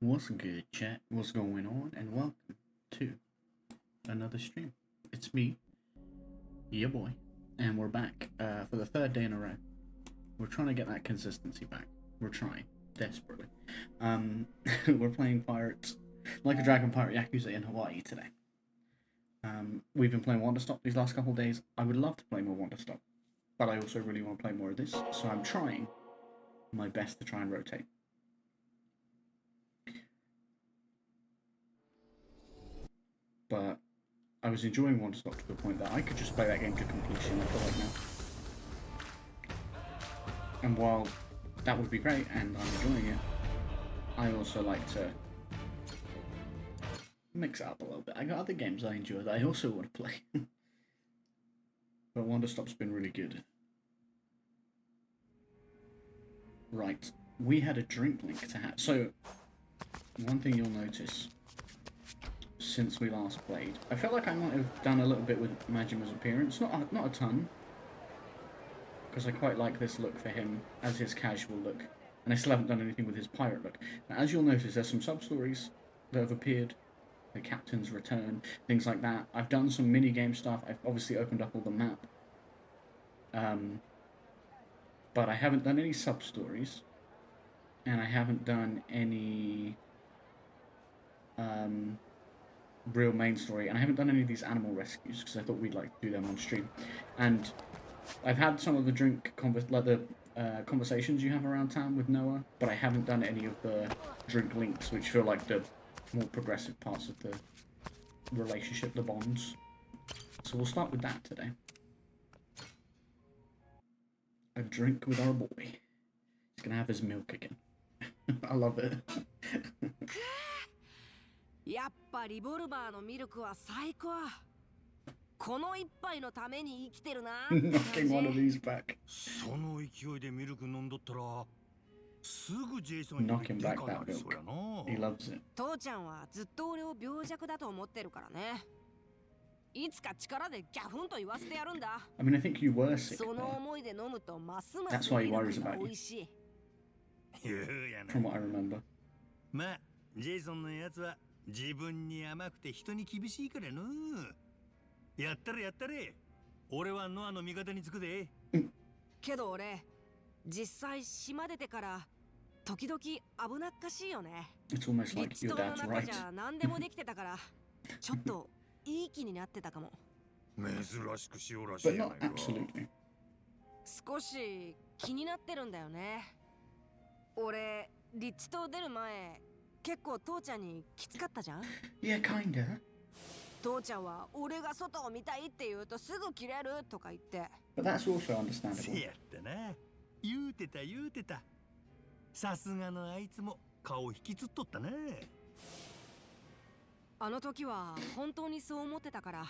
What's good, chat? What's going on? And welcome to another stream. It's me, your boy, and we're back for the third day in a row. We're trying to get that consistency back. We're trying desperately. We're playing Pirates, like a Dragon Pirate Yakuza in Hawaii today. We've been playing Wonderstop these last couple of days. I would love to play more Wonderstop, but I also really want to play more of this, so I'm trying my best to try and rotate. But I was enjoying Wonderstop to the point that I could just play that game to completion, I feel like now. And while that would be great and I'm enjoying it, I also like to mix it up a little bit. I got other games I enjoy that I also want to play. But Wonderstop's been really good. Right, we had a drink link to have. So, one thing you'll notice since we last played, I felt like I might have done a little bit with Majima's appearance. Not a ton, because I quite like this look for him as his casual look, and I still haven't done anything with his pirate look. Now, as you'll notice, there's some sub-stories that have appeared, the Captain's Return, things like that. I've done some mini-game stuff. I've obviously opened up all the map, but I haven't done any sub-stories, and I haven't done any real main story, and I haven't done any of these animal rescues because I thought we'd like to do them on stream. And I've had some of the conversations you have around town with Noah, but I haven't done any of the drink links, which feel like the more progressive parts of the relationship, the bonds. So we'll start with that today. A drink with our boy. He's gonna have his milk again. I love it. やっぱリボルバーのミルクは最高。この一杯のために生きてるな。Knocking one of these back. その勢いでミルク飲んどったらすぐジェイソンに Knock him で back かな that りそうや milk. He な。 loves it. 父ちゃんはずっと俺を病弱だと思ってるからね。いつか力でギャフンと言わせてやるんだ。 I mean, I think you were sick その there, 思いで飲むとますます That's why he worries ミルクが about you. 美味しい。言うやな。 from what I remember. まあ、ジェイソンのやつは自分に甘くて人に厳しいからの。やったれやったれ。俺はノアの味方につくで。けど俺、実際島出てから時々危なっかしいよね。 It's almost リッ like チ your 島の dad's 中 right. じゃ何でもできてたからちょっといい気になってたかも。珍しく塩らしい But や not ないか。 absolutely. 少し気になってるんだよね。俺、リッチ島出る前、結構父ちゃんにきつかったじゃん。 Yeah, kinda. 父ちゃんは俺が外を見たいって言うとすぐ切れるとか言って。 But that's also せ understandable. やったな。言うてた言うてた。さすがのあいつも顔引きつっとったな。あの時は本当にそう思ってたから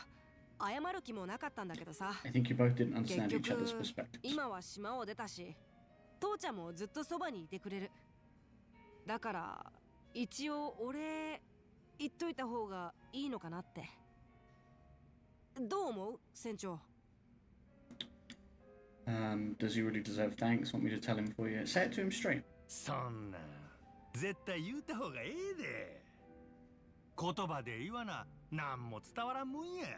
謝る気もなかったんだけどさ。 I think you both didn't 結 understand each other's 局 perspectives. 今は島を出たし、父ちゃんもずっとそばにいてくれる。だから一応俺言っといた方がいいのかなって。どう思う、船長？ Does he really deserve thanks? Want me to tell him for you? Say it to him straight. そんな絶対言うた方がええで。言葉で言わな何も伝わらんもんや。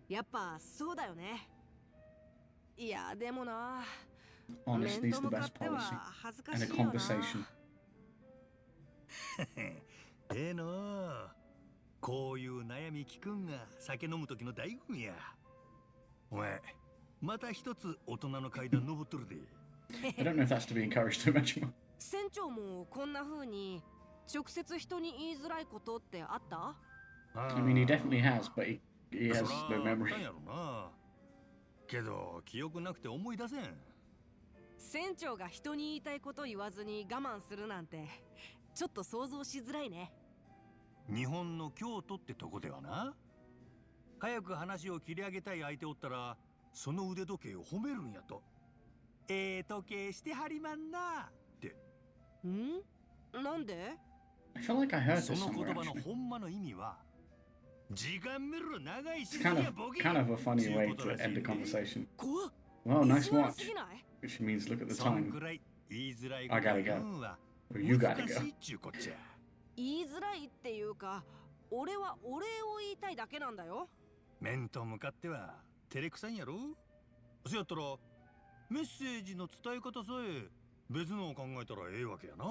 やっぱそうだよね。いやでもな、 Honesty 面 is と the 向か best っては policy. 恥ずか And し a いよな。 conversation. ええのう。こういう悩み聞くんが酒飲む時の醍醐味や。お前また一つ大人の階段登っとるで。 I don't know if that's to be encouraged too much more. 船長もこんな風に直接人に言いづらいことってあった？ I mean, he definitely has, but he has そ no ら memory. なんやろな。けど記憶なくて思い出せん。船長が人に言いたいこと言わずに我慢するなんてちょっと想像しづらいね。日本の京都ってとこではな。早く話を切り上げたい相手おったらその腕時計を褒めるんやと。ええ時計してはりまんなって。ん？なんで？ I feel like I heard そ this の言 somewhere 葉の actually. ほんまの意味は時間見ろ長い It's し kind や of ボケ。 kind of a funny way to end a conversation. 怖っ。 Well, nice 意地悪 watch. すぎない？ Which means look at the そん time. くらい言いづらい I gotta go. 言うんは Or you gotta 難し go. いっちゅうこっちゃ。言いづらいっていうか、俺はお礼を言いたいだけなんだよ。面と向かっては照れくさいんやろ。そやったらメッセージの伝え方さえ別のを考えたらええわけやな。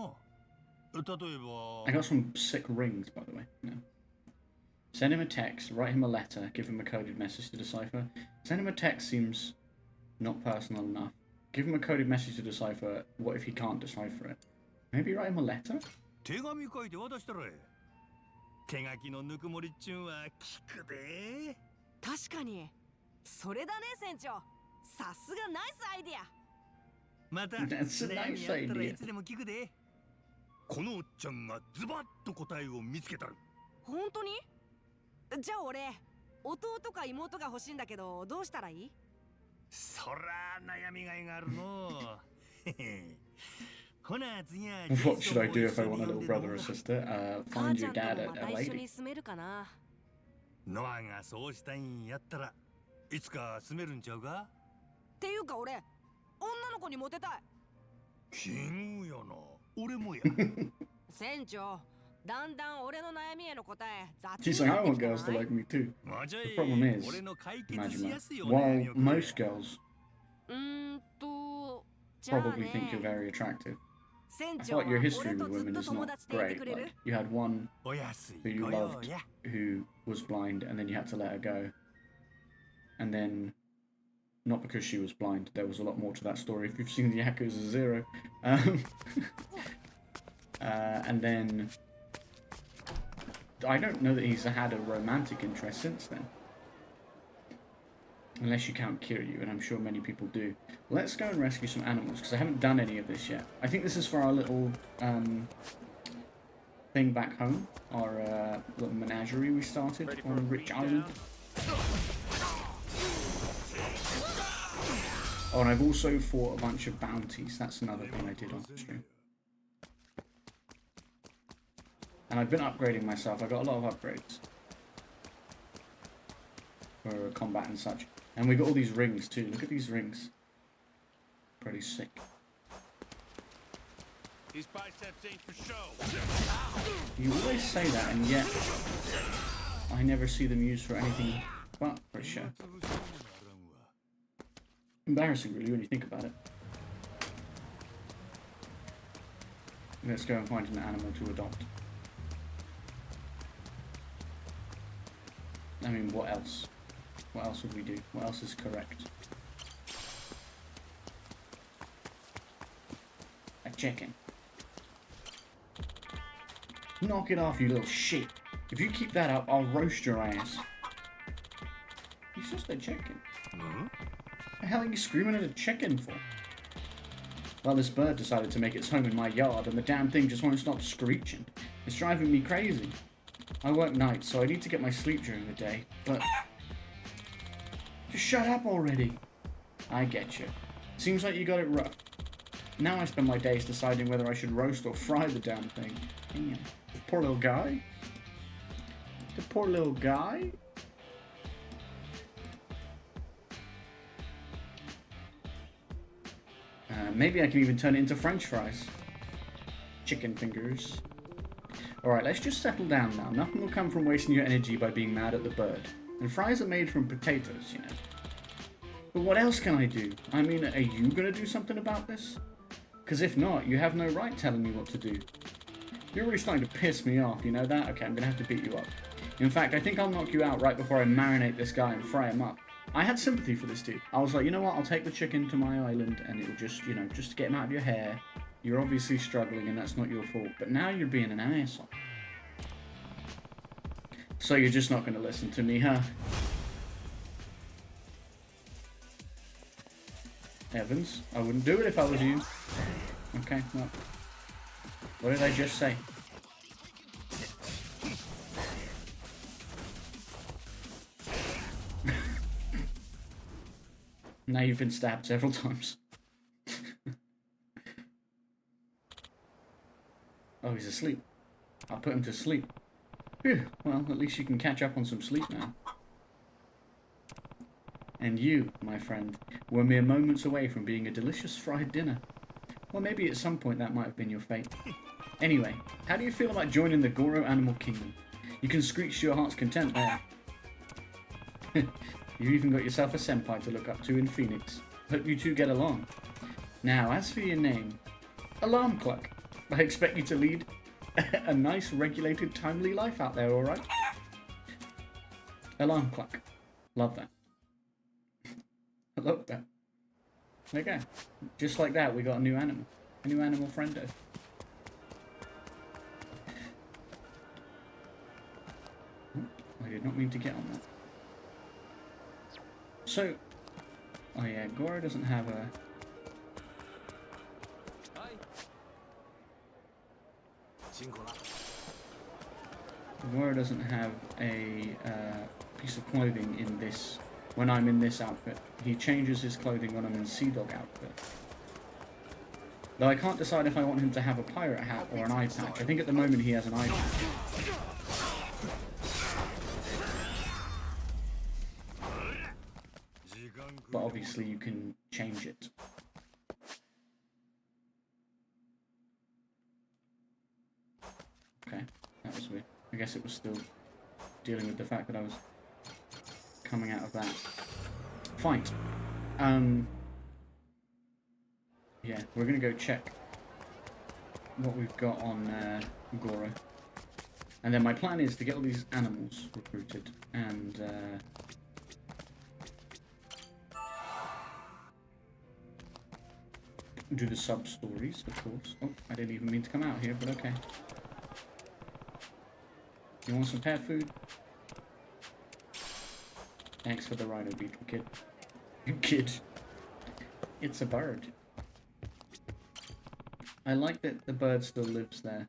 例えば I got some sick rings, by the way. No. Send him a text, write him a letter, give him a coded message to decipher. Send him a text seems not personal enough. Give him a coded message to decipher. What if he can't decipher it? Maybe write him a letter? 手紙書いて渡したらええ。手書きのぬくもりっちゅうんは効くで。確かに。それだね、船長。さすがナイスアイディア。また That's a 悩 nice みあったら idea. いつでも聞くで。このおっちゃんがズバッと答えを見つけたる。本当に？じゃあ俺、弟か妹が欲しいんだけど、どうしたらいい？そら悩みがいがあるの。ほな次は What should I do if I want a little brother or sister? Find your dad 母ちゃんとも a また一緒 lady. に住めるかな。ノアがそうしたいんやったらいつか住めるんちゃうか。っていうか俺、女の子にモテたい。奇遇やな。俺もや。船長、だんだん俺の悩みへの答え雑 She's に like, な I って want きた girls to ない？ like me too. もうちょい The problem is, 俺の解決 imagine し that. やすいお悩 While みをくれ。 most girls じゃあ probably ね。 think you're very attractive. 船 I 長は thought your 俺 history と with ずっ women と is 友 not 達でいて great. くれる？ Like, you had one お安い who you ご用 loved や。 who was blind and then you had to let her go. And then, not because she was blind, there was a lot more to that story if you've seen the Yakuza 0. And then, I don't know that he's had a romantic interest since then. Unless you count Kiryu, and I'm sure many people do. Let's go and rescue some animals, because I haven't done any of this yet. I think this is for our little thing back home, our little menagerie we started on Rich Island. Oh, and I've also fought a bunch of bounties. That's another thing I did on stream. And I've been upgrading myself. I got a lot of upgrades for combat and such. And we got all these rings too. Look at these rings. Pretty sick. These biceps ain't for show. You always say that, and yet I never see them used for anything but for show. Embarrassing, really, when you think about it. Let's go and find an animal to adopt. I mean, what else? What else would we do? What else is correct? A chicken. Knock it off, you little shit. If you keep that up, I'll roast your ass. He's just a chicken. What the hell are you screaming at a chicken for? Well, this bird decided to make its home in my yard, and the damn thing just won't stop screeching. It's driving me crazy. I work nights, so I need to get my sleep during the day, but... Just shut up already! I get you. Seems like you got it rough. Now I spend my days deciding whether I should roast or fry the damn thing. Damn. The poor little guy. The poor little guy. Maybe I can even turn it into French fries. Chicken fingers. Alright, let's just settle down now. Nothing will come from wasting your energy by being mad at the bird. And fries are made from potatoes, you know. But what else can I do? I mean, are you gonna do something about this? Because if not, you have no right telling me what to do. You're really starting to piss me off, you know that? Okay, I'm gonna have to beat you up. In fact, I think I'll knock you out right before I marinate this guy and fry him up. I had sympathy for this dude. I was like, you know what, I'll take the chicken to my island and it'll just, you know, just get him out of your hair. You're obviously struggling and that's not your fault. But now you're being an asshole. So you're just not gonna listen to me, huh? Evans, I wouldn't do it if I was you. Okay, well. What did I just say? Now you've been stabbed several times. Oh, he's asleep. I'll put him to sleep. Phew, well, at least you can catch up on some sleep now. And you, my friend, were mere moments away from being a delicious fried dinner. Or maybe at some point that might have been your fate. Anyway, how do you feel about joining the Goro Animal Kingdom? You can screech to your heart's content there. You've even got yourself a senpai to look up to in Phoenix. Hope you two get along. Now, as for your name, Alarm Clock. I expect you to lead a nice, regulated, timely life out there, alright? Alarm Clock. Love that. I love that. Okay. Just like that, we got a new animal. A new animal friendo. I did not mean to get on that. So, oh yeah, Goro doesn't have a... Goro doesn't have a piece of clothing in this, when I'm in this outfit. He changes his clothing when I'm in Sea Dog outfit. Though I can't decide if I want him to have a pirate hat or an eye patch. I think at the moment he has an eye patch. But obviously you can change it. Okay, that was weird. I guess it was still dealing with the fact that I was coming out of that fight. Yeah, we're gonna go check what we've got on Goro. And then my plan is to get all these animals recruited and do the sub-stories, of course. Oh, I didn't even mean to come out here, but okay. You want some pet food? Thanks for the rhino beetle, kid. Kid. It's a bird. I like that the bird still lives there.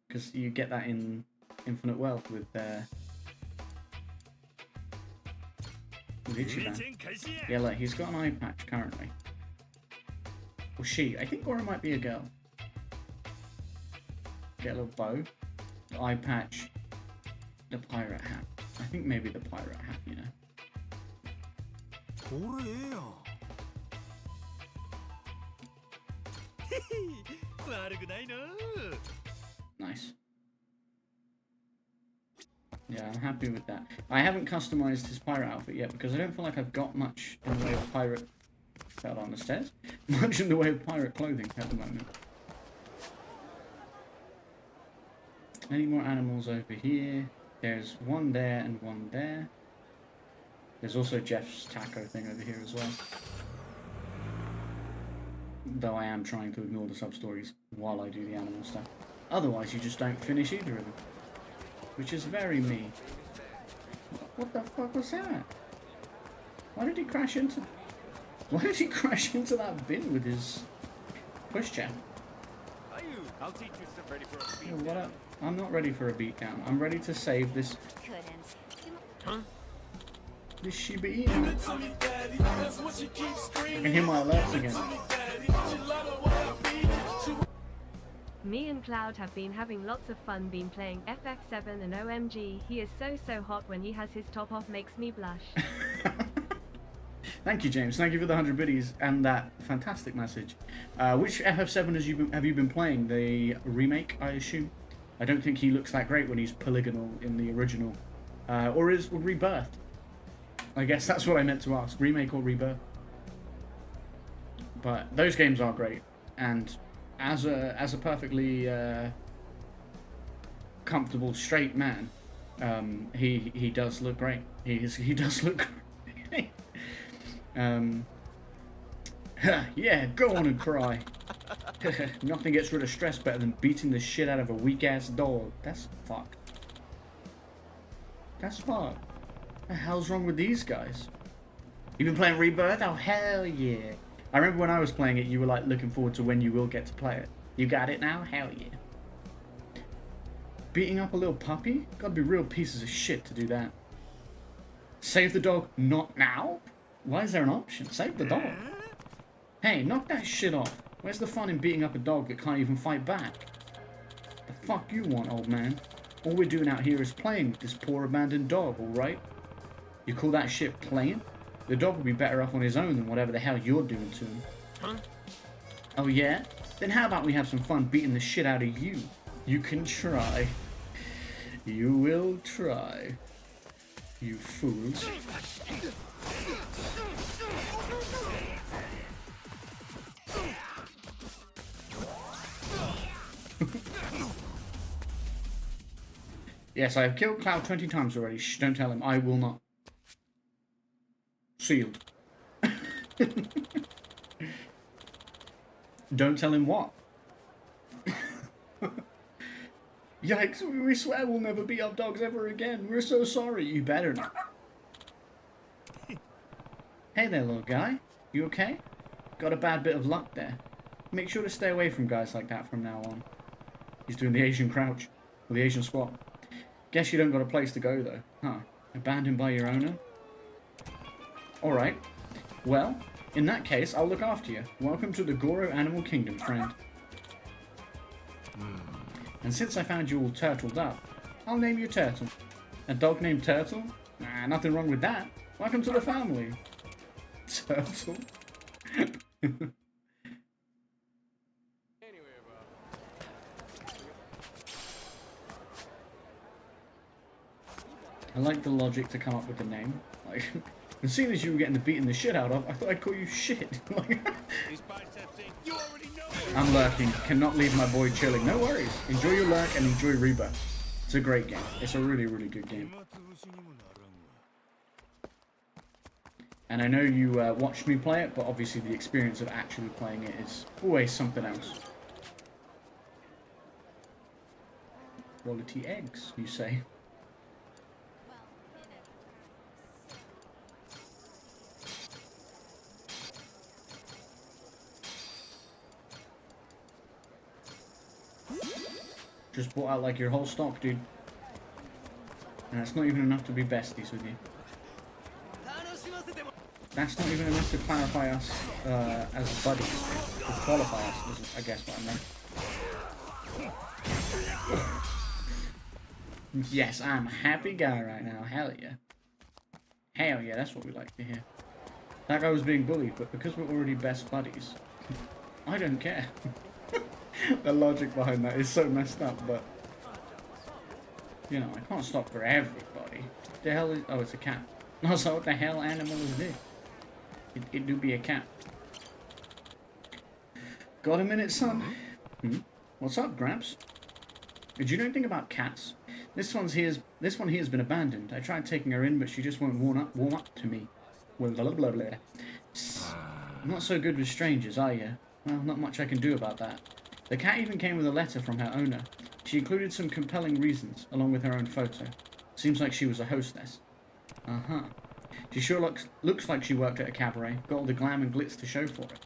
Because you get that in Infinite Wealth with Ichiban. Yeah, look, he's got an eye patch currently. Or she. I think Goro might be a girl. Get a little bow. The eye patch. The pirate hat. I think maybe the pirate hat, you know. Nice. Yeah, I'm happy with that. I haven't customized his pirate outfit yet because I don't feel like I've got much in the way of pirate... Fell down the stairs? Much in the way of pirate clothing at the moment. Any more animals over here? There's one there and one there. There's also Jeff's taco thing over here as well. Though I am trying to ignore the sub-stories while I do the animal stuff. Otherwise, you just don't finish either of them. Which is very me. What the fuck was that? Why did he crash into... Why did he crash into that bin with his pushchair? I'll teach you some ready for a beat. What up? I'm not ready for a beatdown. I'm ready to save this... This Shiba Inu. I can hear my alerts again. Me and Cloud have been having lots of fun been playing FX7 and OMG, he is so hot when he has his top off, makes me blush. Thank you, James. Thank you for the 100 biddies and that fantastic message. Which FF7 have you been playing? The remake, I assume? I don't think he looks that great when he's polygonal in the original. Or Rebirth? I guess that's what I meant to ask. Remake or Rebirth? But those games are great. And as a perfectly comfortable straight man, he does look great. He does look great. Yeah, go on and cry. Nothing gets rid of stress better than beating the shit out of a weak-ass dog. That's fucked. That's fucked. What the hell's wrong with these guys? You been playing Rebirth? Oh, hell yeah. I remember when I was playing it, you were like looking forward to when you will get to play it. You got it now? Hell yeah. Beating up a little puppy? Gotta be real pieces of shit to do that. Save the dog, not now? Why is there an option? Save the dog. Hey, knock that shit off. Where's the fun in beating up a dog that can't even fight back? The fuck you want, old man? All we're doing out here is playing with this poor abandoned dog, alright? You call that shit playing? The dog would be better off on his own than whatever the hell you're doing to him. Oh yeah? Then how about we have some fun beating the shit out of you? You can try. You will try. You fools. Yes, I have killed Cloud 20 times already. Shh, don't tell him. I will not. Sealed. Don't tell him what? Yikes, we swear we'll never beat up dogs ever again. We're so sorry. You better not. Hey there, little guy. You okay? Got a bad bit of luck there. Make sure to stay away from guys like that from now on. He's doing the Asian crouch. Or the Asian squat. Guess you don't got a place to go, though. Huh. Abandoned by your owner? Alright. Well, in that case, I'll look after you. Welcome to the Goro Animal Kingdom, friend. And since I found you all turtled up, I'll name you Turtle. A dog named Turtle? Nah, nothing wrong with that. Welcome to the family. Turtle. I like the logic to come up with the name. Like, as soon as you were getting beaten the shit out of, I thought I'd call you shit. I'm lurking. Cannot leave my boy chilling. No worries. Enjoy your lurk and enjoy Rebirth. It's a great game. It's a really, really good game. And I know you watched me play it, but obviously the experience of actually playing it is always something else. Quality eggs, you say? Just bought out like your whole stock, dude. And that's not even enough to be besties with you. That's not even enough to clarify us as buddies. To qualify us, is I guess what I meant. Yes, I'm a happy guy right now. Hell yeah. Hell yeah, that's what we like to hear. That guy was being bullied, but because we're already best buddies, I don't care. The logic behind that is so messed up, but you know, I can't stop for everybody. The hell is... Oh, it's a cat. No, so what the hell animal is this? It do be a cat. Got a minute, son? What's up, Gramps? Did you know anything about cats? This one here's been abandoned. I tried taking her in, but she just won't warm up to me. Well, blah, blah, blah. Not so good with strangers, are you? Well, not much I can do about that. The cat even came with a letter from her owner. She included some compelling reasons, along with her own photo. Seems like she was a hostess. Uh-huh. She sure looks like she worked at a cabaret, got all the glam and glitz to show for it.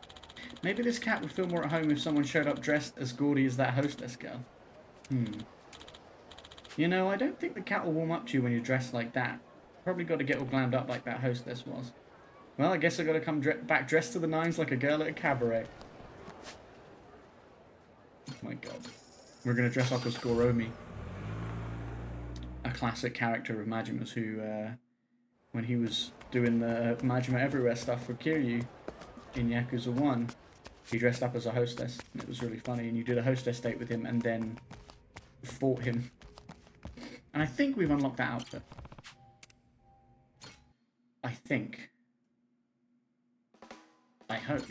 Maybe this cat would feel more at home if someone showed up dressed as gaudy as that hostess girl. You know, I don't think the cat will warm up to you when you're dressed like that. Probably got to get all glammed up like that hostess was. Well, I guess I got to come back dressed to the nines like a girl at a cabaret. Oh my god. We're going to dress up as Goromi. A classic character of Majima's who, when he was doing the Majima Everywhere stuff for Kiryu in Yakuza 1, he dressed up as a hostess. And it was really funny. And you did a hostess date with him and then fought him. And I think we've unlocked that outfit. I think. I hope.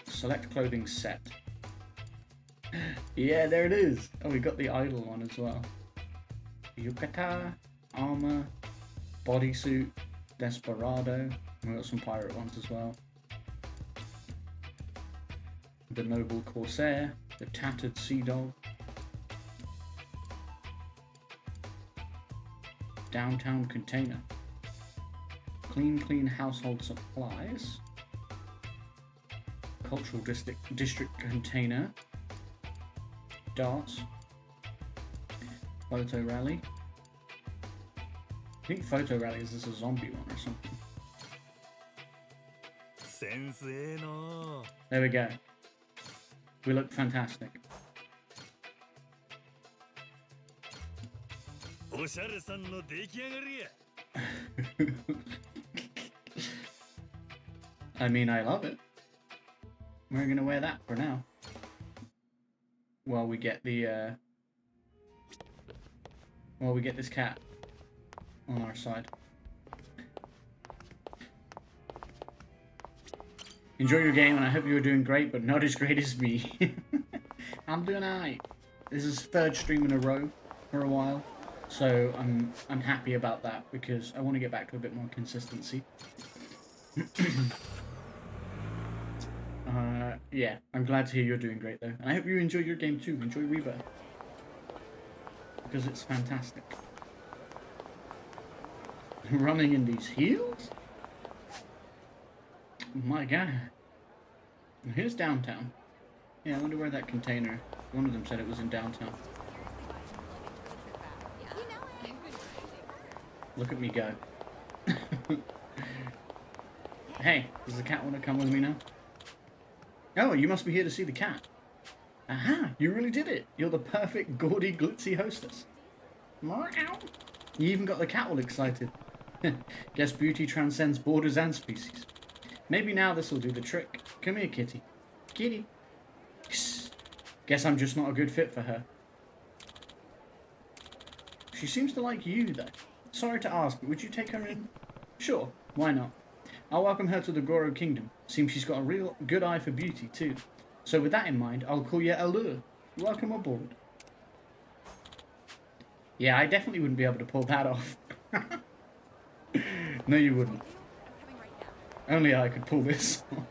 Select clothing set. Yeah, there it is. Oh, we got the idol one as well. Yukata, armor, bodysuit, desperado. We got some pirate ones as well. The noble corsair, the tattered sea dog. Downtown container. Clean household supplies. Cultural district container. Darts. Photo rally. I think photo rally is a zombie one or something. There we go. We look fantastic. I mean, I love it. We're gonna wear that for now. While we get the while we get this cat on our side. Enjoy your game, and I hope you're doing great, but not as great as me. I'm doing alright. This is third stream in a row for a while, so I'm happy about that because I want to get back to a bit more consistency. Yeah, I'm glad to hear you're doing great though, and I hope you enjoy your game too. Enjoy Rebirth because it's fantastic. Running in these heels? My God. Here's downtown. Yeah, I wonder where that container. One of them said it was in downtown. Look at me go. Hey, does the cat want to come with me now? Oh, you must be here to see the cat. Aha, you really did it. You're the perfect gaudy, glitzy hostess. Meow. You even got the cat all excited. Guess beauty transcends borders and species. Maybe now this will do the trick. Come here, kitty. Kitty. Guess I'm just not a good fit for her. She seems to like you, though. Sorry to ask, but would you take her in? Sure, why not? I'll welcome her to the Goro Kingdom. Seems she's got a real good eye for beauty, too. So with that in mind, I'll call you Allure. Welcome aboard. Yeah, I definitely wouldn't be able to pull that off. No, you wouldn't. Only I could pull this off.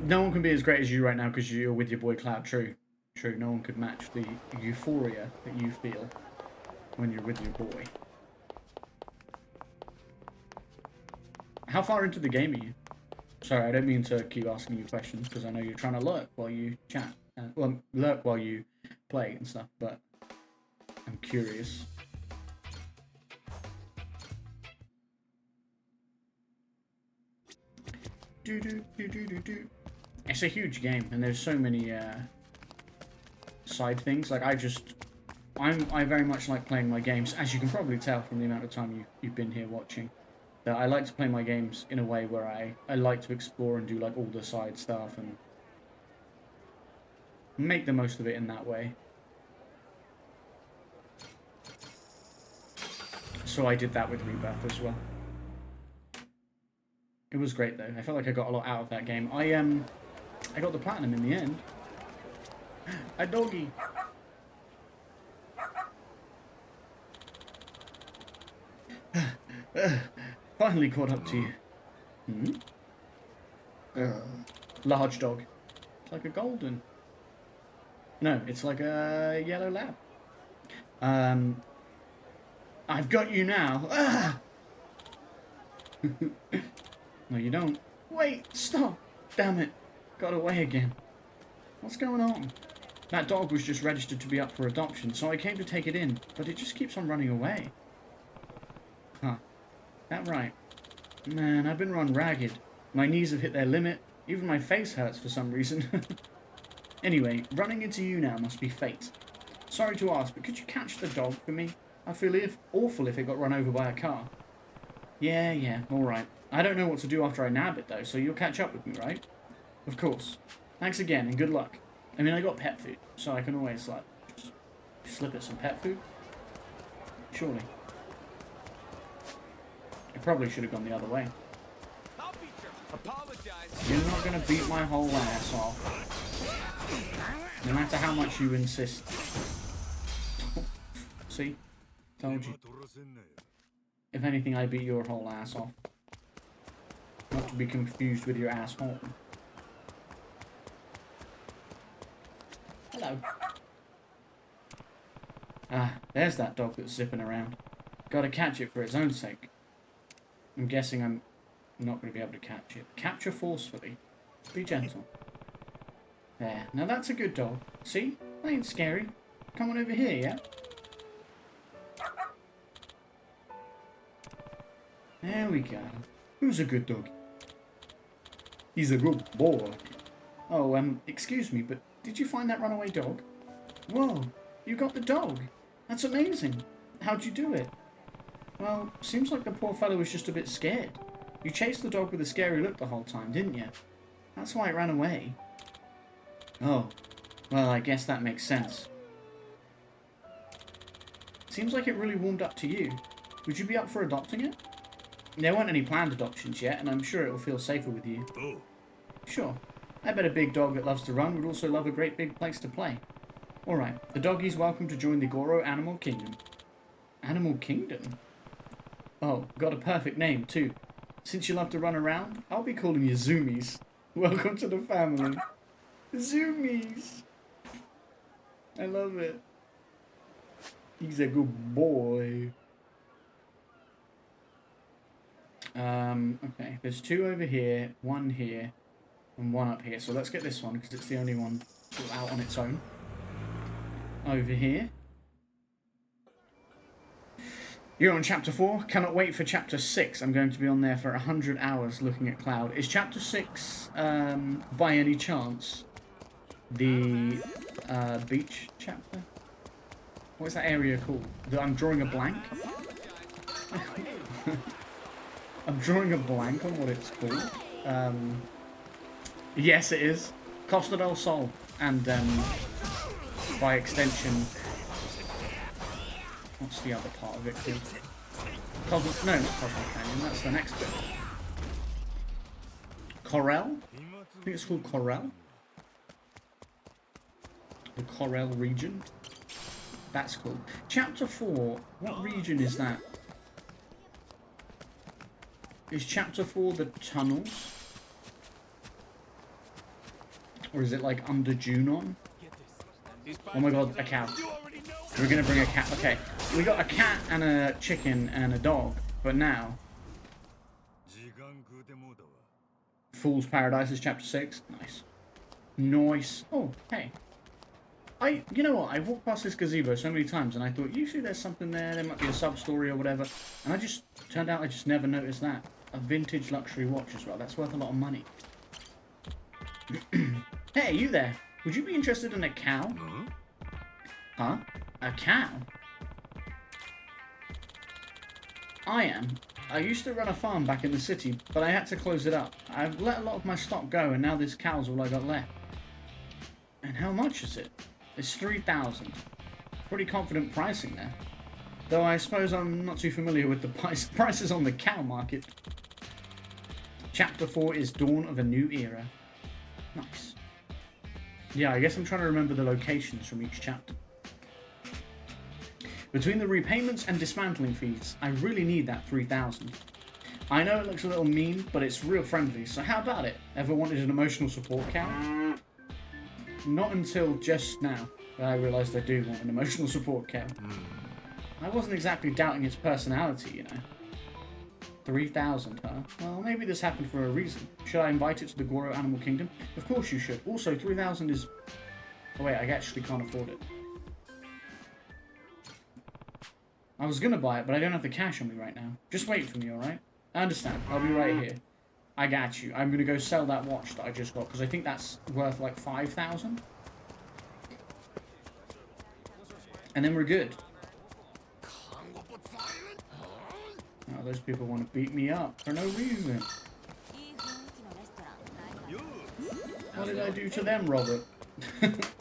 No one can be as great as you right now because you're with your boy Cloud. True. True, no one could match the euphoria that you feel when you're with your boy. How far into the game are you? Sorry, I don't mean to keep asking you questions because I know you're trying to lurk while you chat. Well, lurk while you play and stuff, but I'm curious. It's a huge game, and there's so many side things. Like I very much like playing my games, as you can probably tell from the amount of time you've been here watching. That I like to play my games in a way where I like to explore and do like all the side stuff and make the most of it in that way. So I did that with Rebirth as well. It was great though. I felt like I got a lot out of that game. I got the platinum in the end. A doggy. Finally caught up to you. Large dog. It's like a golden. No, it's like a yellow lab. I've got you now. Ah! No, you don't. Wait, stop. Damn it. Got away again. What's going on? That dog was just registered to be up for adoption, so I came to take it in, but it just keeps on running away. Huh. That right. Man, I've been run ragged. My knees have hit their limit. Even my face hurts for some reason. Anyway, running into you now must be fate. Sorry to ask, but could you catch the dog for me? I feel awful if it got run over by a car. Yeah, alright. I don't know what to do after I nab it though, so you'll catch up with me, right? Of course. Thanks again, and good luck. I mean, I got pet food, so I can always, like, just slip it some pet food. Surely. I probably should have gone the other way. I'll beat you. Apologize. You're not gonna beat my whole ass off. No matter how much you insist. See? Told you. If anything, I beat your whole ass off. Not to be confused with your asshole. Hello. Ah, there's that dog that's zipping around. Gotta catch it for its own sake. I'm guessing I'm not going to be able to catch it. Capture forcefully. Be gentle. There. Now that's a good dog. See? That ain't scary. Come on over here, yeah? There we go. Who's a good dog? He's a good boy. Oh, excuse me, but did you find that runaway dog? Whoa, you got the dog. That's amazing. How'd you do it? Well, seems like the poor fellow was just a bit scared. You chased the dog with a scary look the whole time, didn't you? That's why it ran away. Oh, well, I guess that makes sense. Seems like it really warmed up to you. Would you be up for adopting it? There weren't any planned adoptions yet, and I'm sure it will feel safer with you. Oh. Sure. I bet a big dog that loves to run would also love a great big place to play. Alright, the doggie's welcome to join the Goro Animal Kingdom. Animal Kingdom? Oh, got a perfect name, too. Since you love to run around, I'll be calling you Zoomies. Welcome to the family. Zoomies! I love it. He's a good boy. Okay, there's 2 over here, 1 here, and 1 up here. So let's get this one, because it's the only one out on its own. Over here. You're on Chapter 4. Cannot wait for Chapter 6. I'm going to be on there for 100 hours looking at Cloud. Is Chapter 6, by any chance, the beach chapter? What's that area called? I'm drawing a blank. I'm drawing a blank on what it's called. Yes, it is. Costa del Sol. And, by extension... What's the other part of it called? No, not Cosmic Canyon. That's the next bit. Corel? I think it's called Corel. The Corel region. That's cool. Chapter 4. What region is that? Is Chapter 4 the tunnels? Or is it like under Junon? Oh my god, a cow. We're gonna bring a cat. Okay, we got a cat and a chicken and a dog, but now... Fool's Paradise is Chapter 6. Nice. Nice. Oh, hey. You know what? I walked past this gazebo so many times and I thought, usually there's something there, there might be a sub-story or whatever. And turned out I just never noticed that. A vintage luxury watch as well. That's worth a lot of money. Hey, you there? Would you be interested in a cow? Huh? A cow? I am. I used to run a farm back in the city, but I had to close it up. I've let a lot of my stock go, and now this cow's all I got left. And how much is it? It's 3,000. Pretty confident pricing there. Though I suppose I'm not too familiar with the prices on the cow market. Chapter 4 is Dawn of a New Era. Nice. Yeah, I guess I'm trying to remember the locations from each chapter. Between the repayments and dismantling fees, I really need that 3,000. I know it looks a little mean, but it's real friendly, so how about it? Ever wanted an emotional support cow? Not until just now that I realised I do want an emotional support cow. I wasn't exactly doubting its personality, you know. 3,000, huh? Well, maybe this happened for a reason. Should I invite it to the Goro Animal Kingdom? Of course you should. Also, 3,000 is... Oh wait, I actually can't afford it. I was gonna buy it, but I don't have the cash on me right now. Just wait for me, alright? I understand. I'll be right here. I got you. I'm gonna go sell that watch that I just got, because I think that's worth like 5,000. And then we're good. Oh, those people want to beat me up for no reason. What did I do to them, Robert?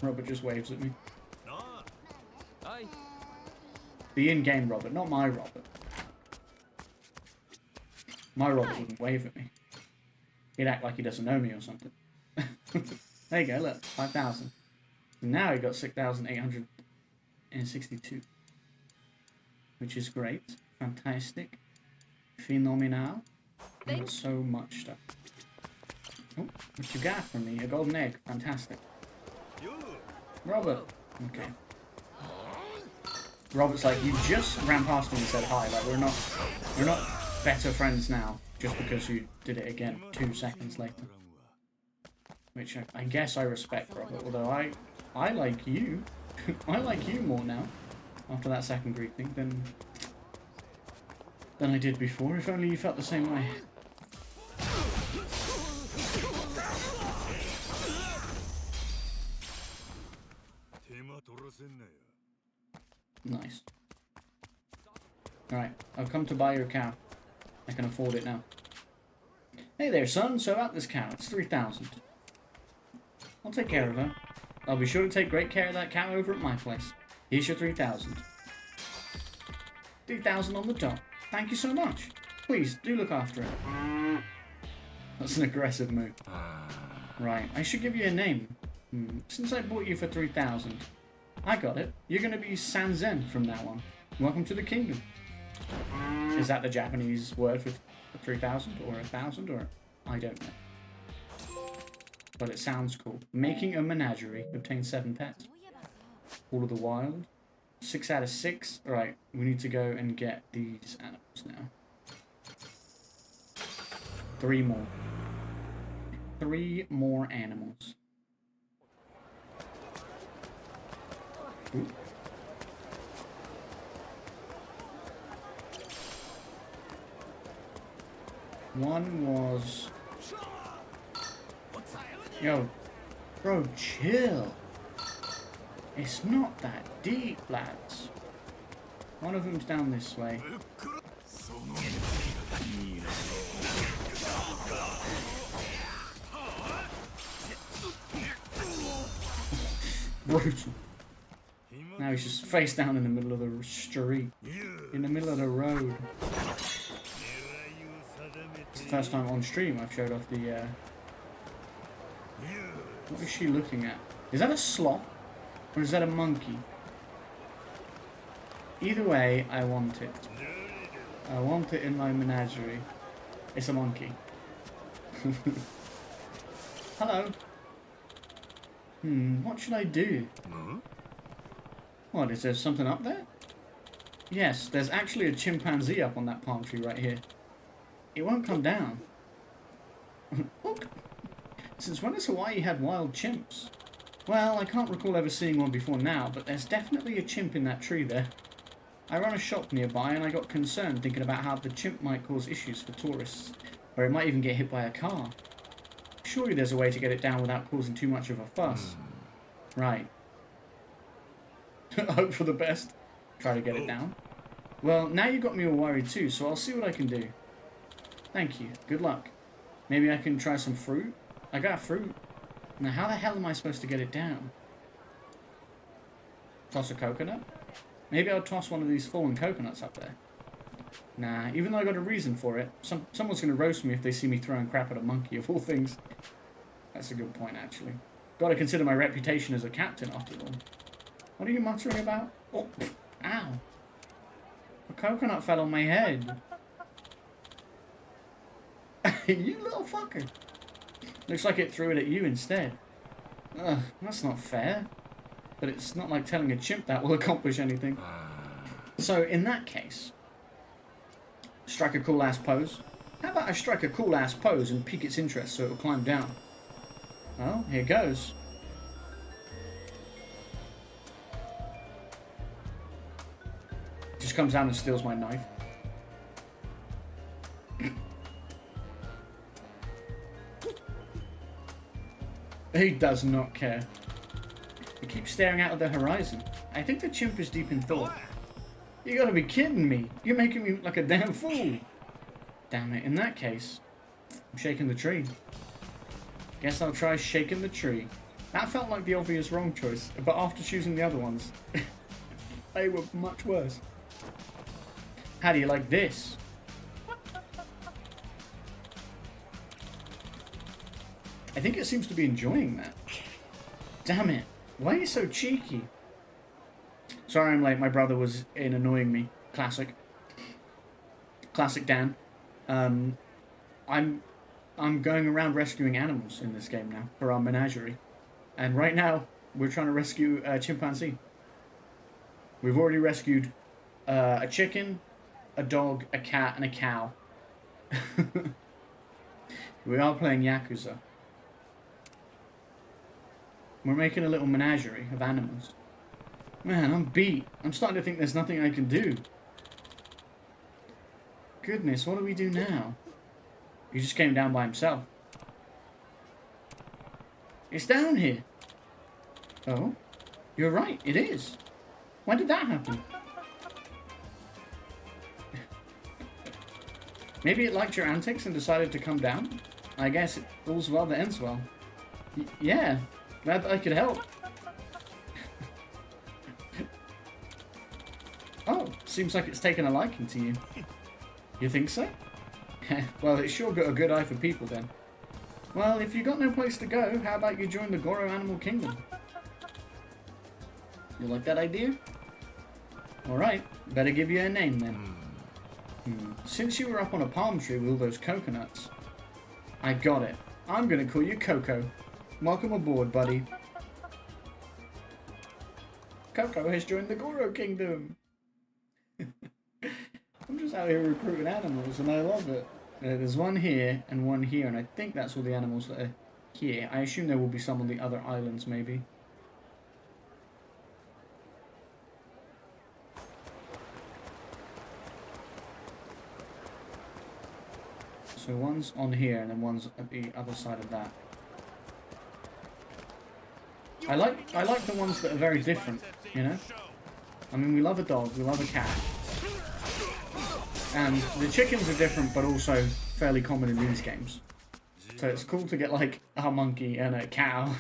Robert just waves at me. The in-game Robert, not my Robert. My Robert wouldn't wave at me. He'd act like he doesn't know me or something. There you go, look, 5,000. Now he got 6,862. Which is great. Fantastic. Phenomenal. I got so much stuff. Oh, what you got for me? A golden egg. Fantastic. Robert. Okay. Robert's like, you just ran past me and said hi. Like, we're not better friends now just because you did it again 2 seconds later. Which I guess I respect, Robert. Although I like you. I like you more now after that second greeting than I did before. If only you felt the same way. Nice. Alright, I've come to buy your cow. I can afford it now. Hey there, son. So about this cow, it's 3,000. I'll take care of her. I'll be sure to take great care of that cow over at my place. Here's your 3,000. 3,000 on the dot. Thank you so much. Please, do look after it. That's an aggressive move. Right, I should give you a name. Since I bought you for 3,000. I got it. You're going to be Sanzen from now on. Welcome to the kingdom. Is that the Japanese word for 3,000 or 1,000 or I don't know. But it sounds cool. Making a menagerie. Obtain 7 pets. All of the wild. 6 out of 6. Alright, we need to go and get these animals now. 3 more. 3 more animals. Ooh. One was... Yo, bro, chill. It's not that deep, lads. One of them's down this way. Brutal. Now he's just face down in the middle of the street. In the middle of the road. It's the first time on stream I've showed off the, What is she looking at? Is that a sloth? Or is that a monkey? Either way, I want it. I want it in my menagerie. It's a monkey. Hello. What should I do? What, is there something up there? Yes, there's actually a chimpanzee up on that palm tree right here. It won't come down. Look. Since when has Hawaii had wild chimps? Well, I can't recall ever seeing one before now, but there's definitely a chimp in that tree there. I run a shop nearby and I got concerned thinking about how the chimp might cause issues for tourists, or it might even get hit by a car. Surely there's a way to get it down without causing too much of a fuss. Right. Hope for the best. Try to get it down. Well, now you got me all worried too, so I'll see what I can do. Thank you. Good luck. Maybe I can try some fruit? I got fruit. Now how the hell am I supposed to get it down? Toss a coconut? Maybe I'll toss one of these fallen coconuts up there. Nah, even though I got a reason for it, someone's going to roast me if they see me throwing crap at a monkey, of all things. That's a good point, actually. Got to consider my reputation as a captain, after all. What are you muttering about? Oh, ow. A coconut fell on my head. You little fucker. Looks like it threw it at you instead. Ugh, that's not fair. But it's not like telling a chimp that will accomplish anything. So, in that case, strike a cool-ass pose. How about I strike a cool-ass pose and pique its interest so it'll climb down? Well, here goes. Just comes down and steals my knife. He does not care. He keeps staring out at the horizon. I think the chimp is deep in thought. You gotta be kidding me. You're making me look like a damn fool. Damn it, in that case, I'm shaking the tree. Guess I'll try shaking the tree. That felt like the obvious wrong choice, but after choosing the other ones, they were much worse. How do you like this? I think it seems to be enjoying that. Damn it. Why are you so cheeky? Sorry I'm late. My brother was in annoying me. Classic. Classic Dan. I'm going around rescuing animals in this game now for our menagerie. And right now, we're trying to rescue a chimpanzee. We've already rescued a chicken, a dog, a cat, and a cow. We are playing Yakuza. We're making a little menagerie of animals. Man, I'm beat. I'm starting to think there's nothing I can do. Goodness, what do we do now? He just came down by himself. It's down here. Oh, you're right, it is. When did that happen? Maybe it liked your antics and decided to come down? I guess all's well that ends well. Yeah, glad that I could help. Oh, seems like it's taken a liking to you. You think so? Well, it's sure got a good eye for people then. Well, if you got no place to go, how about you join the Goro Animal Kingdom? You like that idea? Alright, better give you a name then. Since you were up on a palm tree with all those coconuts. I got it. I'm gonna call you Coco. Welcome aboard, buddy. Coco has joined the Goro Kingdom. I'm just out here recruiting animals and I love it. There's one here and one here, and I think that's all the animals that are here. I assume there will be some on the other islands, maybe. So one's on here, and then one's at the other side of that. I like the ones that are very different, you know? I mean, we love a dog, we love a cat. And the chickens are different, but also fairly common in these games. So it's cool to get, like, a monkey and a cow.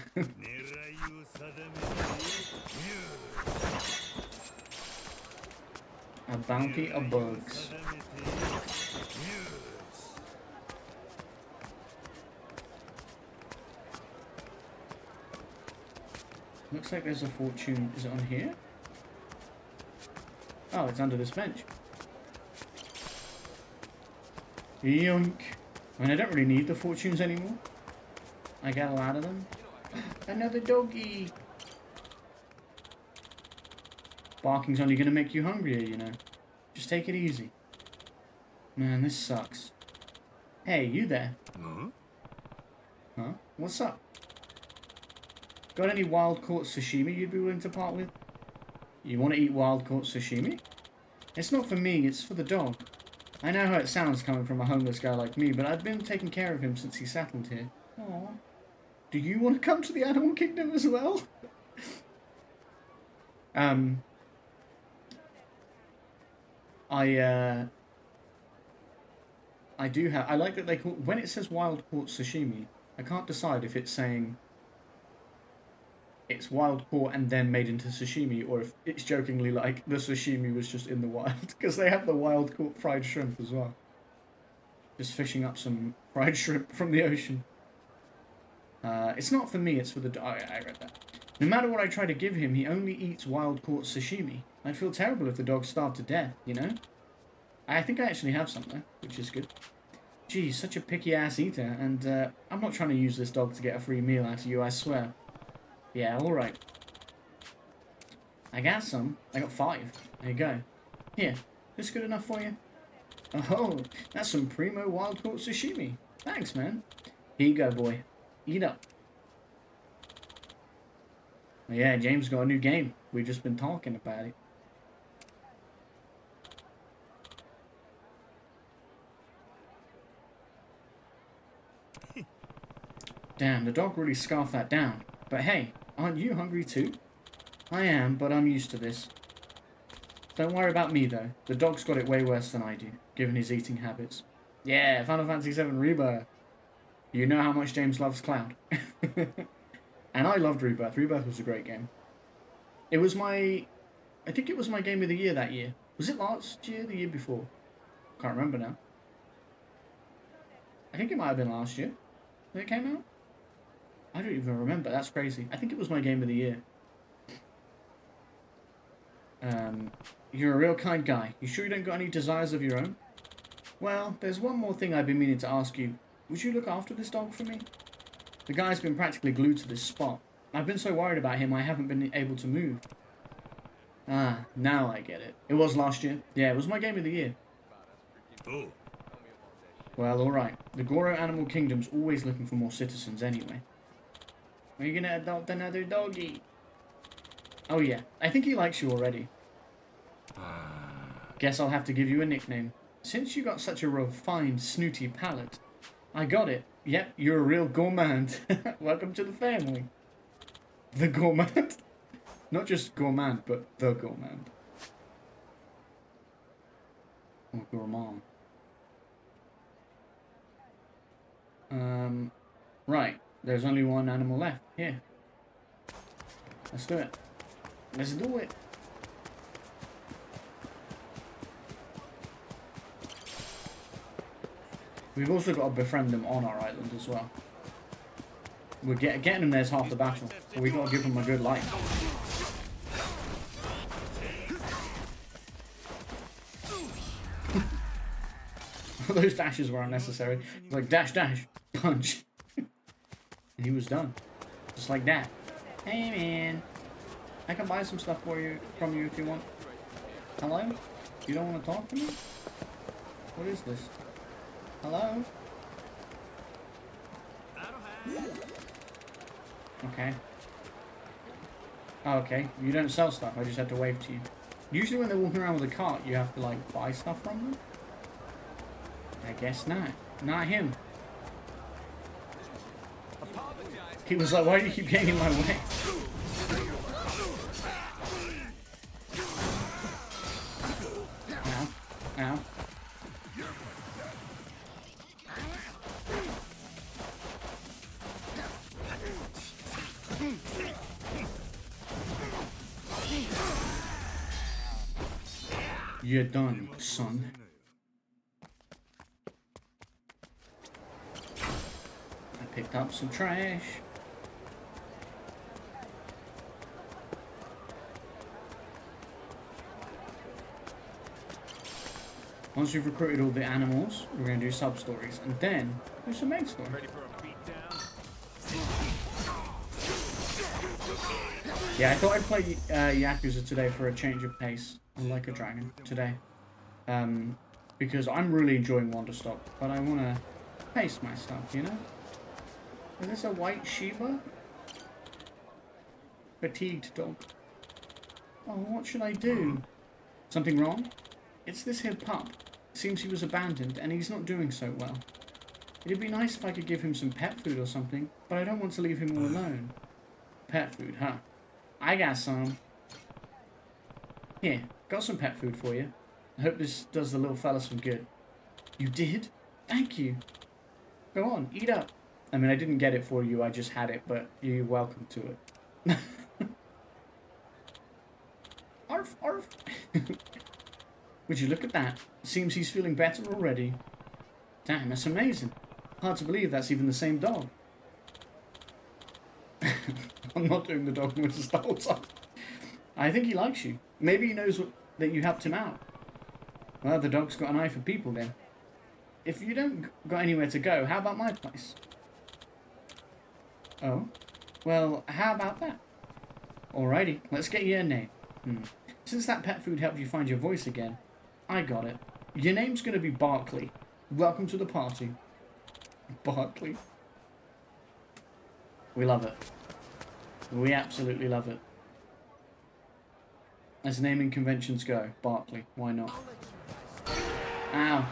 A bounty of bugs. Looks like there's a fortune. Is it on here? Oh, it's under this bench. Yoink. I mean, I don't really need the fortunes anymore. I get a lot of them. Another doggy. Barking's only going to make you hungrier, you know. Just take it easy. Man, this sucks. Hey, you there? Huh? What's up? Got any wild-caught sashimi you'd be willing to part with? You want to eat wild-caught sashimi? It's not for me, it's for the dog. I know how it sounds coming from a homeless guy like me, but I've been taking care of him since he settled here. Aww. Do you want to come to the Animal Kingdom as well? I do have... I like that they call... When it says wild-caught sashimi, I can't decide if it's saying... it's wild caught and then made into sashimi, or if it's jokingly like the sashimi was just in the wild, because they have the wild caught fried shrimp as well. Just fishing up some fried shrimp from the ocean. It's not for me, it's for the dog. I read that. No matter what I try to give him, he only eats wild caught sashimi. I'd feel terrible if the dog starved to death, you know? I think I actually have some though, which is good. Geez, such a picky ass eater, and I'm not trying to use this dog to get a free meal out of you, I swear. Yeah, alright. I got some. I got 5. There you go. Here, this good enough for you? Oh, that's some primo wild-caught sashimi. Thanks, man. Here you go, boy. Eat up. Oh, yeah, James got a new game. We've just been talking about it. Damn, the dog really scarfed that down. But hey, aren't you hungry too? I am, but I'm used to this. Don't worry about me though. The dog's got it way worse than I do, given his eating habits. Yeah, Final Fantasy VII Rebirth. You know how much James loves Cloud. And I loved Rebirth. Rebirth was a great game. It was my... I think it was my game of the year that year. Was it last year, the year before? Can't remember now. I think it might have been last year when it came out. I don't even remember. That's crazy. I think it was my game of the year. You're a real kind guy. You sure you don't got any desires of your own? Well, there's one more thing I've been meaning to ask you. Would you look after this dog for me? The guy's been practically glued to this spot. I've been so worried about him I haven't been able to move. Ah, now I get it. It was last year. Yeah, it was my game of the year. Oh. Well, alright. The Goro Animal Kingdom's always looking for more citizens anyway. Are you gonna adopt another doggy? Oh yeah, I think he likes you already. Guess I'll have to give you a nickname. Since you got such a refined, snooty palate. I got it. Yep, you're a real gourmand. Welcome to the family. The gourmand? Not just gourmand, but the gourmand. Or gourmand. Right. There's only one animal left. Here. Let's do it. Let's do it. We've also got to befriend them on our island as well. We're getting them there's half the battle. But we've got to give them a good life. Those dashes were unnecessary. It was like dash, dash, punch. And he was done. Just like that. Hey man. I can buy some stuff for you from you if you want. Hello? You don't want to talk to me? What is this? Hello? Okay. Oh, okay. You don't sell stuff. I just had to wave to you. Usually when they're walking around with a cart, you have to, like, buy stuff from them. I guess not. Not him. He was like, why do you keep getting in my way? Ow. Ow. You're done, son. I picked up some trash. Once we've recruited all the animals, we're going to do sub-stories. And then, do some main story. Yeah, I thought I'd play Yakuza today for a change of pace. Like a dragon today. Because I'm really enjoying Wanderstop, but I want to pace myself, you know? Is this a white Shiba? Fatigued dog. Oh, what should I do? Something wrong? It's this here pup. Seems he was abandoned, and he's not doing so well. It'd be nice if I could give him some pet food or something, but I don't want to leave him all alone. Pet food, huh? I got some. Here, got some pet food for you. I hope this does the little fella some good. You did? Thank you. Go on, eat up. I mean, I didn't get it for you, I just had it, but you're welcome to it. Arf, arf. Would you look at that? Seems he's feeling better already. Damn, that's amazing. Hard to believe that's even the same dog. I'm not doing the dog noises the whole time. I think he likes you. Maybe he knows that you helped him out. Well, the dog's got an eye for people then. If you don't got anywhere to go, how about my place? Oh? Well, how about that? Alrighty, let's get you a name. Since that pet food helped you find your voice again, I got it. Your name's gonna be Barkley. Welcome to the party. Barkley. We love it. We absolutely love it. As naming conventions go, Barkley, why not? Ow.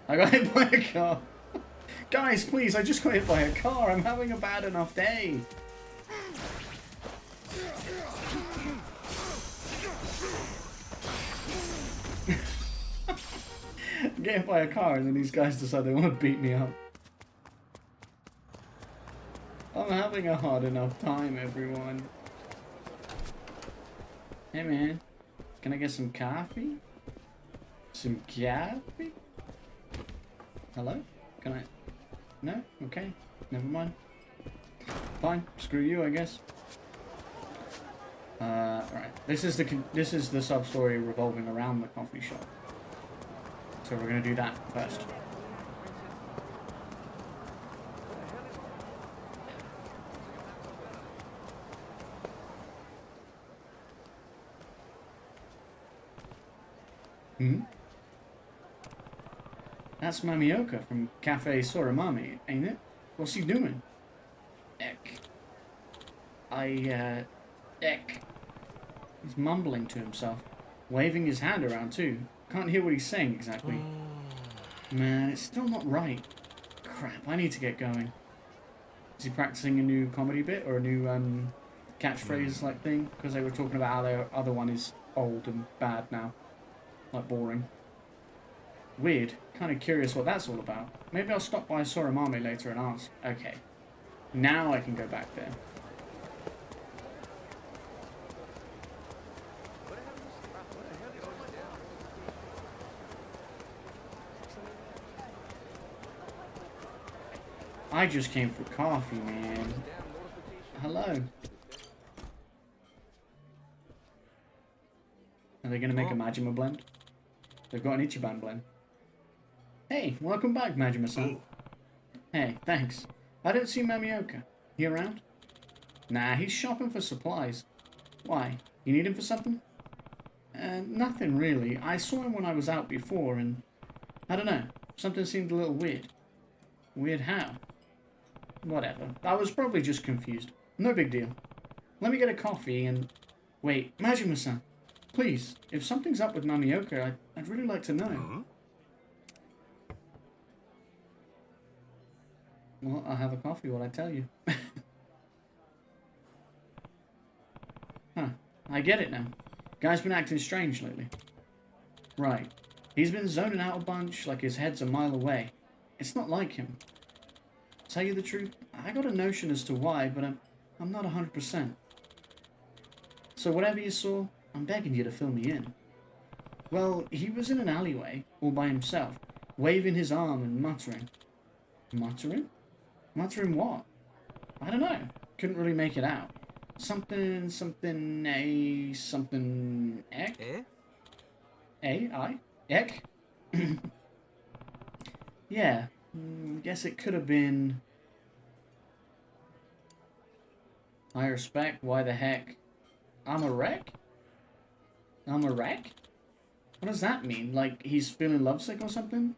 I got hit by a car. Guys, please, I just got hit by a car. I'm having a bad enough day. Get hit by a car and then these guys decide they want to beat me up. I'm having a hard enough time, everyone. Hey man, can I get some coffee? Some coffee? Hello? Can I? No? Okay. Never mind. Fine. Screw you, I guess. Right. This is the sub-story revolving around the coffee shop. So we're gonna do that first. That's Mamioka from Cafe Soramami, ain't it? What's he doing? Eck. Eck. He's mumbling to himself, waving his hand around too. Can't hear what he's saying exactly. Man, it's still not right. Crap, I need to get going. Is he practicing a new comedy bit or a new catchphrase like thing? Because they were talking about how their other one is old and bad now. Like boring. Weird. Kind of curious what that's all about. Maybe I'll stop by Soramame later and ask. Okay. Now I can go back there. I just came for coffee, man. Hello. Are they gonna make a Majima blend? They've got an Ichiban blend. Hey, welcome back, Majima-san. Hey, thanks. I don't see Mamioka. He around? Nah, he's shopping for supplies. Why? You need him for something? Nothing really. I saw him when I was out before and... I don't know. Something seemed a little weird. Weird how? Whatever. I was probably just confused. No big deal. Let me get a coffee and... Wait, Majima-san. Please, if something's up with Mamioka, I'd really like to know. Well, I'll have a coffee while I tell you. Huh. I get it now. Guy's been acting strange lately. Right. He's been zoning out a bunch, like his head's a mile away. It's not like him. Tell you the truth, I got a notion as to why, but I'm not 100%. So whatever you saw, I'm begging you to fill me in. Well, he was in an alleyway, all by himself, waving his arm and muttering. Muttering? Muttering what? I don't know. Couldn't really make it out. Something, ek? Ek? Yeah. Guess it could have been... I respect, why the heck? I'm a wreck? I'm a wreck? What does that mean? Like he's feeling lovesick or something?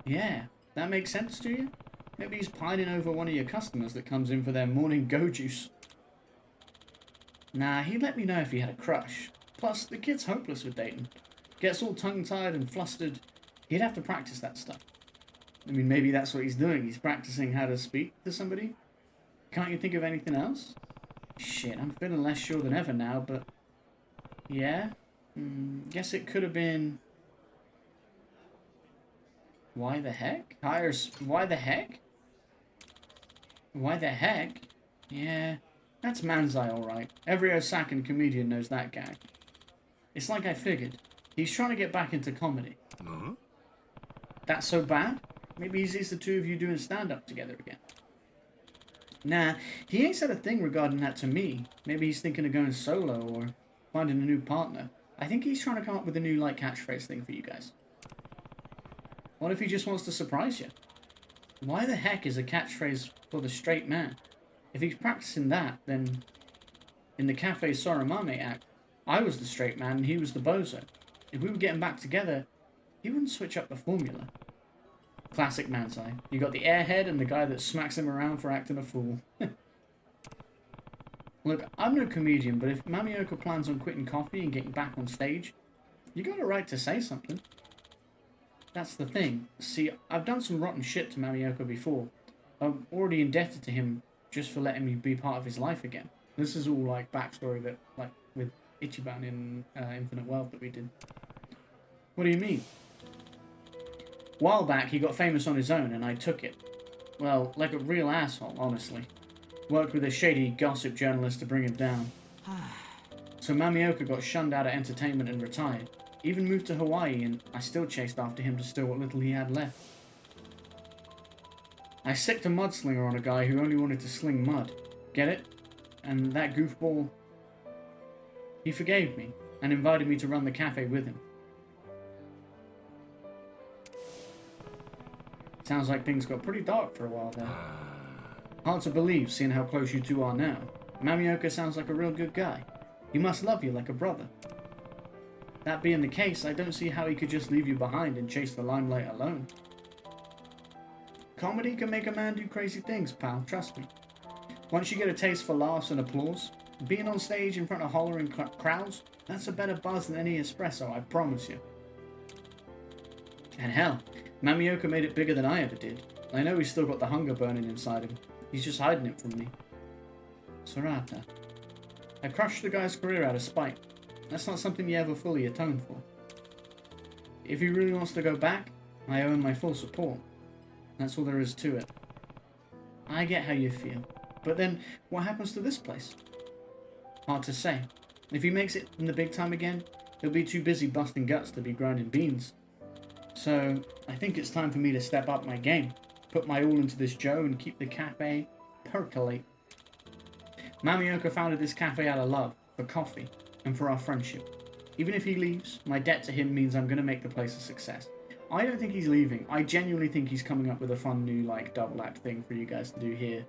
Yeah, that makes sense to you? Maybe he's pining over one of your customers that comes in for their morning go juice. Nah, he'd let me know if he had a crush. Plus, the kid's hopeless with dating. Gets all tongue-tied and flustered. He'd have to practice that stuff. I mean, maybe that's what he's doing. He's practicing how to speak to somebody. Can't you think of anything else? Shit, I'm feeling less sure than ever now, but... Yeah? Guess it could have been... Why the heck? Why the heck? Why the heck? Yeah, that's Manzai alright. Every Osakan comedian knows that gag. It's like I figured. He's trying to get back into comedy. That's so bad? Maybe he sees the two of you doing stand-up together again. Nah, he ain't said a thing regarding that to me. Maybe he's thinking of going solo or finding a new partner. I think he's trying to come up with a new catchphrase thing for you guys. What if he just wants to surprise you? Why the heck is a catchphrase for the straight man? If he's practicing that, then in the Cafe Soramame act, I was the straight man and he was the bozo. If we were getting back together, he wouldn't switch up the formula. Classic Manzai. You got the airhead and the guy that smacks him around for acting a fool. Look, I'm no comedian, but if Mamioka plans on quitting coffee and getting back on stage, you got a right to say something. That's the thing. See, I've done some rotten shit to Mamioka before. I'm already indebted to him just for letting me be part of his life again. This is all backstory that, with Ichiban in Infinite Wealth that we did. What do you mean? A while back, he got famous on his own, and I took it. Well, like a real asshole, honestly. Worked with a shady gossip journalist to bring him down. So Mamioka got shunned out of entertainment and retired. Even moved to Hawaii, and I still chased after him to steal what little he had left. I sicked a mudslinger on a guy who only wanted to sling mud. Get it? And that goofball... He forgave me, and invited me to run the cafe with him. Sounds like things got pretty dark for a while there. Hard to believe, seeing how close you two are now. Mamioka sounds like a real good guy. He must love you like a brother. That being the case, I don't see how he could just leave you behind and chase the limelight alone. Comedy can make a man do crazy things, pal, trust me. Once you get a taste for laughs and applause, being on stage in front of hollering crowds, that's a better buzz than any espresso, I promise you. And hell, Mamioka made it bigger than I ever did. I know he's still got the hunger burning inside him. He's just hiding it from me. Sorata. I crushed the guy's career out of spite. That's not something you ever fully atone for. If he really wants to go back, I owe him my full support. That's all there is to it. I get how you feel. But then, what happens to this place? Hard to say. If he makes it in the big time again, he'll be too busy busting guts to be grinding beans. So, I think it's time for me to step up my game. Put my all into this Joe and keep the cafe percolate. Mamioka founded this cafe out of love, for coffee, and for our friendship. Even if he leaves, my debt to him means I'm going to make the place a success. I don't think he's leaving. I genuinely think he's coming up with a fun new, like, double act thing for you guys to do here.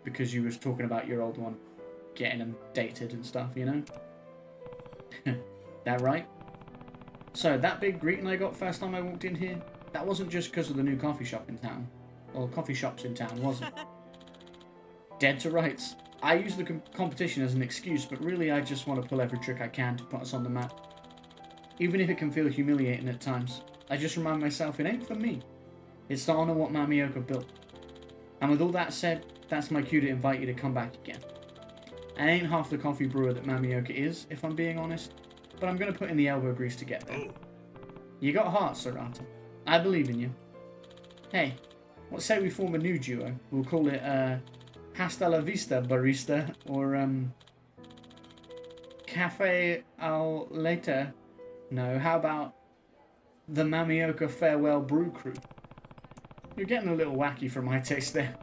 Because you was talking about your old one getting them dated and stuff, you know? That right? So, that big greeting I got first time I walked in here, that wasn't just because of the new coffee shop in town. Or coffee shops in town, was it? Dead to rights. I use the competition as an excuse, but really I just want to pull every trick I can to put us on the map. Even if it can feel humiliating at times, I just remind myself it ain't for me. It's to honour what Mamioka built. And with all that said, that's my cue to invite you to come back again. I ain't half the coffee brewer that Mamioka is, if I'm being honest, but I'm going to put in the elbow grease to get there. You got heart, Sarata. I believe in you. Hey, what say we form a new duo? We'll call it, Hasta la Vista Barista, or, Cafe al Later. No, how about the Mamioka Farewell Brew Crew? You're getting a little wacky for my taste there.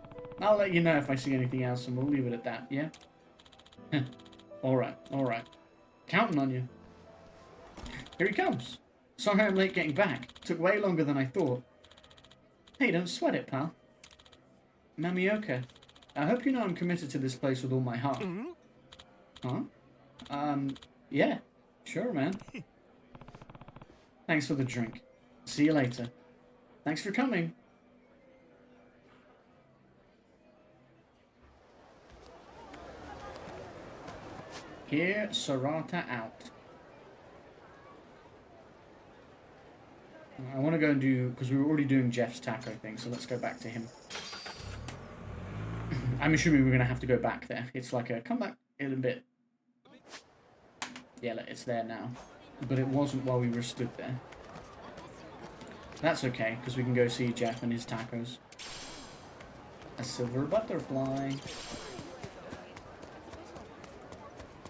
I'll let you know if I see anything else, and we'll leave it at that, yeah? Alright. Counting on you. Here he comes. Sorry I'm late getting back. Took way longer than I thought. Hey, don't sweat it, pal. Mamioka, I hope you know I'm committed to this place with all my heart. Huh? Yeah. Sure, man. Thanks for the drink. See you later. Thanks for coming. Hear Sarata out. I want to go and do, because we were already doing Jeff's taco thing, so let's go back to him. I'm assuming we're going to have to go back there. It's like a, come back in a bit. Yeah, it's there now. But it wasn't while we were stood there. That's okay, because we can go see Jeff and his tacos. A silver butterfly.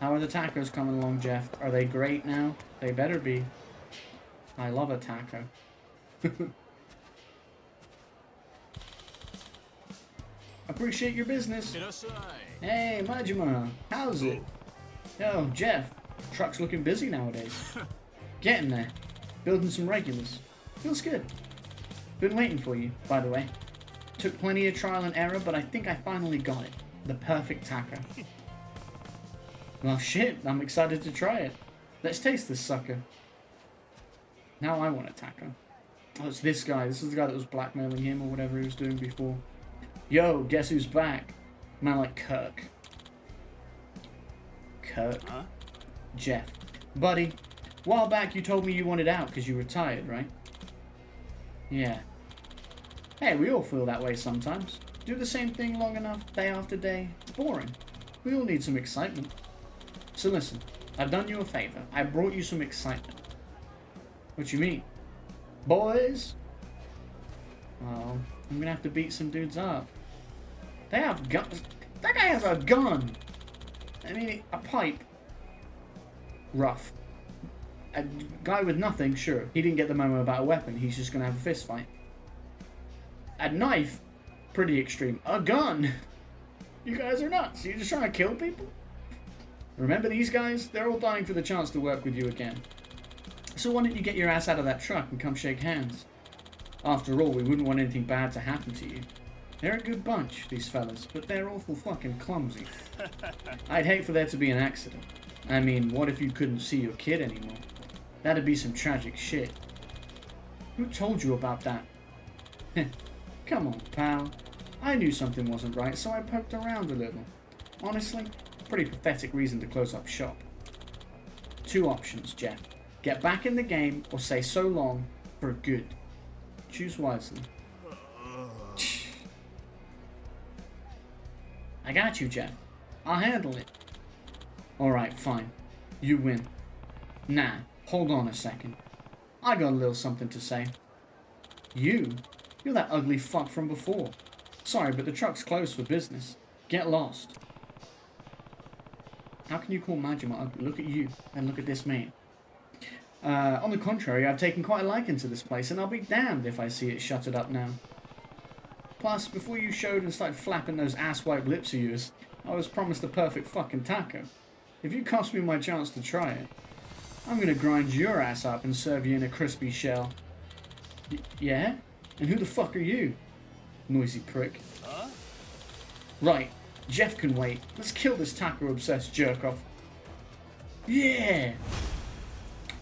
How are the tacos coming along, Jeff? Are they great now? They better be. I love a taco. Appreciate your business. Hey, Majima. How's it? Yo, Jeff. Truck's looking busy nowadays. Getting there. Building some regulars. Feels good. Been waiting for you, by the way. Took plenty of trial and error, but I think I finally got it. The perfect taco. Well, shit. I'm excited to try it. Let's taste this sucker. Now I want a taco. Oh, it's this guy. This is the guy that was blackmailing him or whatever he was doing before. Yo, guess who's back? Man like Kirk. Kirk? Huh? Jeff. Buddy, a while back you told me you wanted out because you were tired, right? Yeah. Hey, we all feel that way sometimes. Do the same thing long enough, day after day. It's boring. We all need some excitement. So listen, I've done you a favor. I brought you some excitement. What you mean? Boys? Well, I'm gonna have to beat some dudes up. They have guns. That guy has a gun! I mean, a pipe. Rough. A guy with nothing, sure. He didn't get the memo about a weapon. He's just gonna have a fist fight. A knife? Pretty extreme. A gun? You guys are nuts. You're just trying to kill people? Remember these guys? They're all dying for the chance to work with you again. So why don't you get your ass out of that truck and come shake hands? After all, we wouldn't want anything bad to happen to you. They're a good bunch, these fellas, but they're awful fucking clumsy. I'd hate for there to be an accident. I mean, what if you couldn't see your kid anymore? That'd be some tragic shit. Who told you about that? Come on, pal. I knew something wasn't right, so I poked around a little. Honestly, pretty pathetic reason to close up shop. Two options, Jeff. Get back in the game, or say so long for good. Choose wisely. I got you, Jeff. I'll handle it. Alright, fine. You win. Nah, hold on a second. I got a little something to say. You? You're that ugly fuck from before. Sorry, but the truck's closed for business. Get lost. How can you call Majima ugly? Look at you, and look at this man. On the contrary, I've taken quite a liking to this place, and I'll be damned if I see it shuttered up now. Plus, before you showed and started flapping those ass-wipe lips of yours, I was promised the perfect fucking taco. If you cost me my chance to try it, I'm gonna grind your ass up and serve you in a crispy shell. Yeah? And who the fuck are you? Noisy prick. Huh? Right, Jeff can wait. Let's kill this taco-obsessed jerk-off. Yeah!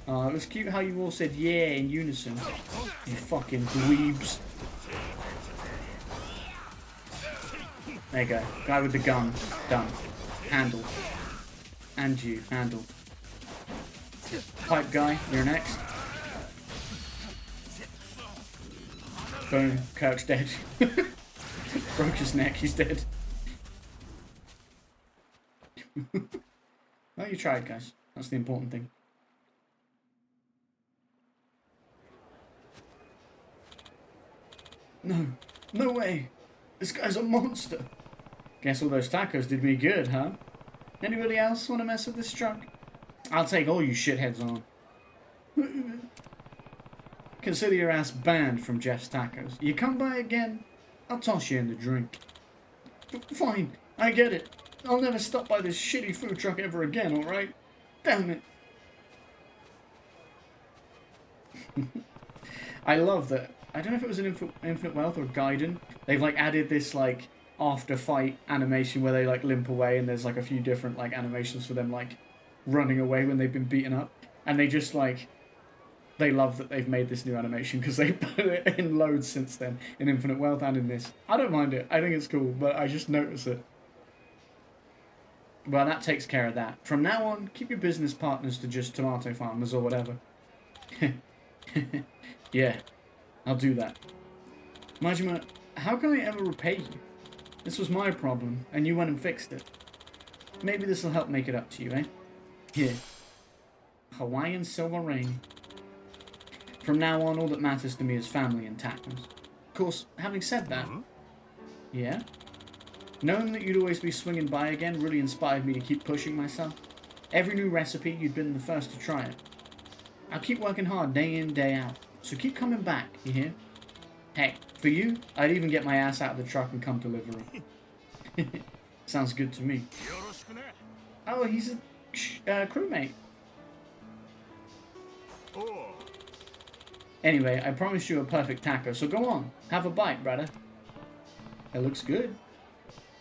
It was cute how you all said yeah in unison. You fucking dweebs. There you go. Guy with the gun. Done. Handled. And you. Handled. Pipe guy, you're next. Boom. Kirk's dead. Broke his neck, he's dead. Well, you tried, guys. That's the important thing. No. No way. This guy's a monster. Guess all those tacos did me good, huh? Anybody else want to mess with this truck? I'll take all you shitheads on. Consider your ass banned from Jeff's Tacos. You come by again, I'll toss you in the drink. Fine, I get it. I'll never stop by this shitty food truck ever again, alright? Damn it. I love that. I don't know if it was an Infinite Wealth or Gaiden. They've like added this like after fight animation where they like limp away, and there's like a few different like animations for them like running away when they've been beaten up, and they just like they love that they've made this new animation because they put it in loads since then in Infinite Wealth and in this. I don't mind it. I think it's cool, but I just notice it. Well, that takes care of that. From now on, keep your business partners to just tomato farmers or whatever. Yeah, I'll do that. Majima, how can I ever repay you? This was my problem, and you went and fixed it. Maybe this will help make it up to you, eh? Here. Hawaiian Silver Rain. From now on, all that matters to me is family and tacos. Of course, having said that... Yeah? Knowing that you'd always be swinging by again really inspired me to keep pushing myself. Every new recipe, you'd been the first to try it. I'll keep working hard day in, day out. So keep coming back, you hear? Hey, for you, I'd even get my ass out of the truck and come deliver it. Sounds good to me. Oh, he's a crewmate. Anyway, I promised you a perfect taco, so go on. Have a bite, brother. It looks good.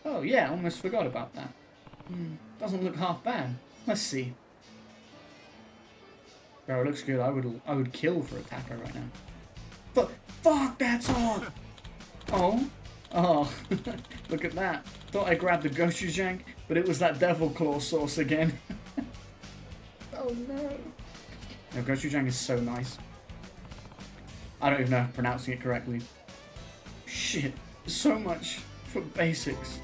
Oh, yeah, almost forgot about that. Doesn't look half bad. Let's see. Bro, it looks good. I would kill for a taco right now. But fuck, that's on. Oh, look at that. Thought I grabbed the gochujang, but it was that devil claw sauce again. Oh no. No, gochujang is so nice. I don't even know if I'm pronouncing it correctly. Shit, so much for basics.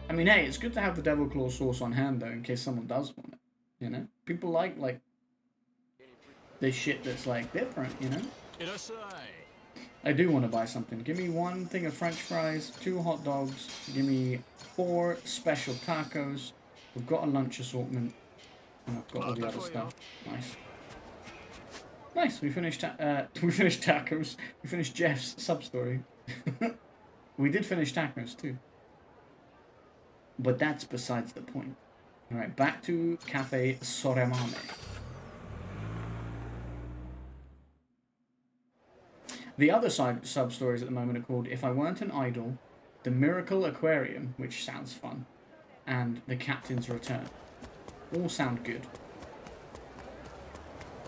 I mean, hey, it's good to have the devil claw sauce on hand though, in case someone does want it. You know, people like this shit that's like different. You know. I do want to buy something. Give me 1 thing of French fries, 2 hot dogs. Give me 4 special tacos. We've got a lunch assortment, and I've got all the other stuff. Nice. Nice. We finished tacos. We finished Jeff's sub-story. We did finish tacos too. But that's besides the point. Alright, back to Cafe Soremame. The other sub-stories at the moment are called If I Weren't an Idol, The Miracle Aquarium, which sounds fun, and The Captain's Return. All sound good.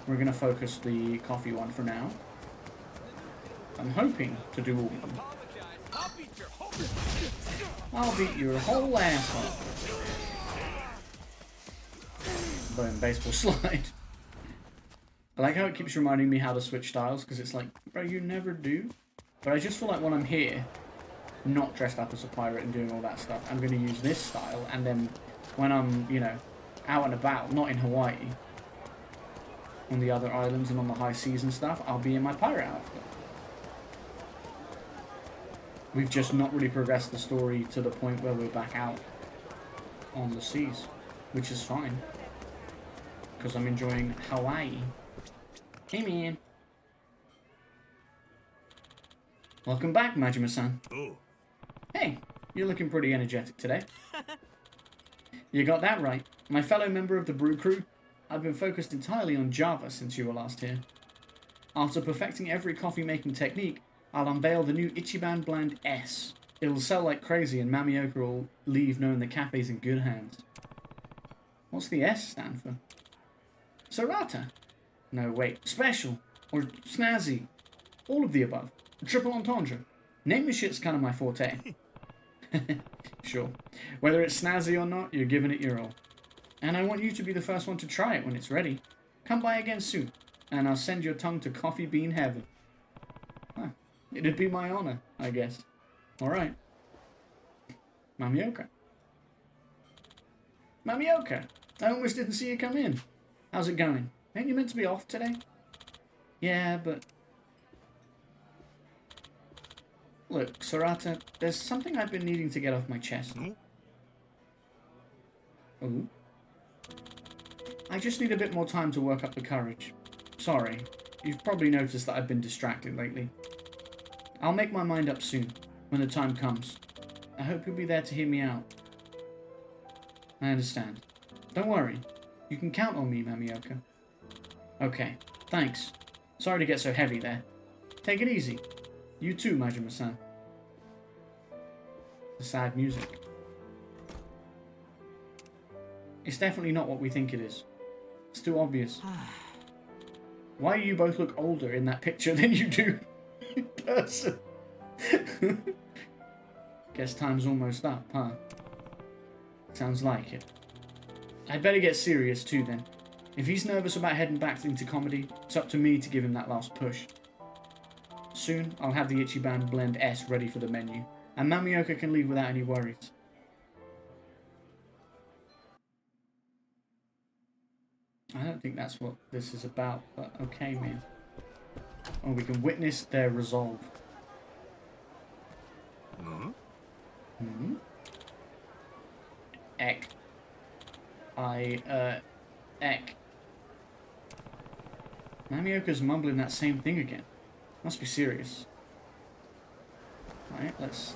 We're going to focus the coffee one for now. I'm hoping to do all of them. I'll beat your whole ass off. Boom, baseball slide. I like how it keeps reminding me how to switch styles, because it's like, bro, you never do. But I just feel like when I'm here, not dressed up as a pirate and doing all that stuff, I'm going to use this style, and then when I'm, you know, out and about, not in Hawaii, on the other islands and on the high seas and stuff, I'll be in my pirate outfit. We've just not really progressed the story to the point where we're back out on the seas, which is fine, because I'm enjoying Hawaii. Hey man. Welcome back, Majima-san. Oh. Hey, you're looking pretty energetic today. You got that right. My fellow member of the brew crew, I've been focused entirely on Java since you were last here. After perfecting every coffee-making technique, I'll unveil the new Ichiban Blend S. It'll sell like crazy and Mamioka will leave knowing the cafe's in good hands. What's the S stand for? Serata? No, wait. Special. Or snazzy. All of the above. A triple entendre. Name the shit's kind of my forte. Sure. Whether it's snazzy or not, you're giving it your all. And I want you to be the first one to try it when it's ready. Come by again soon, and I'll send your tongue to coffee bean heaven. Huh. It'd be my honor, I guess. Alright. Mamioka. Mamioka! I almost didn't see you come in. How's it going? Ain't you meant to be off today? Yeah, but... Look, Sarata, there's something I've been needing to get off my chest. Ooh. I just need a bit more time to work up the courage. Sorry, you've probably noticed that I've been distracted lately. I'll make my mind up soon, when the time comes. I hope you'll be there to hear me out. I understand. Don't worry. You can count on me, Mamioka. Okay, thanks. Sorry to get so heavy there. Take it easy. You too, Majima-san. The sad music. It's definitely not what we think it is. It's too obvious. Why do you both look older in that picture than you do in person? Guess time's almost up, huh? Sounds like it. I'd better get serious too then. If he's nervous about heading back into comedy, it's up to me to give him that last push. Soon, I'll have the Ichiban Blend S ready for the menu, and Mamioka can leave without any worries. I don't think that's what this is about, but okay, man. Oh, we can witness their resolve. Ek. Ek. Mamioka's mumbling that same thing again. Must be serious. Right, let's...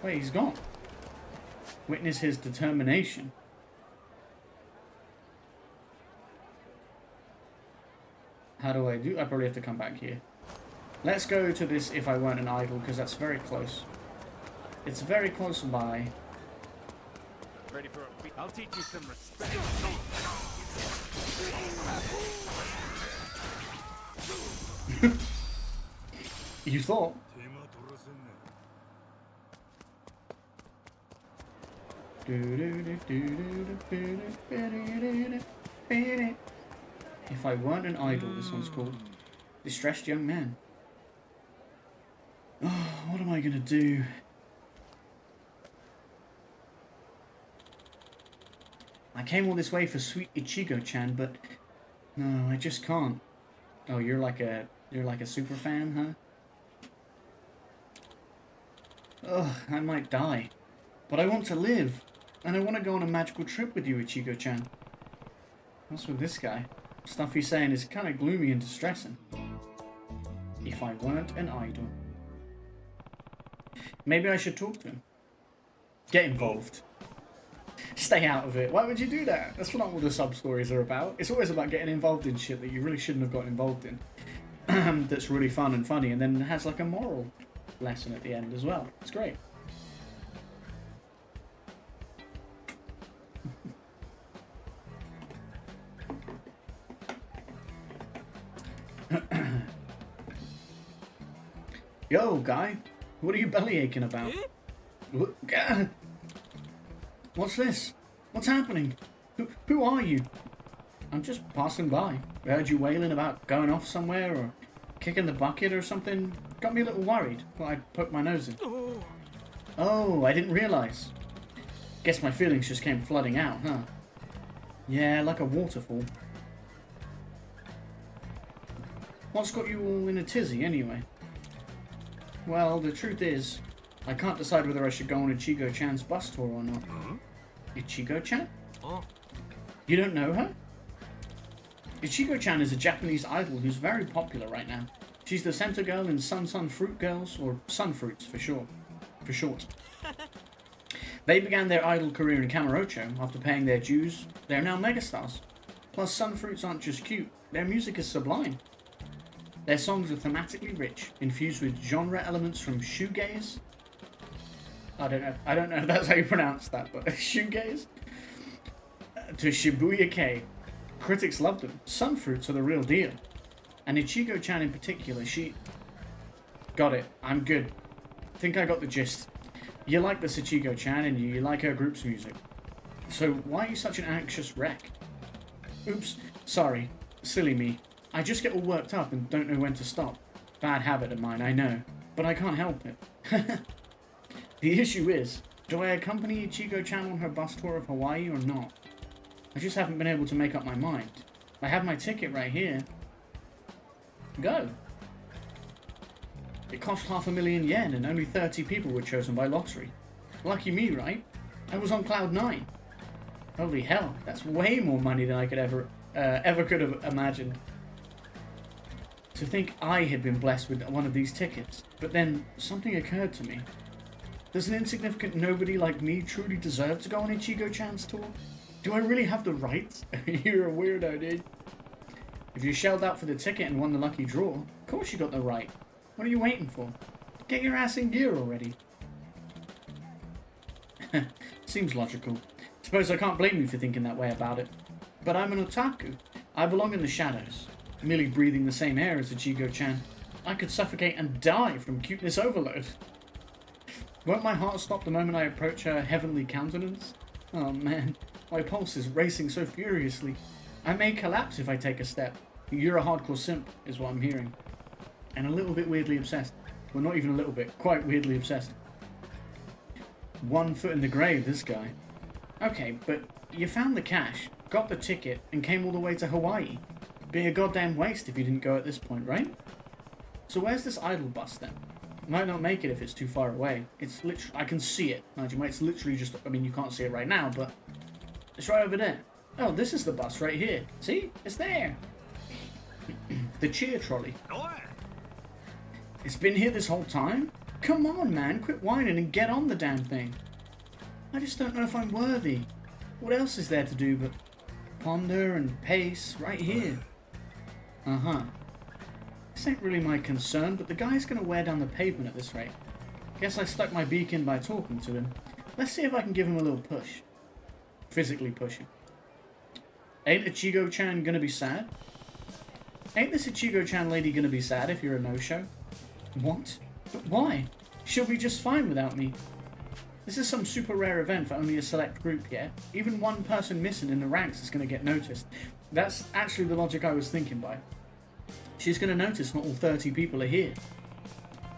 Wait, he's gone. Witness his determination. How do I do? I probably have to come back here. Let's go to this If I Weren't an Idol, because that's very close. It's very close by. Ready for a... I'll teach you some respect. You thought? If I Weren't an Idol, this one's called. Distressed Young Man. Oh, what am I gonna do? I came all this way for sweet Ichigo-chan, but no, I just can't. Oh, you're like a super fan, huh? Ugh, I might die. But I want to live. And I want to go on a magical trip with you, Ichigo-chan. What's with this guy? Stuff he's saying is kind of gloomy and distressing. If I weren't an idol. Maybe I should talk to him. Get involved. Stay out of it. Why would you do that? That's not what the sub-stories are about. It's always about getting involved in shit that you really shouldn't have gotten involved in. That's really fun and funny, and then it has like a moral lesson at the end as well. It's great. Yo, guy. What are you belly aching about? What's this? What's happening? Who are you? I'm just passing by. I heard you wailing about going off somewhere or kicking the bucket or something. Got me a little worried. Thought I'd poke my nose in. Oh, I didn't realize. Guess my feelings just came flooding out, huh? Yeah, like a waterfall. What's got you all in a tizzy, anyway? Well, the truth is, I can't decide whether I should go on Ichigo-chan's bus tour or not. Ichigo-chan? Oh. You don't know her? Ichigo-chan is a Japanese idol who's very popular right now. She's the center girl in Sun Fruit Girls, or Sun Fruits for short. They began their idol career in Kamurocho after paying their dues. They're now megastars. Plus, Sun Fruits aren't just cute, their music is sublime. Their songs are thematically rich, infused with genre elements from shoegaze. I don't know if that's how you pronounce that, but shoegaze? To Shibuya Kei. Critics love them. Sun Fruits are the real deal. And Ichigo-chan in particular, she... Got it. I'm good. Think I got the gist. You like this Ichigo-chan and you like her group's music. So why are you such an anxious wreck? Oops, sorry. Silly me. I just get all worked up and don't know when to stop. Bad habit of mine, I know. But I can't help it. The issue is, do I accompany Ichigo-chan on her bus tour of Hawaii or not? I just haven't been able to make up my mind. I have my ticket right here. Go. It cost 500,000 yen and only 30 people were chosen by lottery. Lucky me, right? I was on cloud 9. Holy hell, that's way more money than I could ever could have imagined. To think I had been blessed with one of these tickets, but then something occurred to me. Does an insignificant nobody like me truly deserve to go on Ichigo-chan's tour? Do I really have the rights? You're a weirdo, dude. If you shelled out for the ticket and won the lucky draw, of course you got the right. What are you waiting for? Get your ass in gear already. Seems logical. Suppose I can't blame you for thinking that way about it. But I'm an otaku. I belong in the shadows. Merely breathing the same air as Ichigo-chan. I could suffocate and die from cuteness overload. Won't my heart stop the moment I approach her heavenly countenance? Oh man, my pulse is racing so furiously. I may collapse if I take a step. You're a hardcore simp, is what I'm hearing. And a little bit weirdly obsessed. Well, not even a little bit, quite weirdly obsessed. 1 foot in the grave, this guy. Okay, but you found the cash, got the ticket, and came all the way to Hawaii. Be a goddamn waste if you didn't go at this point, right? So where's this idle bus then? Might not make it if it's too far away. It's literally, I can see it. It's literally just, I mean, you can't see it right now, but it's right over there. Oh, this is the bus right here. See? It's there. The cheer trolley. It's been here this whole time? Come on, man. Quit whining and get on the damn thing. I just don't know if I'm worthy. What else is there to do but ponder and pace right here? Uh-huh. This ain't really my concern, but the guy's gonna wear down the pavement at this rate. Guess I stuck my beak in by talking to him. Let's see if I can give him a little push. Physically push him. Ain't Ichigo-chan gonna be sad? Ain't this Ichigo-chan lady gonna be sad if you're a no-show? What? But why? She'll be just fine without me. This is some super rare event for only a select group, yeah? Even one person missing in the ranks is gonna get noticed. That's actually the logic I was thinking by. She's gonna notice not all 30 people are here.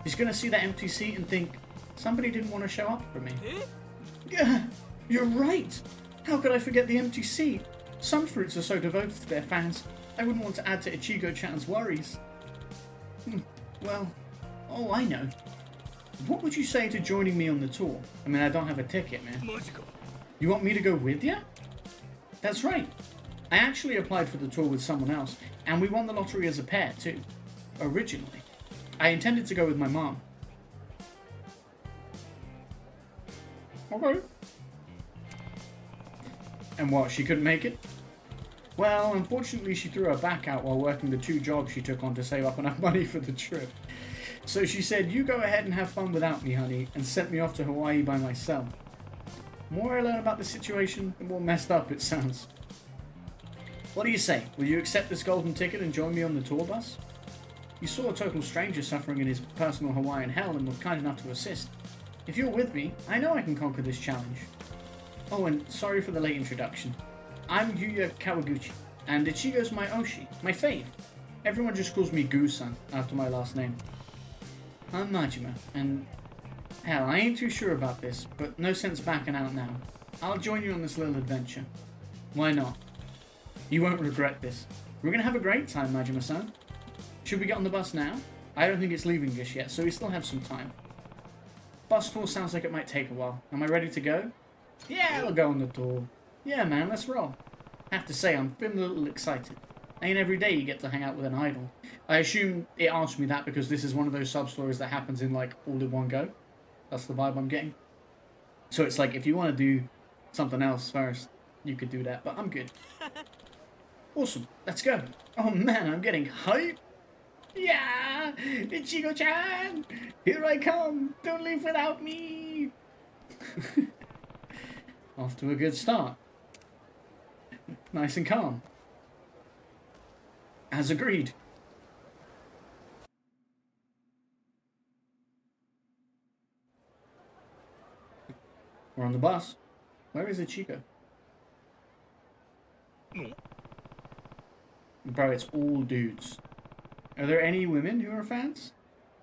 She's gonna see that empty seat and think, somebody didn't want to show up for me. Yeah, you're right! How could I forget the empty seat? Some fruits are so devoted to their fans, I wouldn't want to add to Ichigo-chan's worries. Well, oh, I know. What would you say to joining me on the tour? I mean, I don't have a ticket, man. You want me to go with you? That's right. I actually applied for the tour with someone else, and we won the lottery as a pair, too. Originally. I intended to go with my mom. Okay. And what, she couldn't make it? Well, unfortunately she threw her back out while working the 2 jobs she took on to save up enough money for the trip. So she said, you go ahead and have fun without me, honey, and sent me off to Hawaii by myself. The more I learn about the situation, the more messed up it sounds. What do you say? Will you accept this golden ticket and join me on the tour bus? You saw a total stranger suffering in his personal Hawaiian hell and were kind enough to assist. If you're with me, I know I can conquer this challenge. Oh, and sorry for the late introduction. I'm Yuya Kawaguchi, and Ichigo's my Oshi, my fave. Everyone just calls me Goo-san after my last name. I'm Majima, and hell, I ain't too sure about this, but no sense backing out now. I'll join you on this little adventure. Why not? You won't regret this. We're gonna have a great time, Majima-san. Should we get on the bus now? I don't think it's leaving just yet, so we still have some time. Bus tour sounds like it might take a while. Am I ready to go? Yeah, we'll go on the tour. Yeah, man, let's roll. Have to say, I'm feeling a little excited. Ain't every day you get to hang out with an idol. I assume it asked me that because this is one of those sub-stories that happens in, like, all in one go. That's the vibe I'm getting. So it's like, if you want to do something else first, you could do that, but I'm good. Awesome, let's go. Oh man, I'm getting hype. Yeah, Ichigo-chan, here I come. Don't leave without me. Off to a good start. Nice and calm. As agreed. We're on the bus. Where is Ichigo? Bro, it's all dudes. Are there any women who are fans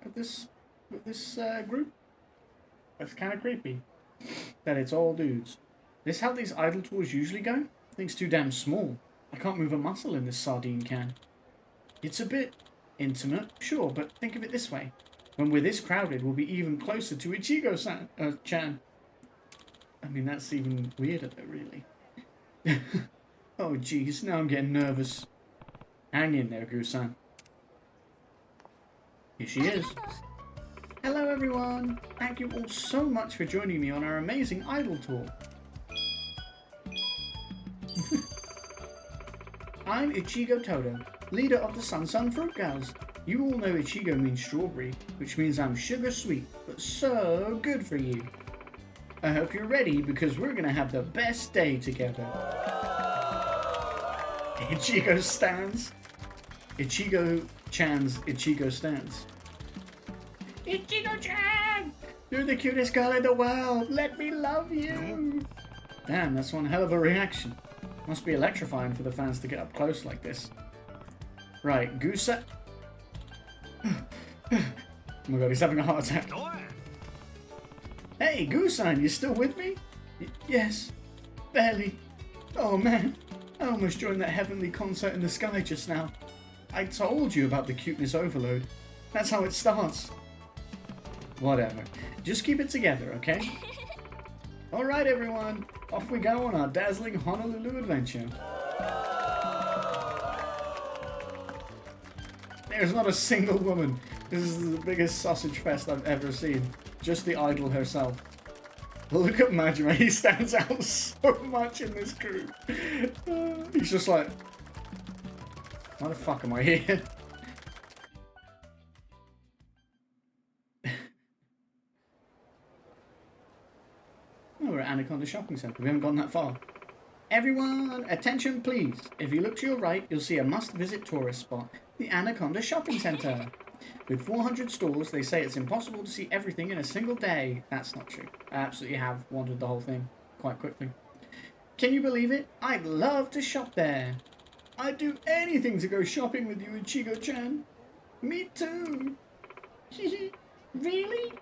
of this group? That's kind of creepy. That it's all dudes. This how these idol tours usually go? Thing's too damn small. I can't move a muscle in this sardine can. It's a bit intimate, sure, but think of it this way. When we're this crowded, we'll be even closer to Ichigo-chan. I mean, that's even weirder though, really. Oh jeez, now I'm getting nervous. Hang in there, Gusan. Here she is. Hello everyone! Thank you all so much for joining me on our amazing idol tour. I'm Ichigo Todo, leader of the Sun Fruit Girls. You all know Ichigo means strawberry, which means I'm sugar sweet, but so good for you. I hope you're ready because we're gonna have the best day together. Ichigo stands. Ichigo-chan's Ichigo stands. Ichigo-chan! You're the cutest girl in the world! Let me love you! Damn, that's one hell of a reaction. Must be electrifying for the fans to get up close like this. Right, Gusa... Oh my god, he's having a heart attack. Hey, Gusan, you still with me? Yes. Barely. Oh man, I almost joined that heavenly concert in the sky just now. I told you about the cuteness overload. That's how it starts. Whatever. Just keep it together, okay? Alright everyone, off we go on our dazzling Honolulu adventure. There's not a single woman. This is the biggest sausage fest I've ever seen. Just the idol herself. Look at Majima, he stands out so much in this group. He's just like, why the fuck am I here? Oh, we're at Anaconda Shopping Centre. We haven't gone that far. Everyone, attention please. If you look to your right, you'll see a must-visit tourist spot, the Anaconda Shopping Centre. With 400 stores, they say it's impossible to see everything in a single day. That's not true. I absolutely have wandered the whole thing quite quickly. Can you believe it? I'd love to shop there. I'd do anything to go shopping with you, Ichigo-chan. Me too. Really?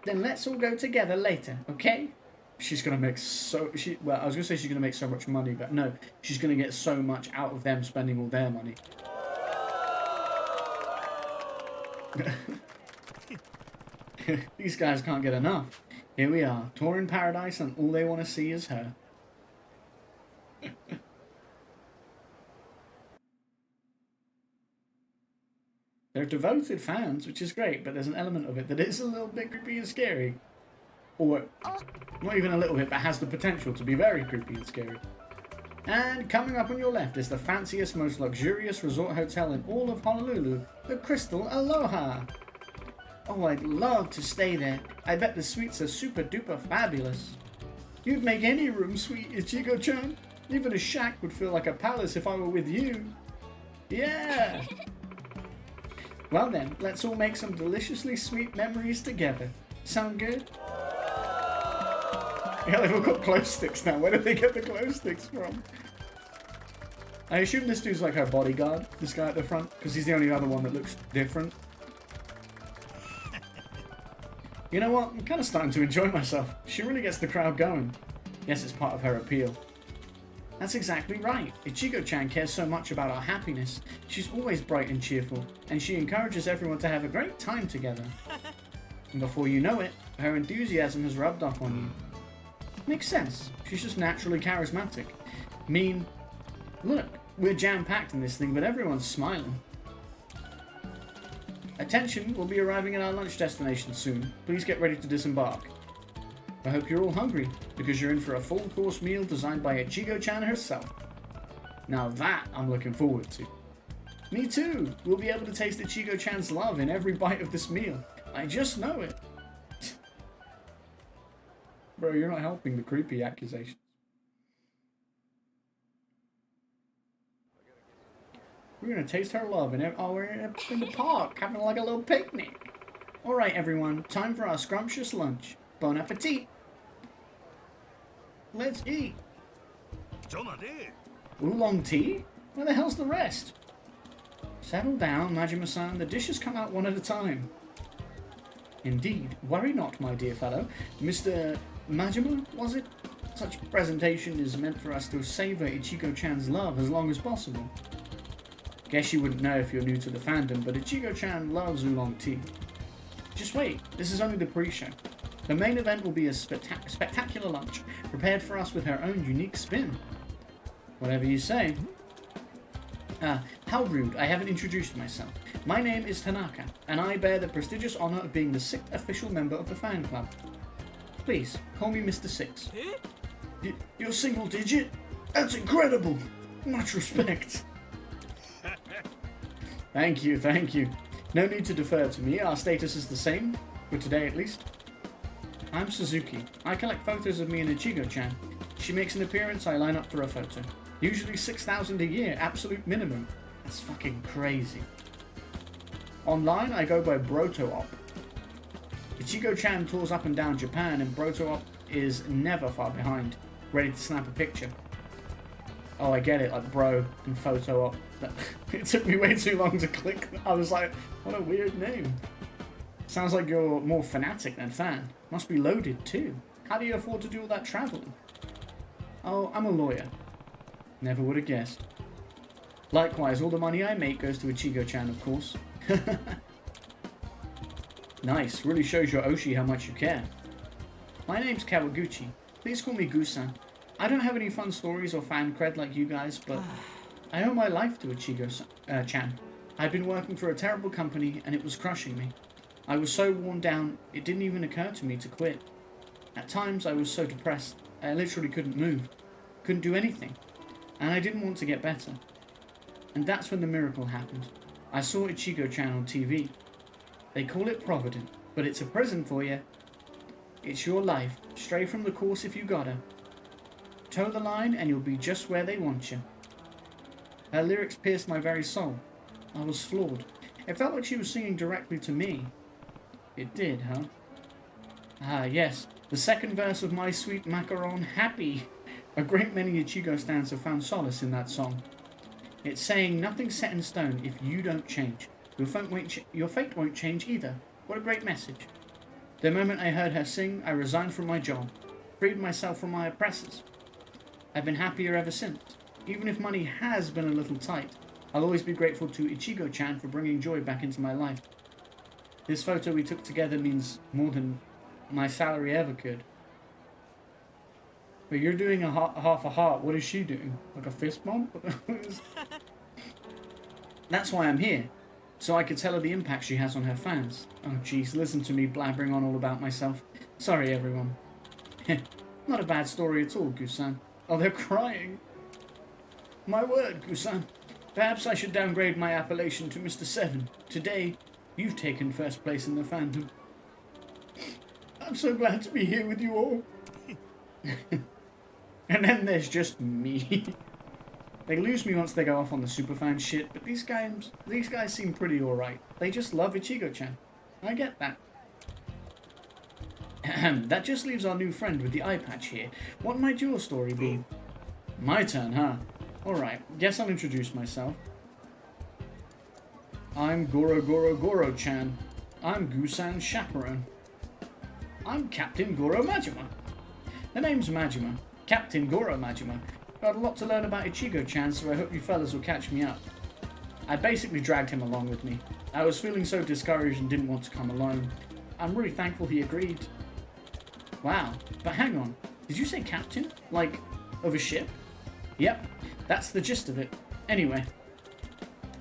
Then let's all go together later, okay? She's gonna make well, I was gonna say she's gonna make so much money, but no, she's gonna get so much out of them spending all their money. These guys can't get enough. Here we are, touring paradise, and all they want to see is her. They're devoted fans, which is great, but there's an element of it that is a little bit creepy and scary. Or, not even a little bit, but has the potential to be very creepy and scary. And coming up on your left is the fanciest, most luxurious resort hotel in all of Honolulu, the Crystal Aloha. Oh, I'd love to stay there. I bet the suites are super duper fabulous. You'd make any room sweet, Ichigo-chan. Even a shack would feel like a palace if I were with you. Yeah! Well then, let's all make some deliciously sweet memories together. Sound good? Yeah, they've all got glow sticks now. Where did they get the glow sticks from? I assume this dude's like her bodyguard, this guy at the front, because he's the only other one that looks different. You know what? I'm kind of starting to enjoy myself. She really gets the crowd going. Yes, it's part of her appeal. That's exactly right. Ichigo-chan cares so much about our happiness. She's always bright and cheerful, and she encourages everyone to have a great time together. And before you know it, her enthusiasm has rubbed off on you. Makes sense. She's just naturally charismatic. Look, we're jam-packed in this thing, but everyone's smiling. Attention, we'll be arriving at our lunch destination soon. Please get ready to disembark. I hope you're all hungry, because you're in for a full-course meal designed by Ichigo-chan herself. Now that I'm looking forward to. Me too! We'll be able to taste Ichigo-chan's love in every bite of this meal. I just know it. Bro, you're not helping the creepy accusations. We're gonna taste her love we're in the park, having like a little picnic. Alright everyone, time for our scrumptious lunch. Bon appetit! Let's eat! Oolong tea? Where the hell's the rest? Settle down, Majima-san. The dishes come out one at a time. Indeed. Worry not, my dear fellow. Mr. Majima, was it? Such presentation is meant for us to savor Ichigo-chan's love as long as possible. Guess you wouldn't know if you're new to the fandom, but Ichigo-chan loves oolong tea. Just wait, this is only the pre-show. The main event will be a spectacular lunch, prepared for us with her own unique spin. Whatever you say. How rude, I haven't introduced myself. My name is Tanaka, and I bear the prestigious honor of being the 6th official member of the fan club. Please, call me Mr. 6. You're single digit? That's incredible! Much respect. Thank you, thank you. No need to defer to me, our status is the same, for today at least. I'm Suzuki. I collect photos of me and Ichigo-chan. She makes an appearance, I line up for a photo. Usually 6,000 a year, absolute minimum. That's fucking crazy. Online, I go by Broto-op. Ichigo-chan tours up and down Japan, and Broto-op is never far behind, ready to snap a picture. Oh, I get it, like bro and photo-op. It took me way too long to click. I was like, what a weird name. Sounds like you're more fanatic than fan. Must be loaded too. How do you afford to do all that traveling? Oh, I'm a lawyer. Never would have guessed. Likewise, all the money I make goes to Ichigo-chan, of course. Nice, really shows your Oshi how much you care. My name's Kawaguchi. Please call me Gusan. I don't have any fun stories or fan cred like you guys, but I owe my life to Ichigo-chan. I'd been working for a terrible company and it was crushing me. I was so worn down, it didn't even occur to me to quit. At times I was so depressed, I literally couldn't move, couldn't do anything, and I didn't want to get better. And that's when the miracle happened. I saw Ichigo-chan on TV. They call it Provident, but it's a prison for you. It's your life, stray from the course if you gotta. Toe the line and you'll be just where they want you. Her lyrics pierced my very soul. I was floored. It felt like she was singing directly to me. It did, huh? Ah, yes. The second verse of My Sweet Macaron, Happy. A great many Ichigo stans have found solace in that song. It's saying nothing's set in stone if you don't change. Your fate won't change either. What a great message. The moment I heard her sing, I resigned from my job. Freed myself from my oppressors. I've been happier ever since. Even if money has been a little tight, I'll always be grateful to Ichigo-chan for bringing joy back into my life. This photo we took together means more than my salary ever could. But you're doing half a heart. What is she doing? Like a fist bump? That's why I'm here. So I could tell her the impact she has on her fans. Oh jeez, listen to me blabbering on all about myself. Sorry everyone. Not a bad story at all, Gusan. Oh, they're crying. My word, Gusan. Perhaps I should downgrade my appellation to Mr. 7. Today, you've taken first place in the fandom. I'm so glad to be here with you all. And then there's just me. They lose me once they go off on the superfan shit, but these guys seem pretty alright. They just love Ichigo-chan. I get that. That just leaves our new friend with the eye patch here. What might your story be? My turn, huh? Alright, guess I'll introduce myself. I'm Goro-Chan. I'm Gusan's chaperone. I'm Captain Goro Majima. The name's Majima. Captain Goro Majima. Got a lot to learn about Ichigo-chan, so I hope you fellas will catch me up. I basically dragged him along with me. I was feeling so discouraged and didn't want to come alone. I'm really thankful he agreed. Wow, but hang on. Did you say captain? Like, of a ship? Yep, that's the gist of it. Anyway.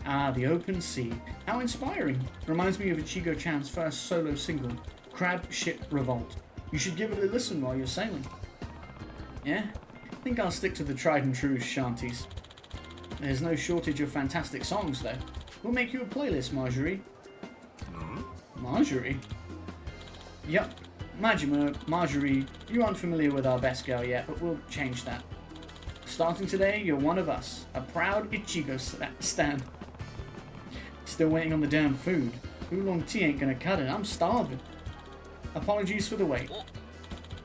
Ah, the open sea. How inspiring. Reminds me of Ichigo-chan's first solo single, Crab Ship Revolt. You should give it a listen while you're sailing. Yeah? I think I'll stick to the tried and true shanties. There's no shortage of fantastic songs, though. We'll make you a playlist, Marjorie. Marjorie? Yup. Majima, Marjorie, you aren't familiar with our best girl yet, but we'll change that. Starting today, you're one of us. A proud Ichigo stan. Still waiting on the damn food. Oolong tea ain't gonna cut it. I'm starving. Apologies for the wait.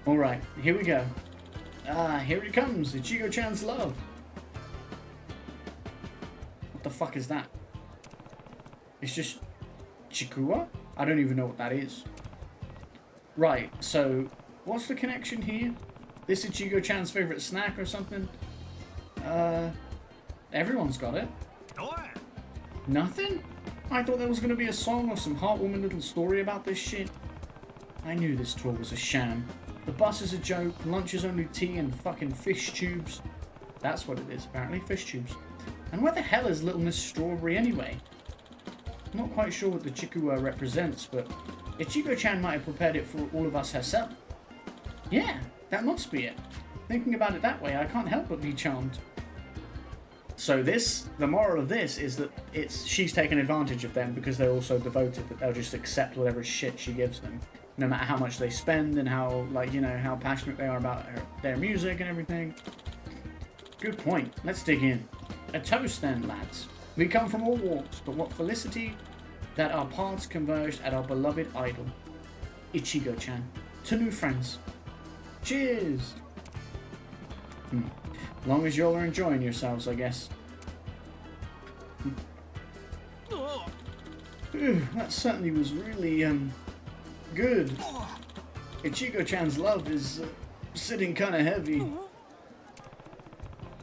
Alright, here we go. Ah, here it comes. Ichigo-chan's love. What the fuck is that? It's just Chikuwa? I don't even know what that is. Right, so what's the connection here? This Ichigo-chan's favorite snack or something? Everyone's got it. Nothing? I thought there was going to be a song or some heartwarming little story about this shit. I knew this tour was a sham. The bus is a joke, lunch is only tea and fucking fish tubes. That's what it is, apparently, fish tubes. And where the hell is Little Miss Strawberry anyway? I'm not quite sure what the Chikuwa represents, but Ichigo-chan might have prepared it for all of us herself. Yeah, that must be it. Thinking about it that way, I can't help but be charmed. So the moral of this is that she's taken advantage of them because they're all so devoted that they'll just accept whatever shit she gives them, no matter how much they spend and how, like, you know, how passionate they are about their music and everything. Good point. Let's dig in. A toast then, lads. We come from all walks, but what felicity that our paths converged at our beloved idol, Ichigo-chan. To new friends. Cheers! Long as y'all are enjoying yourselves, I guess. That certainly was really, good. Ichigo-chan's love is sitting kinda heavy.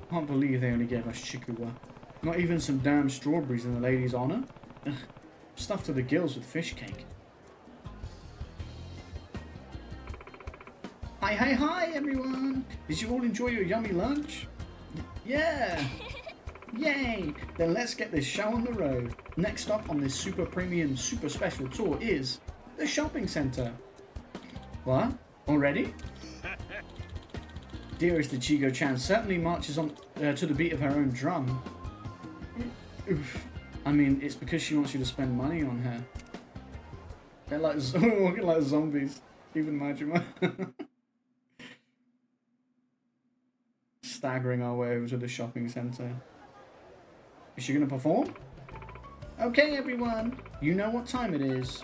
Can't believe they only gave us Chikuwa. Not even some damn strawberries in the lady's honor. Ugh. Stuffed to the gills with fish cake. Hi everyone! Did you all enjoy your yummy lunch? Yeah! Yay! Then let's get this show on the road. Next stop on this super premium, super special tour is the shopping center. What? Already? Dearest Ichigo-chan certainly marches on to the beat of her own drum. Oof. I mean, it's because she wants you to spend money on her. They're like walking like zombies. Even Majima. Staggering our way over to the shopping center. Is she gonna perform? Okay, everyone. You know what time it is.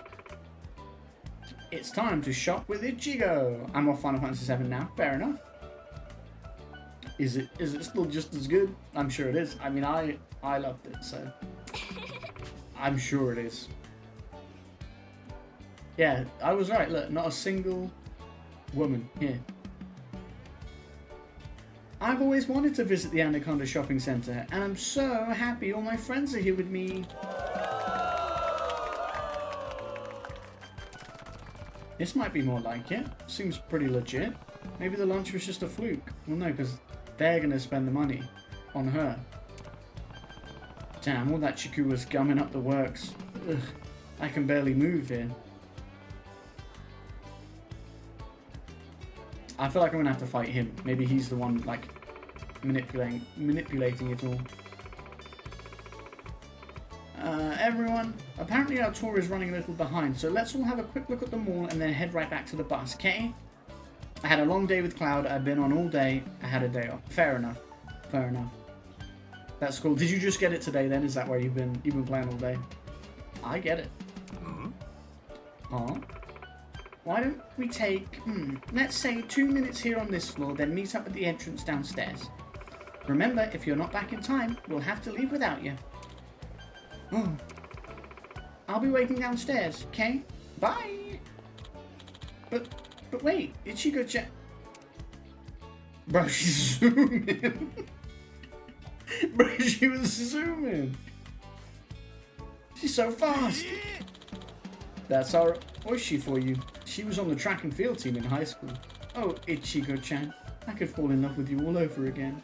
It's time to shop with Ichigo. I'm off Final Fantasy VII now. Fair enough. Is it still just as good? I'm sure it is. I mean, I loved it, so I'm sure it is. Yeah, I was right. Look, not a single woman here. I've always wanted to visit the Anaconda Shopping Center, and I'm so happy all my friends are here with me. This might be more like it. Seems pretty legit. Maybe the lunch was just a fluke. Well, no, because they're going to spend the money on her. Damn, all that Chikuwa's gumming up the works. Ugh, I can barely move here. I feel like I'm going to have to fight him. Maybe he's the one, like, manipulating it all. Everyone, apparently our tour is running a little behind, so let's all have a quick look at the mall and then head right back to the bus, okay? I had a long day with Cloud. I've been on all day. I had a day off. Fair enough. Fair enough. That's cool. Did you just get it today then? Is that why you've been playing all day? I get it. Huh? Why don't we take, let's say 2 minutes here on this floor, then meet up at the entrance downstairs. Remember, if you're not back in time, we'll have to leave without you. Oh. I'll be waiting downstairs, okay? Bye! But wait, Ichigo-chan... Bro, she's zooming in. Bro, she was zooming. She's so fast. That's our Oishi for you. She was on the track and field team in high school. Oh, Ichigo-chan. I could fall in love with you all over again.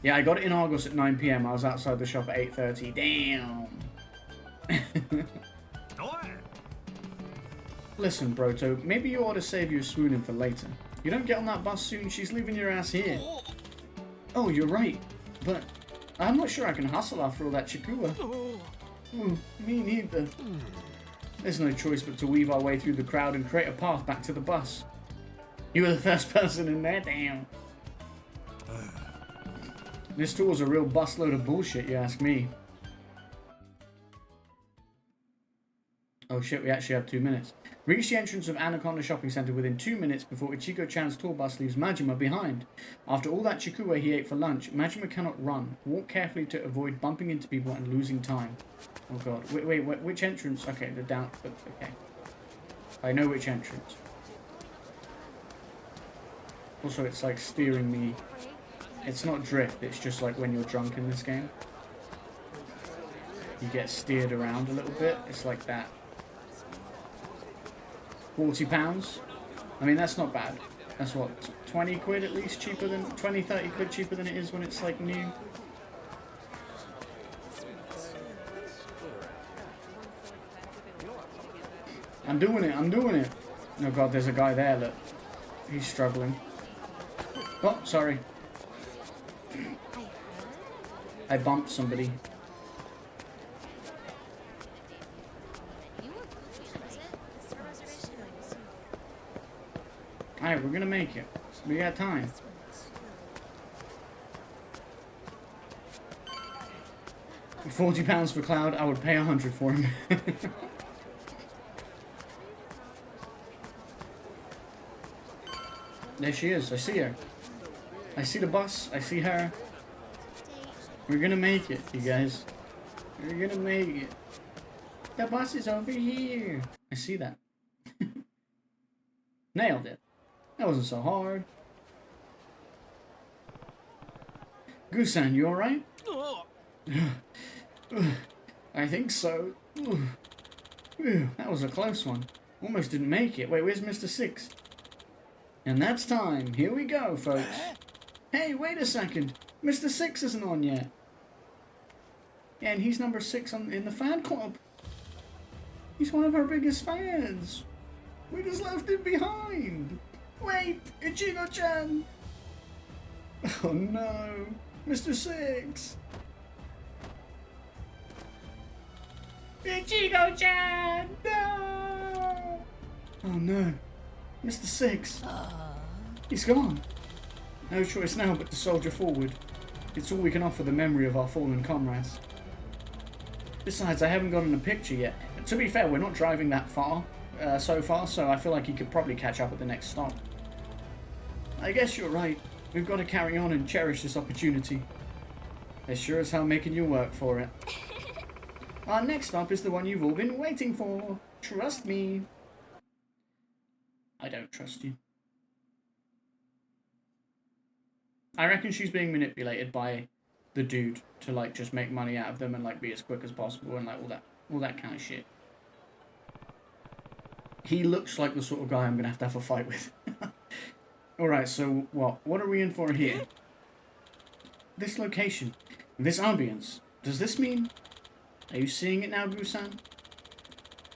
Yeah, I got it in August at 9 PM. I was outside the shop at 8:30. Damn. Listen, Broto, maybe you ought to save your swooning for later. You don't get on that bus soon, she's leaving your ass here. Oh, you're right. But I'm not sure I can hustle after all that Chikuwa. Ooh, me neither. There's no choice but to weave our way through the crowd and create a path back to the bus. You were the first person in there, damn. This tour's a real busload of bullshit, you ask me. Oh shit, we actually have 2 minutes. Reach the entrance of Anaconda Shopping Center within 2 minutes before Ichigo-chan's tour bus leaves Majima behind. After all that chikuwa he ate for lunch, Majima cannot run. Walk carefully to avoid bumping into people and losing time. Oh god. Wait, which entrance? Okay, the down... Okay. I know which entrance. Also, it's like steering me... It's not drift, it's just like when you're drunk in this game. You get steered around a little bit. It's like that. £40. I mean, that's not bad. That's what, 20 quid at least cheaper than, 20, 30 quid cheaper than it is when it's like new. I'm doing it. Oh god, there's a guy there, look. He's struggling. Oh, sorry. I bumped somebody. Alright, we're gonna make it. We got time. £40 for Cloud, I would pay 100 for him. There she is, I see her. I see the bus, I see her. We're gonna make it, you guys. We're gonna make it. The bus is over here. I see that. Nailed it. That wasn't so hard. Gusan, you alright? I think so. That was a close one. Almost didn't make it. Wait, where's Mr. Six? And that's time. Here we go, folks. Hey, wait a second. Mr. Six isn't on yet. Yeah, and he's number 6 in the fan club. He's one of our biggest fans. We just left him behind. Wait, Ichigo-chan. Oh no, Mr. Six. Ichigo-chan, no. Oh no, Mr. Six. He's gone. No choice now but to soldier forward. It's all we can offer the memory of our fallen comrades. Besides, I haven't gotten a picture yet. To be fair, we're not driving that far so far, so I feel like he could probably catch up at the next stop. I guess you're right. We've got to carry on and cherish this opportunity. They're sure as hell making you work for it. Our next stop is the one you've all been waiting for. Trust me. I don't trust you. I reckon she's being manipulated by the dude to like just make money out of them and like be as quick as possible and like all that kind of shit. He looks like the sort of guy I'm gonna have to have a fight with. Alright, so what are we in for here? This location, this ambience, does this mean... Are you seeing it now, Gusan?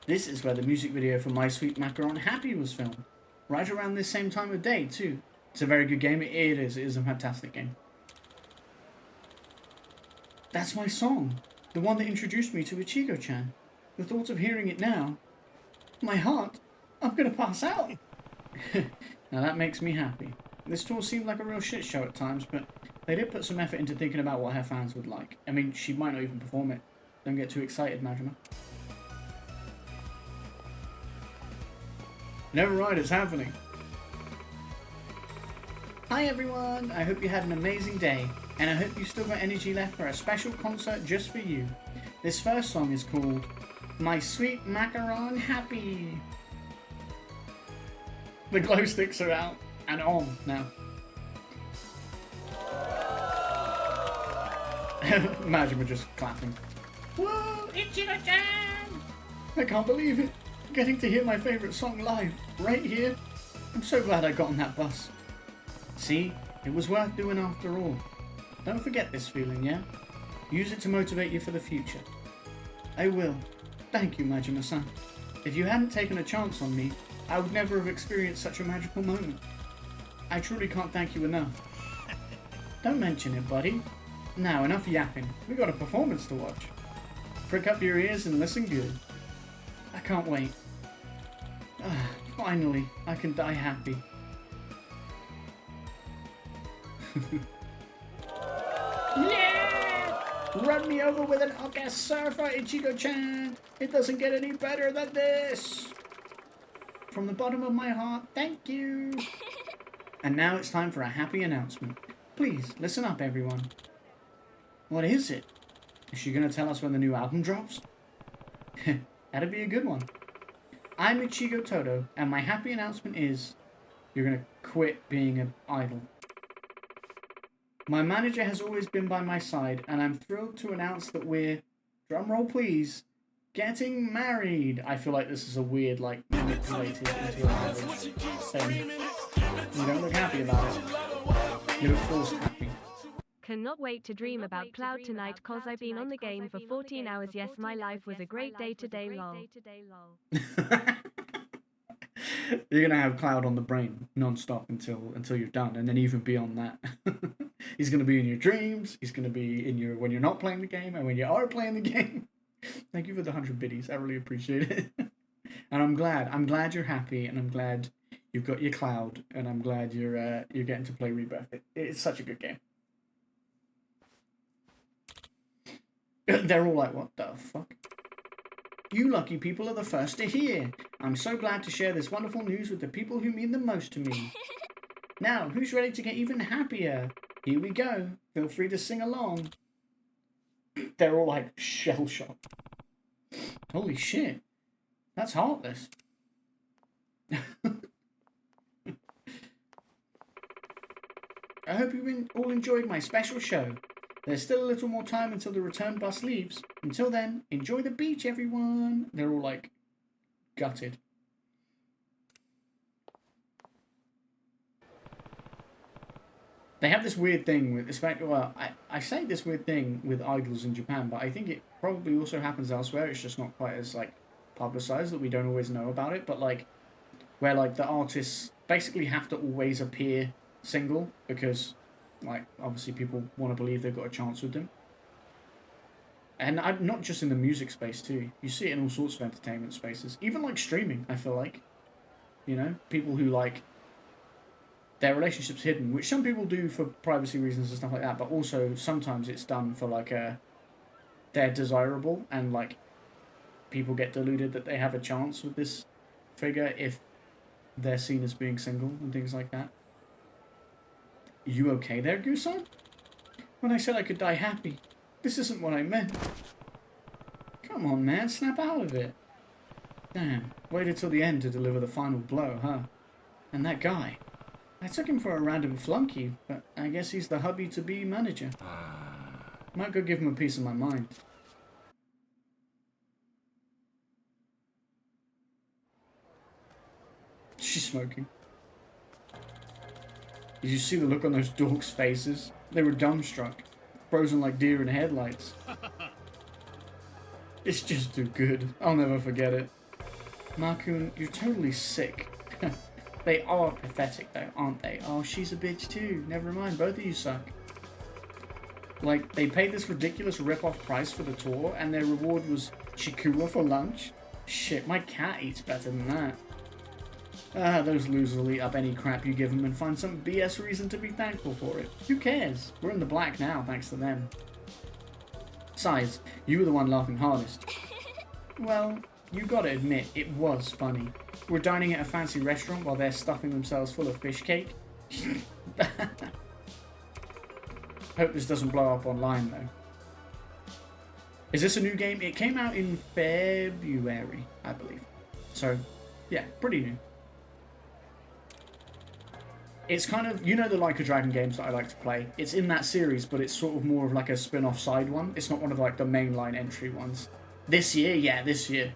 This is where the music video for My Sweet Macaron Happy was filmed. Right around this same time of day, too. It's a very good game. It is a fantastic game. That's my song. The one that introduced me to Ichigo-chan. The thought of hearing it now... My heart! I'm gonna pass out! Now that makes me happy. This tour seemed like a real shit show at times, but they did put some effort into thinking about what her fans would like. I mean, she might not even perform it. Don't get too excited, Majima. Never mind, it's happening. Hi everyone, I hope you had an amazing day, and I hope you've still got energy left for a special concert just for you. This first song is called My Sweet Macaron Happy. The glow sticks are out and on now. Majima just clapping. Whoa, Ichigo-chan! I can't believe it. Getting to hear my favourite song live, right here. I'm so glad I got on that bus. See, it was worth doing after all. Don't forget this feeling, yeah? Use it to motivate you for the future. I will. Thank you, Majima-san. If you hadn't taken a chance on me, I would never have experienced such a magical moment. I truly can't thank you enough. Don't mention it, buddy. Now, enough yapping. We got a performance to watch. Prick up your ears and listen good. I can't wait. Finally, I can die happy. Yeah! Run me over with an Oka Surfer, Ichigo-chan! It doesn't get any better than this! From the bottom of my heart, thank you! And now it's time for a happy announcement. Please, listen up, everyone. What is it? Is she going to tell us when the new album drops? That'd be a good one. I'm Ichigo Todo, and my happy announcement is you're going to quit being an idol. My manager has always been by my side, and I'm thrilled to announce that we're, drumroll please, getting married. I feel like this is a weird, like, manipulated into a marriage thing. You don't look happy about it. You look forced happy. Cannot wait to dream about Cloud tonight cause I've been on the game for 14 hours. Yes, my life was a great day today, lol. You're gonna have Cloud on the brain non-stop until you're done, and then even beyond that. He's gonna be in your dreams, he's gonna be in your when you're not playing the game, and when you are playing the game. Thank you for the 100 biddies, I really appreciate it. And I'm glad you're happy, and I'm glad you've got your Cloud, and I'm glad you're getting to play Rebirth. It's such a good game. They're all like, what the fuck? You lucky people are the first to hear. I'm so glad to share this wonderful news with the people who mean the most to me. Now, who's ready to get even happier? Here we go. Feel free to sing along. They're all like shell-shocked. Holy shit. That's heartless. I hope you all enjoyed my special show. There's still a little more time until the return bus leaves. Until then, enjoy the beach, everyone. They're all like gutted. They have this weird thing with, especially, well, I say this weird thing with idols in Japan, but I think it probably also happens elsewhere. It's just not quite as like publicized that we don't always know about it. But like, where like the artists basically have to always appear single because, like, obviously people want to believe they've got a chance with them. And not just in the music space too. You see it in all sorts of entertainment spaces. Even like streaming, I feel like. You know, people who like their relationship's hidden, which some people do for privacy reasons and stuff like that, but also sometimes it's done for like they're desirable and like people get deluded that they have a chance with this figure if they're seen as being single and things like that. You okay there, Gusan? When I said I could die happy, this isn't what I meant. Come on, man, snap out of it. Damn, waited till the end to deliver the final blow, huh? And that guy. I took him for a random flunky, but I guess he's the hubby-to-be manager. Might go give him a piece of my mind. She's smoking. Did you see the look on those dorks' faces? They were dumbstruck, frozen like deer in headlights. It's just too good. I'll never forget it. Markun, you're totally sick. They are pathetic though, aren't they? Oh, she's a bitch too. Never mind, both of you suck. Like, they paid this ridiculous rip-off price for the tour, and their reward was chikuwa for lunch? Shit, my cat eats better than that. Ah, those losers will eat up any crap you give them and find some BS reason to be thankful for it. Who cares? We're in the black now, thanks to them. Besides, you were the one laughing hardest. Well, you gotta admit, it was funny. We're dining at a fancy restaurant while they're stuffing themselves full of fish cake. Hope this doesn't blow up online, though. Is this a new game? It came out in February, I believe. So, yeah, pretty new. It's kind of, you know, the Like a Dragon games that I like to play. It's in that series, but it's sort of more of like a spin-off side one. It's not one of like the mainline entry ones. This year, yeah, this year.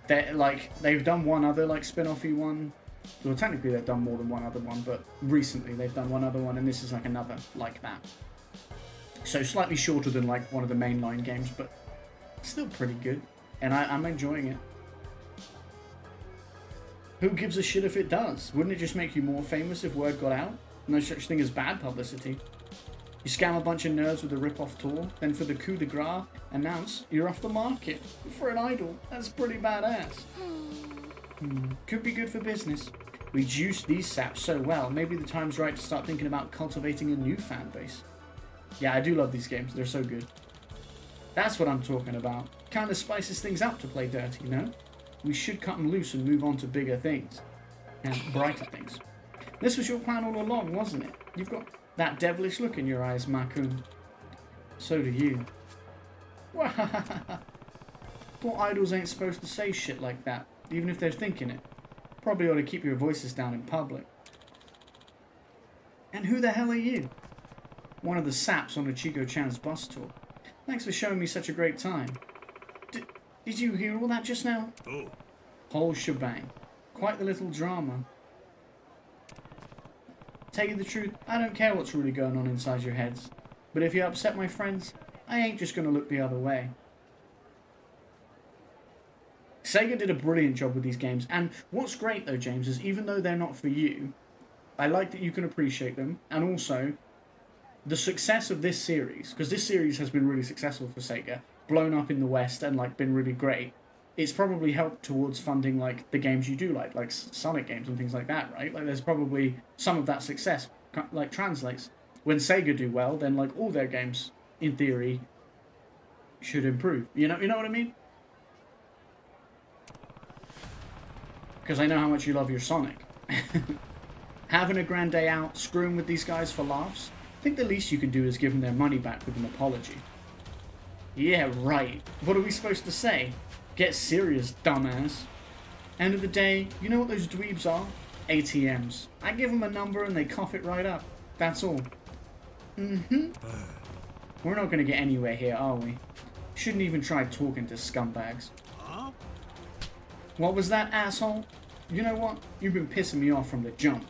They've done one other like spin-offy one. Well, technically they've done more than one other one, but recently they've done one other one, and this is like another like that. So slightly shorter than like one of the mainline games, but still pretty good, and I'm enjoying it. Who gives a shit if it does? Wouldn't it just make you more famous if word got out? No such thing as bad publicity. You scam a bunch of nerds with a rip-off tour, then for the coup de grace, announce you're off the market. For an idol, that's pretty badass. Could be good for business. We juice these saps so well, maybe the time's right to start thinking about cultivating a new fan base. Yeah, I do love these games, they're so good. That's what I'm talking about. Kinda spices things up to play dirty, you know? We should cut them loose and move on to bigger things. And brighter things. This was your plan all along, wasn't it? You've got that devilish look in your eyes, Makun. So do you. Thought idols ain't supposed to say shit like that, even if they're thinking it. Probably ought to keep your voices down in public. And who the hell are you? One of the saps on Ichigo-chan's bus tour. Thanks for showing me such a great time. Did you hear all that just now? Oh. Whole shebang. Quite the little drama. Tell you the truth, I don't care what's really going on inside your heads. But if you upset my friends, I ain't just gonna look the other way. Sega did a brilliant job with these games, and what's great though, James, is even though they're not for you, I like that you can appreciate them, and also the success of this series, because this series has been really successful for Sega, blown up in the West and like been really great. It's probably helped towards funding like the games you do like Sonic games and things like that, right? Like there's probably some of that success like translates. When Sega do well, then like all their games, in theory, should improve. You know what I mean? Because I know how much you love your Sonic. Having a grand day out, screwing with these guys for laughs, I think the least you can do is give them their money back with an apology. Yeah, right. What are we supposed to say? Get serious, dumbass. End of the day, you know what those dweebs are? ATMs. I give them a number and they cough it right up. That's all. We're not going to get anywhere here, are we? Shouldn't even try talking to scumbags. Huh? What was that, asshole? You know what? You've been pissing me off from the jump.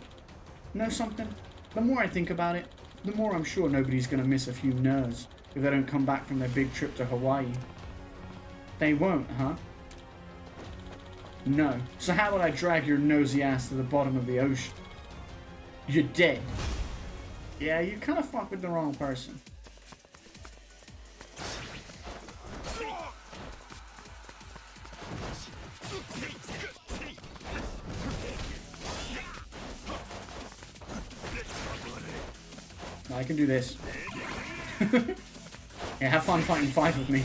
Know something? The more I think about it, the more I'm sure nobody's going to miss a few nerds if they don't come back from their big trip to Hawaii. They won't, huh? No. So how would I drag your nosy ass to the bottom of the ocean? You're dead. Yeah, you kind of fucked with the wrong person. I can do this. Yeah, have fun fighting 5 with me.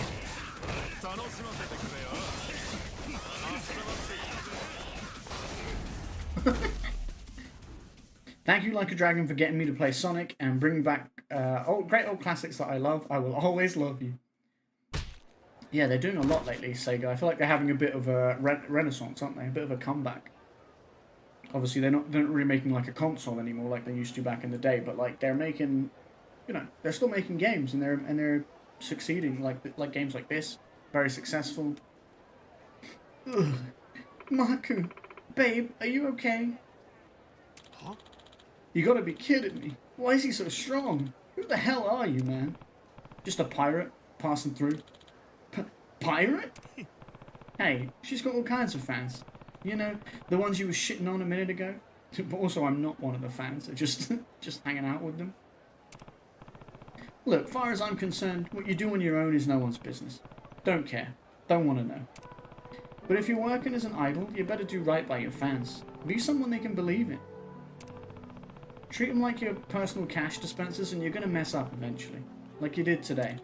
Thank you, Like a Dragon, for getting me to play Sonic and bringing back great old classics that I love. I will always love you. Yeah, they're doing a lot lately, Sega. I feel like they're having a bit of a renaissance, aren't they? A bit of a comeback. Obviously, they're not really making like a console anymore like they used to back in the day, but like they're making, you know, they're still making games and they're succeeding like games like this, very successful. Ugh. Maku, babe, are you okay? Huh? You gotta be kidding me. Why is he so strong? Who the hell are you, man? Just a pirate passing through. Pirate? Hey, she's got all kinds of fans. You know, the ones you were shitting on a minute ago. But also, I'm not one of the fans. I'm just hanging out with them. Look, far as I'm concerned, what you do on your own is no one's business. Don't care. Don't want to know. But if you're working as an idol, you better do right by your fans. Be someone they can believe in. Treat them like your personal cash dispensers and you're going to mess up eventually. Like you did today.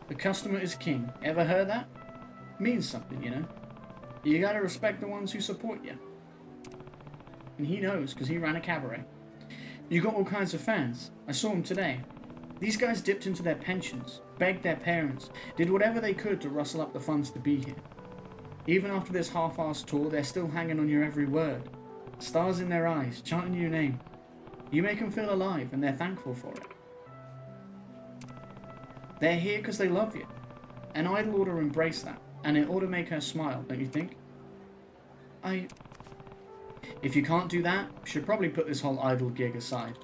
The customer is king. Ever heard that? Means something, you know. You gotta respect the ones who support you. And he knows, because he ran a cabaret. You got all kinds of fans. I saw them today. These guys dipped into their pensions, begged their parents, did whatever they could to rustle up the funds to be here. Even after this half-assed tour, they're still hanging on your every word. Stars in their eyes, chanting your name. You make them feel alive, and they're thankful for it. They're here because they love you. An idol ought to embrace that, and it ought to make her smile, don't you think? If you can't do that, you should probably put this whole idol gig aside.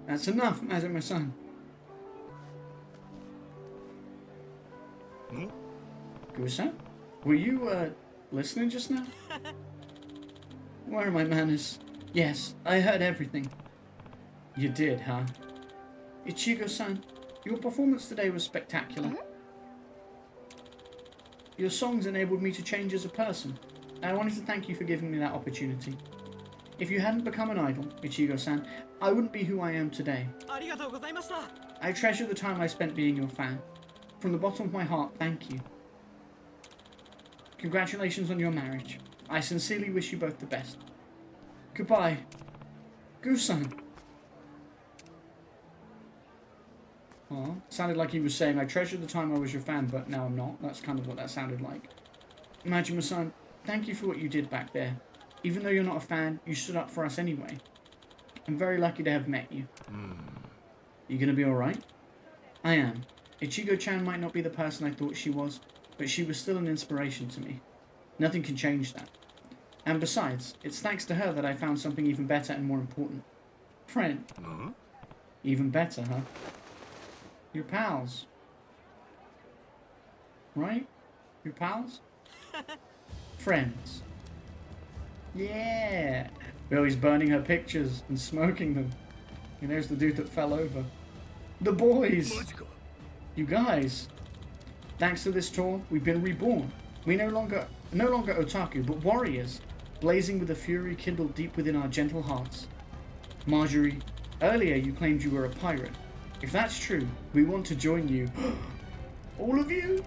That's enough, Majima-san. Gusa? Were you, listening just now? Where are my manners? Yes, I heard everything. You did, huh? Ichigo-san, your performance today was spectacular. Your songs enabled me to change as a person. I wanted to thank you for giving me that opportunity. If you hadn't become an idol, Ichigo-san, I wouldn't be who I am today. I treasure the time I spent being your fan. From the bottom of my heart, thank you. Congratulations on your marriage. I sincerely wish you both the best. Goodbye. Gusan. Oh, sounded like he was saying, I treasure the time I was your fan, but now I'm not. That's kind of what that sounded like. Majima-san, thank you for what you did back there. Even though you're not a fan, you stood up for us anyway. I'm very lucky to have met you. You gonna be alright? I am. Ichigo-chan might not be the person I thought she was, but she was still an inspiration to me. Nothing can change that. And besides, it's thanks to her that I found something even better and more important. Friend. Even better, huh? You're pals. Right? You're pals? Friends. Yeah. Well, he's burning her pictures and smoking them. And there's the dude that fell over. The boys! You guys. Thanks to this tour, we've been reborn. We no longer otaku, but warriors, blazing with a fury kindled deep within our gentle hearts. Marjorie, earlier you claimed you were a pirate. If that's true, we want to join you. All of you?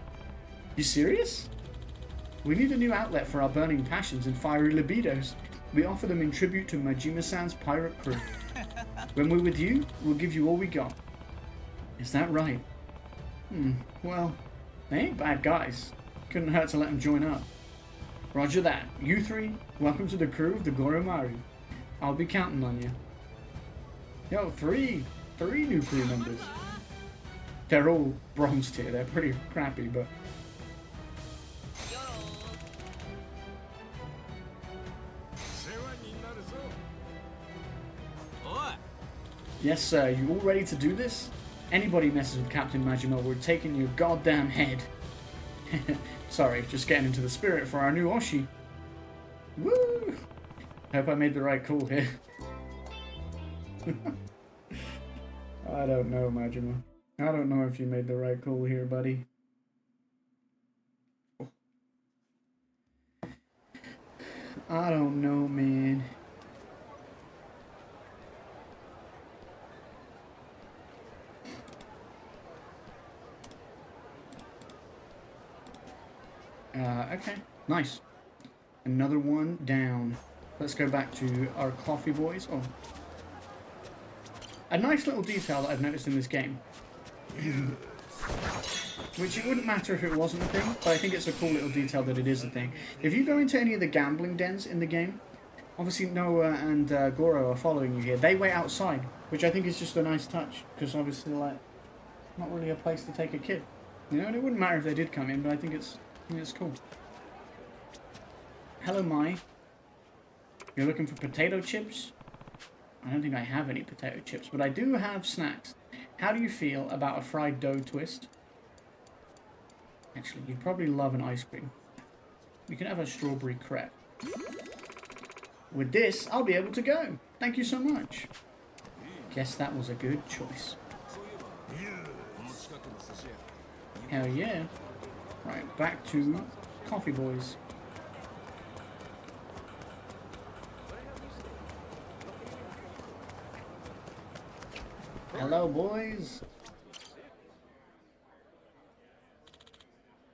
You serious? We need a new outlet for our burning passions and fiery libidos. We offer them in tribute to Majima-san's pirate crew. When we're with you, we'll give you all we got. Is that right? Well, they ain't bad guys. Couldn't hurt to let them join up. Roger that. You three, welcome to the crew of the Goromaru. I'll be counting on you. Yo, three new crew members. They're all bronze tier. They're pretty crappy, but... Yes, sir. You all ready to do this? Anybody messes with Captain Majima, we're taking your goddamn head. Sorry, just getting into the spirit for our new Oshi. Woo! Hope I made the right call here. I don't know, Majima. I don't know if you made the right call here, buddy. I don't know, man. Okay, nice. Another one down. Let's go back to our coffee boys. Oh. A nice little detail that I've noticed in this game. Which it wouldn't matter if it wasn't a thing, but I think it's a cool little detail that it is a thing. If you go into any of the gambling dens in the game, obviously Noah and Goro are following you here. They wait outside, which I think is just a nice touch, because obviously, like, not really a place to take a kid. You know, and it wouldn't matter if they did come in, but I think it's cool. Hello, Mai. You're looking for potato chips? I don't think I have any potato chips, but I do have snacks. How do you feel about a fried dough twist? Actually, you'd probably love an ice cream. You can have a strawberry crepe. With this, I'll be able to go. Thank you so much. Guess that was a good choice. Hell yeah. Right, back to coffee boys. Hello, boys.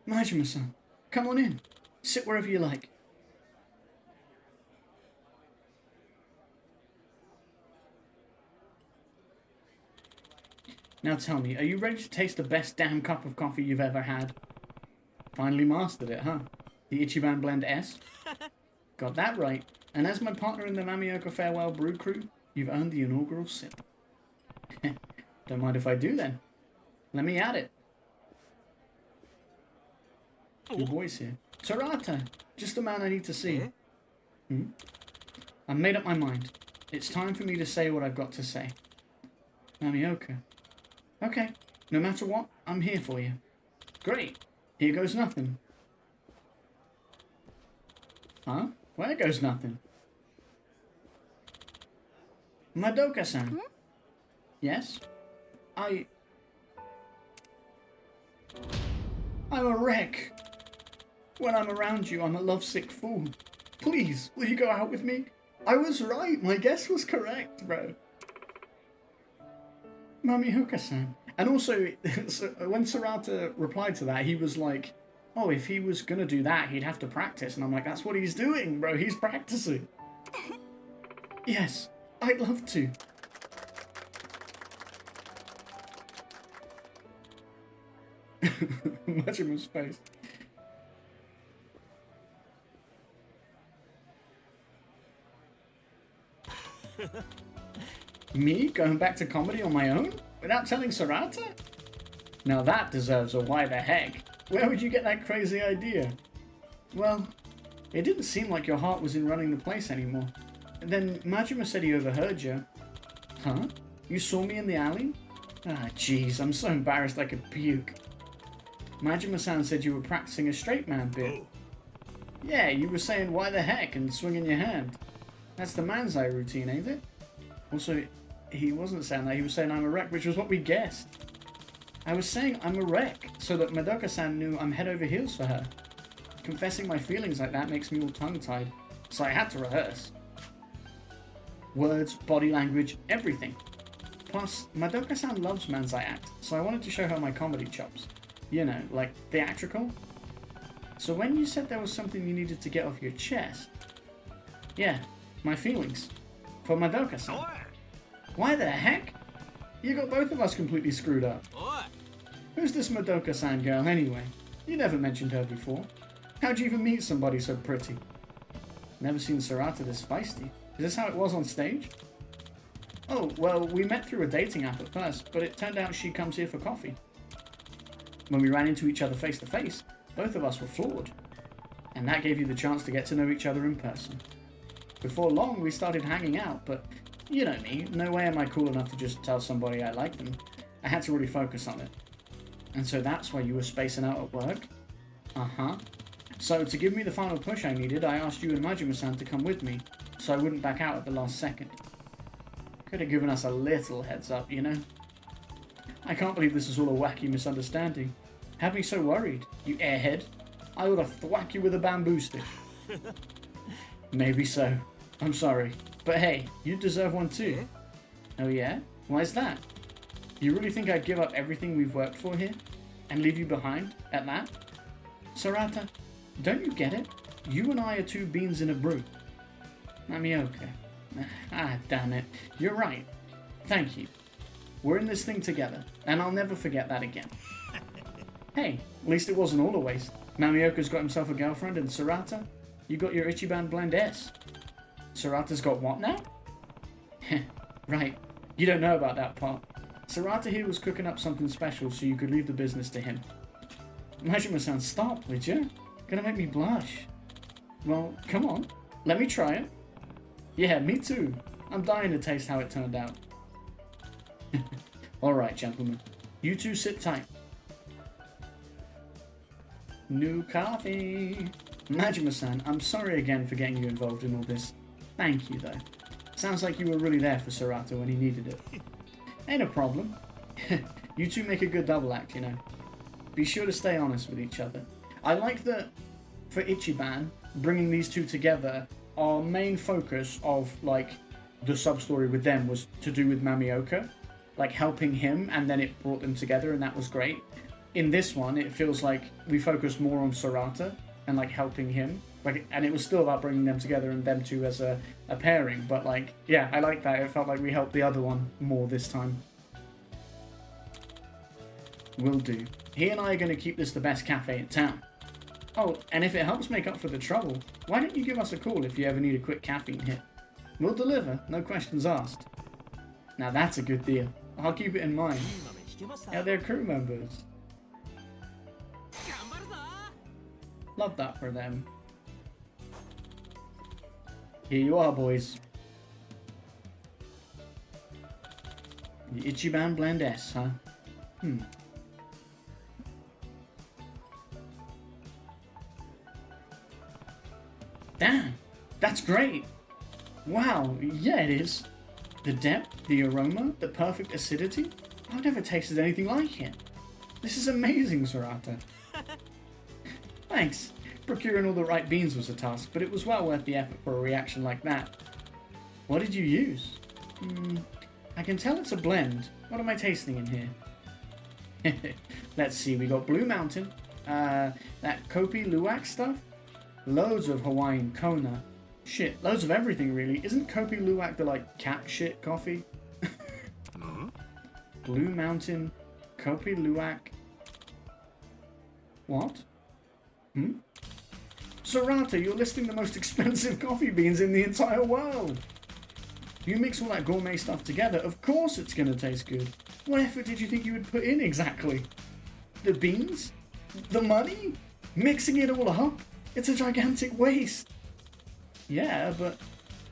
Majima-san, come on in. Sit wherever you like. Now tell me, are you ready to taste the best damn cup of coffee you've ever had? Finally mastered it, huh? The Ichiban Blend S? Got that right. And as my partner in the Mamioka Farewell Brew Crew, you've earned the inaugural sip. Don't mind if I do then. Let me at it. Your boy's here. Sarata! Just the man I need to see. I've made up my mind. It's time for me to say what I've got to say. Mamioka. Okay, no matter what, I'm here for you. Great. Here goes nothing. Huh? Where goes nothing? Madoka-san. Yes? I'm a wreck. When I'm around you, I'm a lovesick fool. Please, will you go out with me? I was right. My guess was correct, bro. Mamioka-san. And also, when Sarata replied to that, he was like, oh, if he was going to do that, he'd have to practice. And I'm like, that's what he's doing, bro. He's practicing. Yes, I'd love to. Majima's face. Me going back to comedy on my own? Without telling Sarata? Now that deserves a why the heck. Where would you get that crazy idea? Well, it didn't seem like your heart was in running the place anymore. And then Majima said he overheard you. Huh? You saw me in the alley? Ah, jeez, I'm so embarrassed I could puke. Majima-san said you were practicing a straight man bit. Yeah, you were saying why the heck and swinging your hand. That's the man's eye routine, ain't it? Also, he wasn't saying that, he was saying I'm a wreck, which was what we guessed. I was saying I'm a wreck, so that Madoka-san knew I'm head over heels for her. Confessing my feelings like that makes me all tongue-tied, so I had to rehearse. Words, body language, everything. Plus, Madoka-san loves man's eye act, so I wanted to show her my comedy chops. You know, like theatrical. So when you said there was something you needed to get off your chest... Yeah, my feelings. For Madoka-san. Why the heck? You got both of us completely screwed up. Who's this Madoka-san girl anyway? You never mentioned her before. How'd you even meet somebody so pretty? Never seen Sarata this feisty. Is this how it was on stage? Oh, well, we met through a dating app at first, but it turned out she comes here for coffee. When we ran into each other face to face, both of us were floored. And that gave you the chance to get to know each other in person. Before long, we started hanging out, but you know me, no way am I cool enough to just tell somebody I like them. I had to really focus on it. And so that's why you were spacing out at work? Uh-huh. So to give me the final push I needed, I asked you and Majima-san to come with me, so I wouldn't back out at the last second. Could have given us a little heads up, you know? I can't believe this is all a wacky misunderstanding. Had me so worried, you airhead. I would have thwacked you with a bamboo stick. Maybe so. I'm sorry. But hey, you deserve one too. Oh yeah? Why's that? You really think I'd give up everything we've worked for here? And leave you behind at that? Sarata, don't you get it? You and I are two beans in a brew. Mamioka. Ah, damn it. You're right. Thank you. We're in this thing together, and I'll never forget that again. Hey, at least it wasn't all a waste. Mamioka's got himself a girlfriend, and Sarata, you got your Ichiban Blend S. Sarata's got what now? Right, you don't know about that part. Sarata here was cooking up something special so you could leave the business to him. Majima-san, stop, would you? Gonna make me blush. Well, come on, let me try it. Yeah, me too. I'm dying to taste how it turned out. Alright, gentlemen. You two sit tight. New coffee. Majima-san, I'm sorry again for getting you involved in all this. Thank you, though. Sounds like you were really there for Sarata when he needed it. Ain't a problem. You two make a good double act, you know. Be sure to stay honest with each other. I like that, for Ichiban, bringing these two together, our main focus of, like, the sub-story with them was to do with Mamioka. Like, helping him, and then it brought them together, and that was great. In this one, it feels like we focus more on Sarata, and, like, helping him. Like, and it was still about bringing them together and them two as a pairing. But, like, yeah, I like that. It felt like we helped the other one more this time. Will do. He and I are going to keep this the best cafe in town. Oh, and if it helps make up for the trouble, why don't you give us a call if you ever need a quick caffeine hit? We'll deliver, no questions asked. Now that's a good deal. I'll keep it in mind. Yeah, they're crew members. Love that for them. Here you are, boys. The Ichiban Blend S, huh? Damn, that's great. Wow, yeah it is. The depth, the aroma, the perfect acidity. I've never tasted anything like it. This is amazing, Sorata. Thanks. Procuring all the right beans was a task, but it was well worth the effort for a reaction like that. What did you use? I can tell it's a blend. What am I tasting in here? Let's see, we got Blue Mountain, that Kopi Luwak stuff, loads of Hawaiian Kona. Shit, loads of everything really. Isn't Kopi Luwak the like cat shit coffee? Blue Mountain, Kopi Luwak. What? Sorata, you're listing the most expensive coffee beans in the entire world. You mix all that gourmet stuff together, of course it's gonna taste good. What effort did you think you would put in exactly? The beans? The money? Mixing it all up? It's a gigantic waste. Yeah, but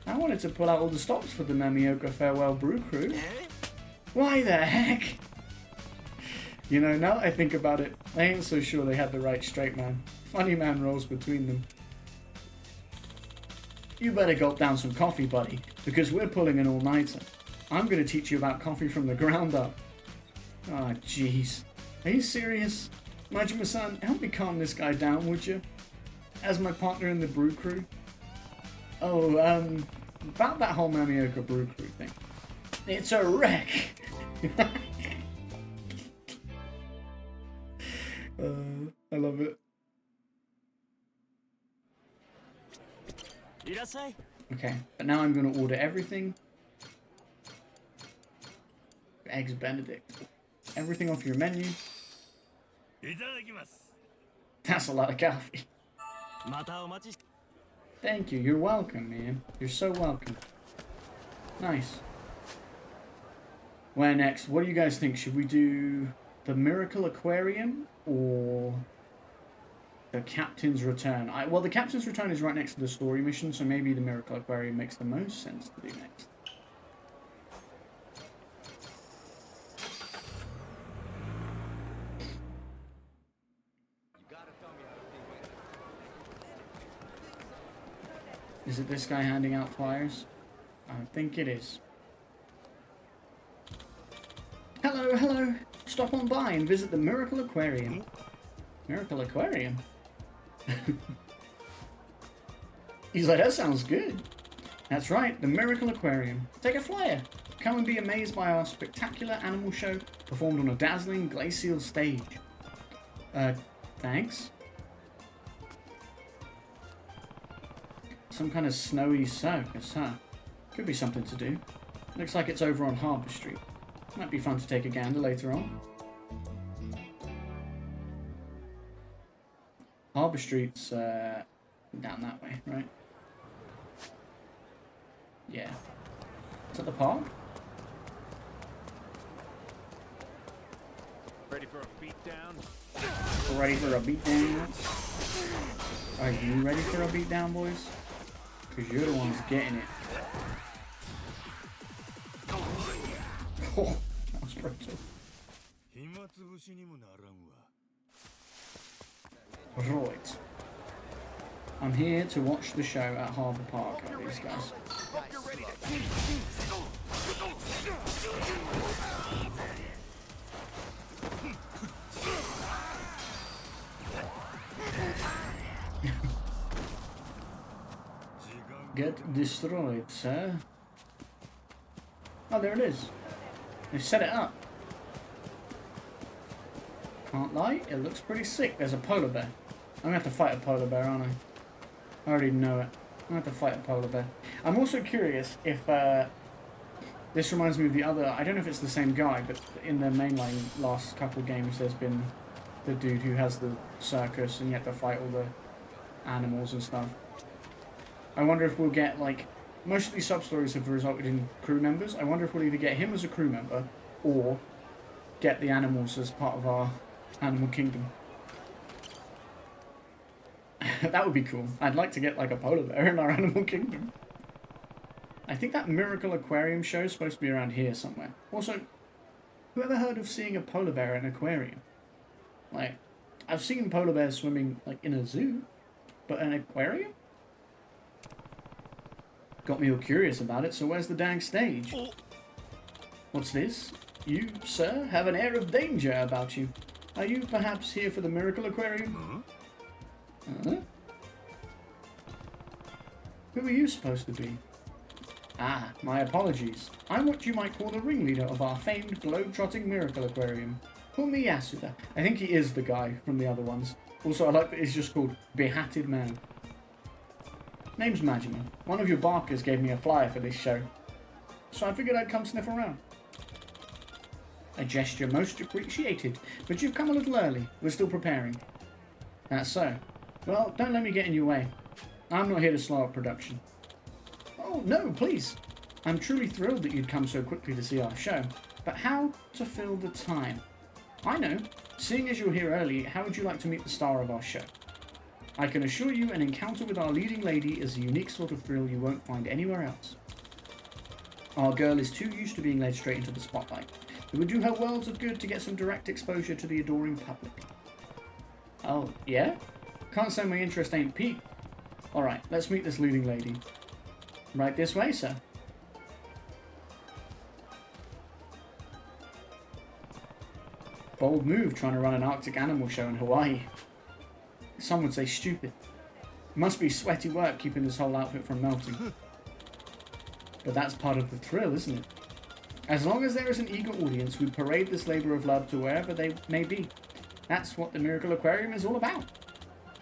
I wanted to pull out all the stops for the Namioka Farewell Brew Crew. Why the heck? You know, now that I think about it, I ain't so sure they had the right straight man. Funny man rolls between them. You better gulp down some coffee, buddy, because we're pulling an all-nighter. I'm going to teach you about coffee from the ground up. Ah, jeez. Are you serious? Majima-san, help me calm this guy down, would you? As my partner in the brew crew. Oh, about that whole Mamioka brew crew thing. It's a wreck! I love it. Okay, but now I'm going to order everything. Eggs Benedict. Everything off your menu. That's a lot of coffee. Thank you, you're welcome, man. You're so welcome. Nice. Where next? What do you guys think? Should we do the Miracle Aquarium or the Captain's Return? Well, the Captain's Return is right next to the story mission, so maybe the Miracle Aquarium makes the most sense to do next. Is it this guy handing out flyers? I think it is. Hello, hello. Stop on by and visit the Miracle Aquarium. Miracle Aquarium? He's like, that sounds good. That's right, the Miracle Aquarium. Take a flyer. Come and be amazed by our spectacular animal show performed on a dazzling glacial stage. Thanks. Some kind of snowy circus, huh? Could be something to do. Looks like it's over on Harbour Street. Might be fun to take a gander later on. Harbour Street's down that way, right? Yeah. Is that the park? Ready for a beatdown? Ready for a beatdown? Are you ready for a beatdown, boys? Because you're the ones getting it. Oh, that was brutal. Right. I'm here to watch the show at Harbour Park, are these guys. Get destroyed, sir. Oh, there it is. They've set it up. Can't lie, it looks pretty sick. There's a polar bear. I'm gonna have to fight a polar bear, aren't I? I already know it. I'm gonna have to fight a polar bear. I'm also curious if this reminds me of the other. I don't know if it's the same guy, but in the mainline last couple of games, there's been the dude who has the circus and you have to fight all the animals and stuff. I wonder if we'll get, like, most of these sub-stories have resulted in crew members. I wonder if we'll either get him as a crew member or get the animals as part of our animal kingdom. That would be cool. I'd like to get, like, a polar bear in our animal kingdom. I think that Miracle Aquarium show is supposed to be around here somewhere. Also, whoever heard of seeing a polar bear in an aquarium? Like, I've seen polar bears swimming, like, in a zoo, but an aquarium? Got me all curious about it, so where's the dang stage? What's this? You, sir, have an air of danger about you. Are you perhaps here for the Miracle Aquarium? Who are you supposed to be? Ah, my apologies. I'm what you might call the ringleader of our famed globe-trotting Miracle Aquarium. Call me Yasuda. I think he is the guy from the other ones. Also, I like that he's just called Behatted Man. Name's Majima. One of your barkers gave me a flyer for this show, so I figured I'd come sniff around. A gesture most appreciated, but you've come a little early. We're still preparing. That's so. Well, don't let me get in your way. I'm not here to slow up production. Oh, no, please. I'm truly thrilled that you'd come so quickly to see our show, but how to fill the time? I know. Seeing as you're here early, how would you like to meet the star of our show? I can assure you an encounter with our leading lady is a unique sort of thrill you won't find anywhere else. Our girl is too used to being led straight into the spotlight. It would do her worlds of good to get some direct exposure to the adoring public. Oh, yeah? Can't say my interest ain't piqued. Alright, let's meet this leading lady. Right this way, sir. Bold move trying to run an Arctic animal show in Hawaii. Some would say stupid. It must be sweaty work keeping this whole outfit from melting. But that's part of the thrill, isn't it? As long as there is an eager audience, we parade this labour of love to wherever they may be. That's what the Miracle Aquarium is all about.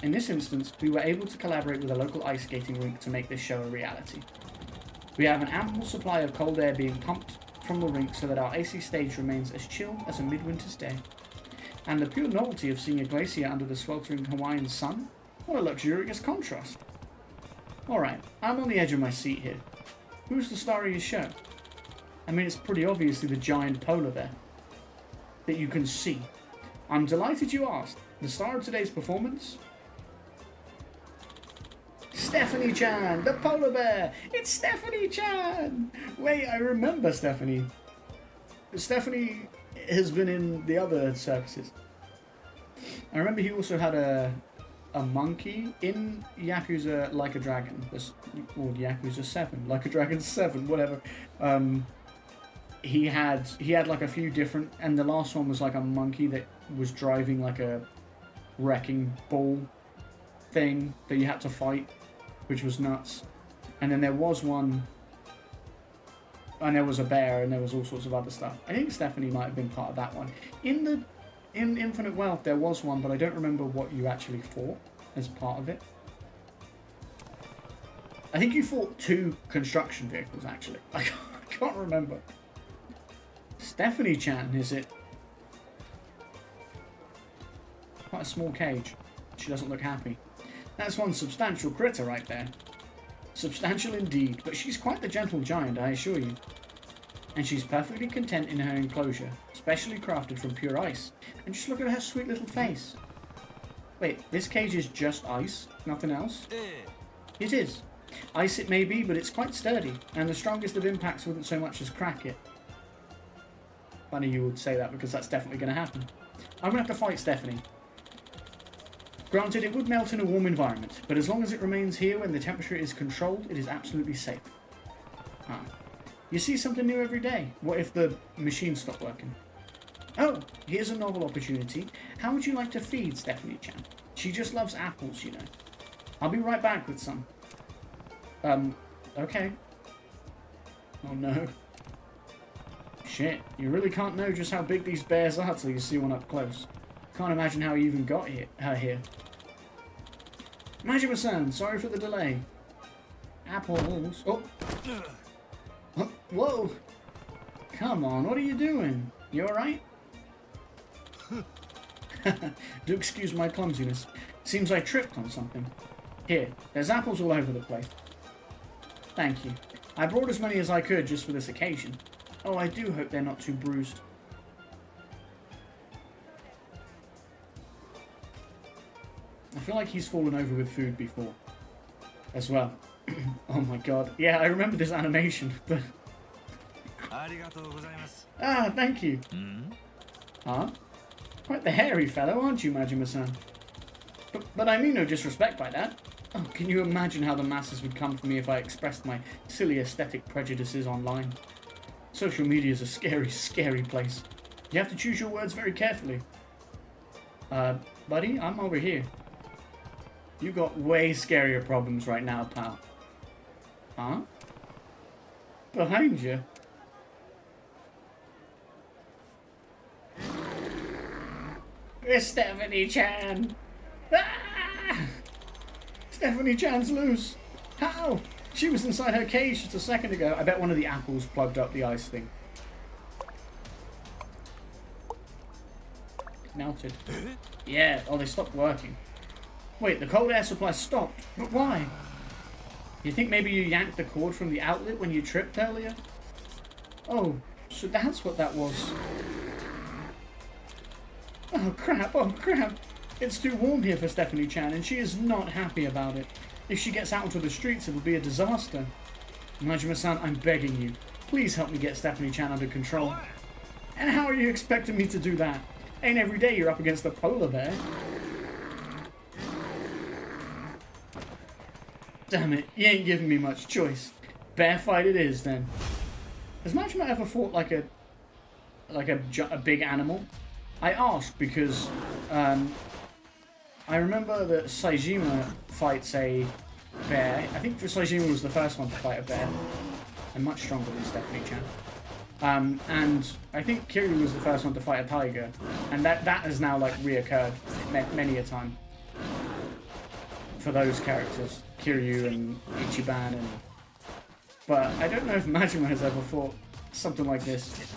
In this instance, we were able to collaborate with a local ice skating rink to make this show a reality. We have an ample supply of cold air being pumped from the rink so that our AC stage remains as chilled as a midwinter's day. And the pure novelty of seeing a glacier under the sweltering Hawaiian sun? What a luxurious contrast. Alright, I'm on the edge of my seat here. Who's the star of your show? I mean, it's pretty obviously the giant polar bear that you can see. I'm delighted you asked. The star of today's performance? Stephanie-chan, the polar bear! It's Stephanie-chan! Wait, I remember Stephanie. Stephanie has been in the other circuses. I remember he also had a monkey in Yakuza Like a Dragon. Or Yakuza 7. Like a Dragon 7, whatever. He had like a few different, and the last one was like a monkey that was driving like a wrecking ball thing that you had to fight, which was nuts. And then there was one, and there was a bear, and there was all sorts of other stuff. I think Stephanie might have been part of that one. In Infinite Wealth there was one, but I don't remember what you actually fought as part of it. I think you fought 2 construction vehicles actually. I can't remember. Stephanie-chan, is it? Quite a small cage. She doesn't look happy. That's one substantial critter right there. Substantial indeed, but she's quite the gentle giant, I assure you. And she's perfectly content in her enclosure, specially crafted from pure ice. And just look at her sweet little face. Wait, this cage is just ice? Nothing else? It is. Ice it may be, but it's quite sturdy, and the strongest of impacts wouldn't so much as crack it. Funny you would say that, because that's definitely going to happen. I'm going to have to fight Stephanie. Granted, it would melt in a warm environment, but as long as it remains here when the temperature is controlled, it is absolutely safe. Ah. You see something new every day. What if the machine stopped working? Oh, here's a novel opportunity. How would you like to feed Stephanie-chan? She just loves apples, you know. I'll be right back with some. Okay. Oh no. Shit, you really can't know just how big these bears are till you see one up close. Can't imagine how he even got her here. Majima-san, sorry for the delay. Apples. Oh. Do excuse my clumsiness. Seems I tripped on something. Here, there's apples all over the place. Thank you. I brought as many as I could just for this occasion. Oh, I do hope they're not too bruised. I feel like he's fallen over with food before. As well. Oh my god. Yeah, I remember this animation. But ah, thank you. Huh? Quite the hairy fellow, aren't you, Majima-san? But I mean no disrespect by that. Oh, can you imagine how the masses would come for me if I expressed my silly aesthetic prejudices online? Social media is a scary, scary place. You have to choose your words very carefully. Buddy, I'm over here. You got way scarier problems right now, pal. Huh? Behind you. It's Stephanie-chan! Ah! Stephanie-chan's loose! How? She was inside her cage just a second ago. I bet one of the apples plugged up the ice thing. Melted. Yeah, oh, they stopped working. Wait, the cold air supply stopped. But why? You think maybe you yanked the cord from the outlet when you tripped earlier? Oh, so that's what that was. Oh crap, oh crap. It's too warm here for Stephanie-chan and she is not happy about it. If she gets out onto the streets, it'll be a disaster. Majima-san, I'm begging you. Please help me get Stephanie-chan under control. And how are you expecting me to do that? Ain't every day you're up against a polar bear. Damn it, you ain't giving me much choice. Bear fight it is, then. Has Majima ever fought like a big animal? I ask because I remember that Saejima fights a bear. I think Saejima was the first one to fight a bear, and much stronger than Stephanie-chan. And I think Kiryu was the first one to fight a tiger, and that has now like reoccurred many a time for those characters, Kiryu and Ichiban. But I don't know if Majima has ever fought something like this.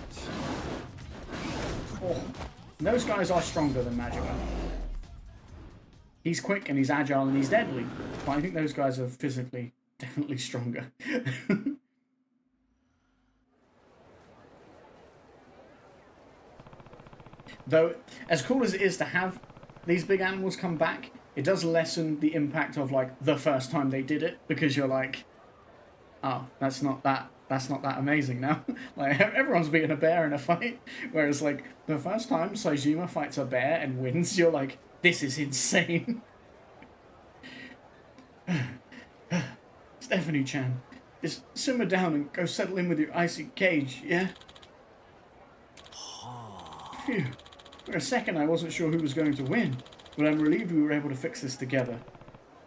Oh. Those guys are stronger than Majima. He's quick and he's agile and he's deadly. But I think those guys are physically definitely stronger. Though, as cool as it is to have these big animals come back, it does lessen the impact of like the first time they did it, because you're like, oh, that's not that amazing now. Like, everyone's beating a bear in a fight, whereas like the first time Saejima fights a bear and wins, you're like, this is insane. Stephanie-chan, just simmer down and go settle in with your icy cage, yeah? Phew. For a second I wasn't sure who was going to win, but I'm relieved we were able to fix this together.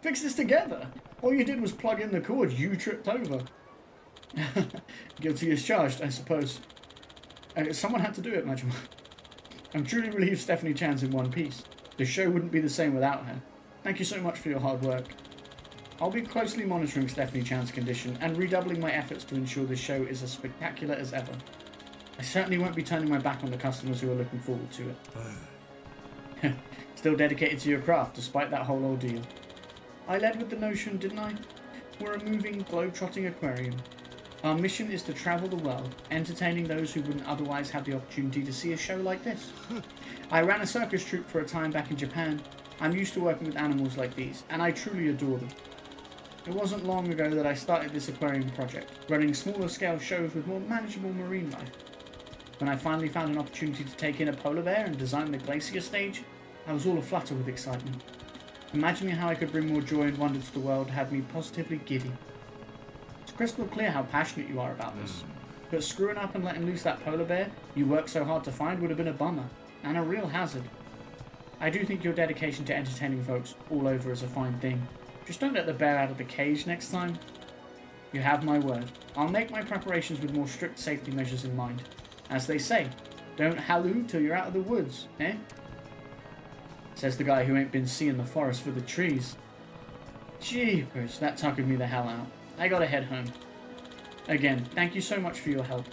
Fix this together? All you did was plug in the cord you tripped over. Guilty as charged, I suppose. Someone had to do it, Majima. I'm truly relieved Stephanie-chan's in one piece. The show wouldn't be the same without her. Thank you so much for your hard work. I'll be closely monitoring Stephanie-chan's condition and redoubling my efforts to ensure this show is as spectacular as ever. I certainly won't be turning my back on the customers who are looking forward to it. Still dedicated to your craft, despite that whole ordeal. I led with the notion, didn't I? We're a moving, globe-trotting aquarium. Our mission is to travel the world, entertaining those who wouldn't otherwise have the opportunity to see a show like this. I ran a circus troupe for a time back in Japan. I'm used to working with animals like these, and I truly adore them. It wasn't long ago that I started this aquarium project, running smaller scale shows with more manageable marine life. When I finally found an opportunity to take in a polar bear and design the glacier stage, I was all aflutter with excitement. Imagining how I could bring more joy and wonder to the world had me positively giddy. It's crystal clear how passionate you are about this, but screwing up and letting loose that polar bear you worked so hard to find would have been a bummer, and a real hazard. I do think your dedication to entertaining folks all over is a fine thing. Just don't let the bear out of the cage next time. You have my word. I'll make my preparations with more strict safety measures in mind. As they say, don't halloo till you're out of the woods, eh? Says the guy who ain't been seeing the forest for the trees. Jeepers, that tuckered me the hell out. I gotta head home. Again, thank you so much for your help.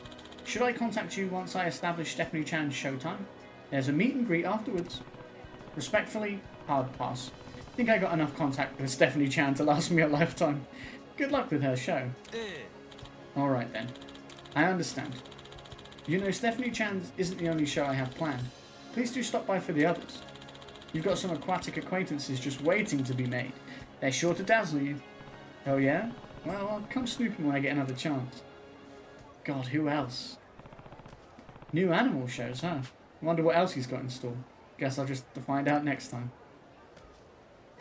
Should I contact you once I establish Stephanie-chan's showtime? There's a meet and greet afterwards. Respectfully, hard pass. Think I got enough contact with Stephanie Chan to last me a lifetime. Good luck with her show. Alright then. I understand. You know, Stephanie Chan isn't the only show I have planned. Please do stop by for the others. You've got some aquatic acquaintances just waiting to be made. They're sure to dazzle you. Oh yeah? Well, I'll come snooping when I get another chance. God, who else? New animal shows, huh? Wonder what else he's got in store. Guess I'll just have to find out next time.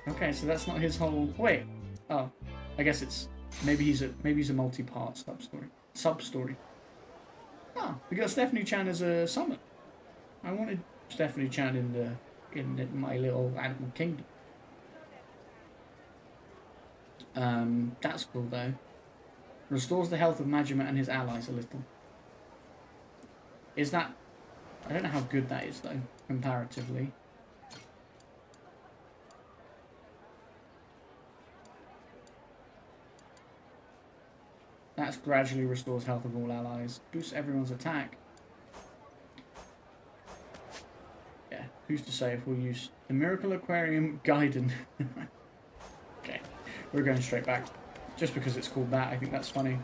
Okay, so that's not his whole... Wait. Oh, I guess it's... Maybe he's a multi-part sub-story. Oh, we got Stephanie Chan as a summon. I wanted Stephanie Chan in my little animal kingdom. That's cool though. Restores the health of Majima and his allies a little. Is that... I don't know how good that is though, comparatively. That gradually restores health of all allies. Boosts everyone's attack. Yeah, who's to say if we'll use the Miracle Aquarium Gaiden. Okay, we're going straight back. Just because it's called that, I think that's funny.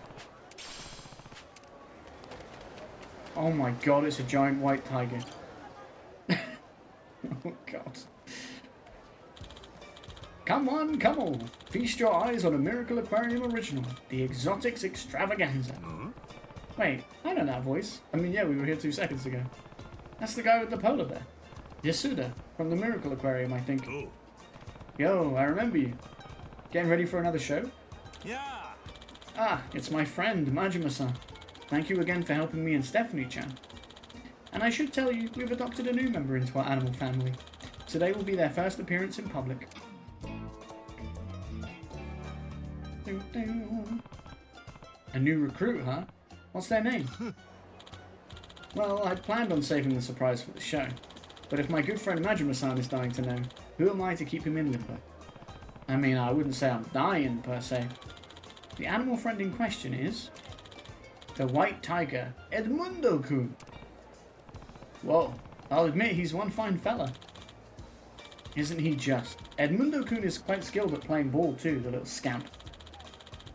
Oh my god, it's a giant white tiger. Oh god. Come on, come on. Feast your eyes on a Miracle Aquarium original. The Exotics Extravaganza. Wait, I know that voice. I mean, yeah, we were here 2 seconds ago. That's the guy with the polar bear. Yasuda, from the Miracle Aquarium, I think. Oh. Yo, I remember you. Getting ready for another show? Yeah. Ah, it's my friend, Majima-san. Thank you again for helping me and Stephanie-chan. And I should tell you, we've adopted a new member into our animal family. Today will be their first appearance in public. A new recruit, huh? What's their name? Well, I'd planned on saving the surprise for the show. But if my good friend Majima-san is dying to know, who am I to keep him in limbo? I mean, I wouldn't say I'm dying, per se. The animal friend in question is... the white tiger, Edmundo-kun. Whoa, I'll admit he's one fine fella. Isn't he just? Edmundo-kun is quite skilled at playing ball too, the little scamp.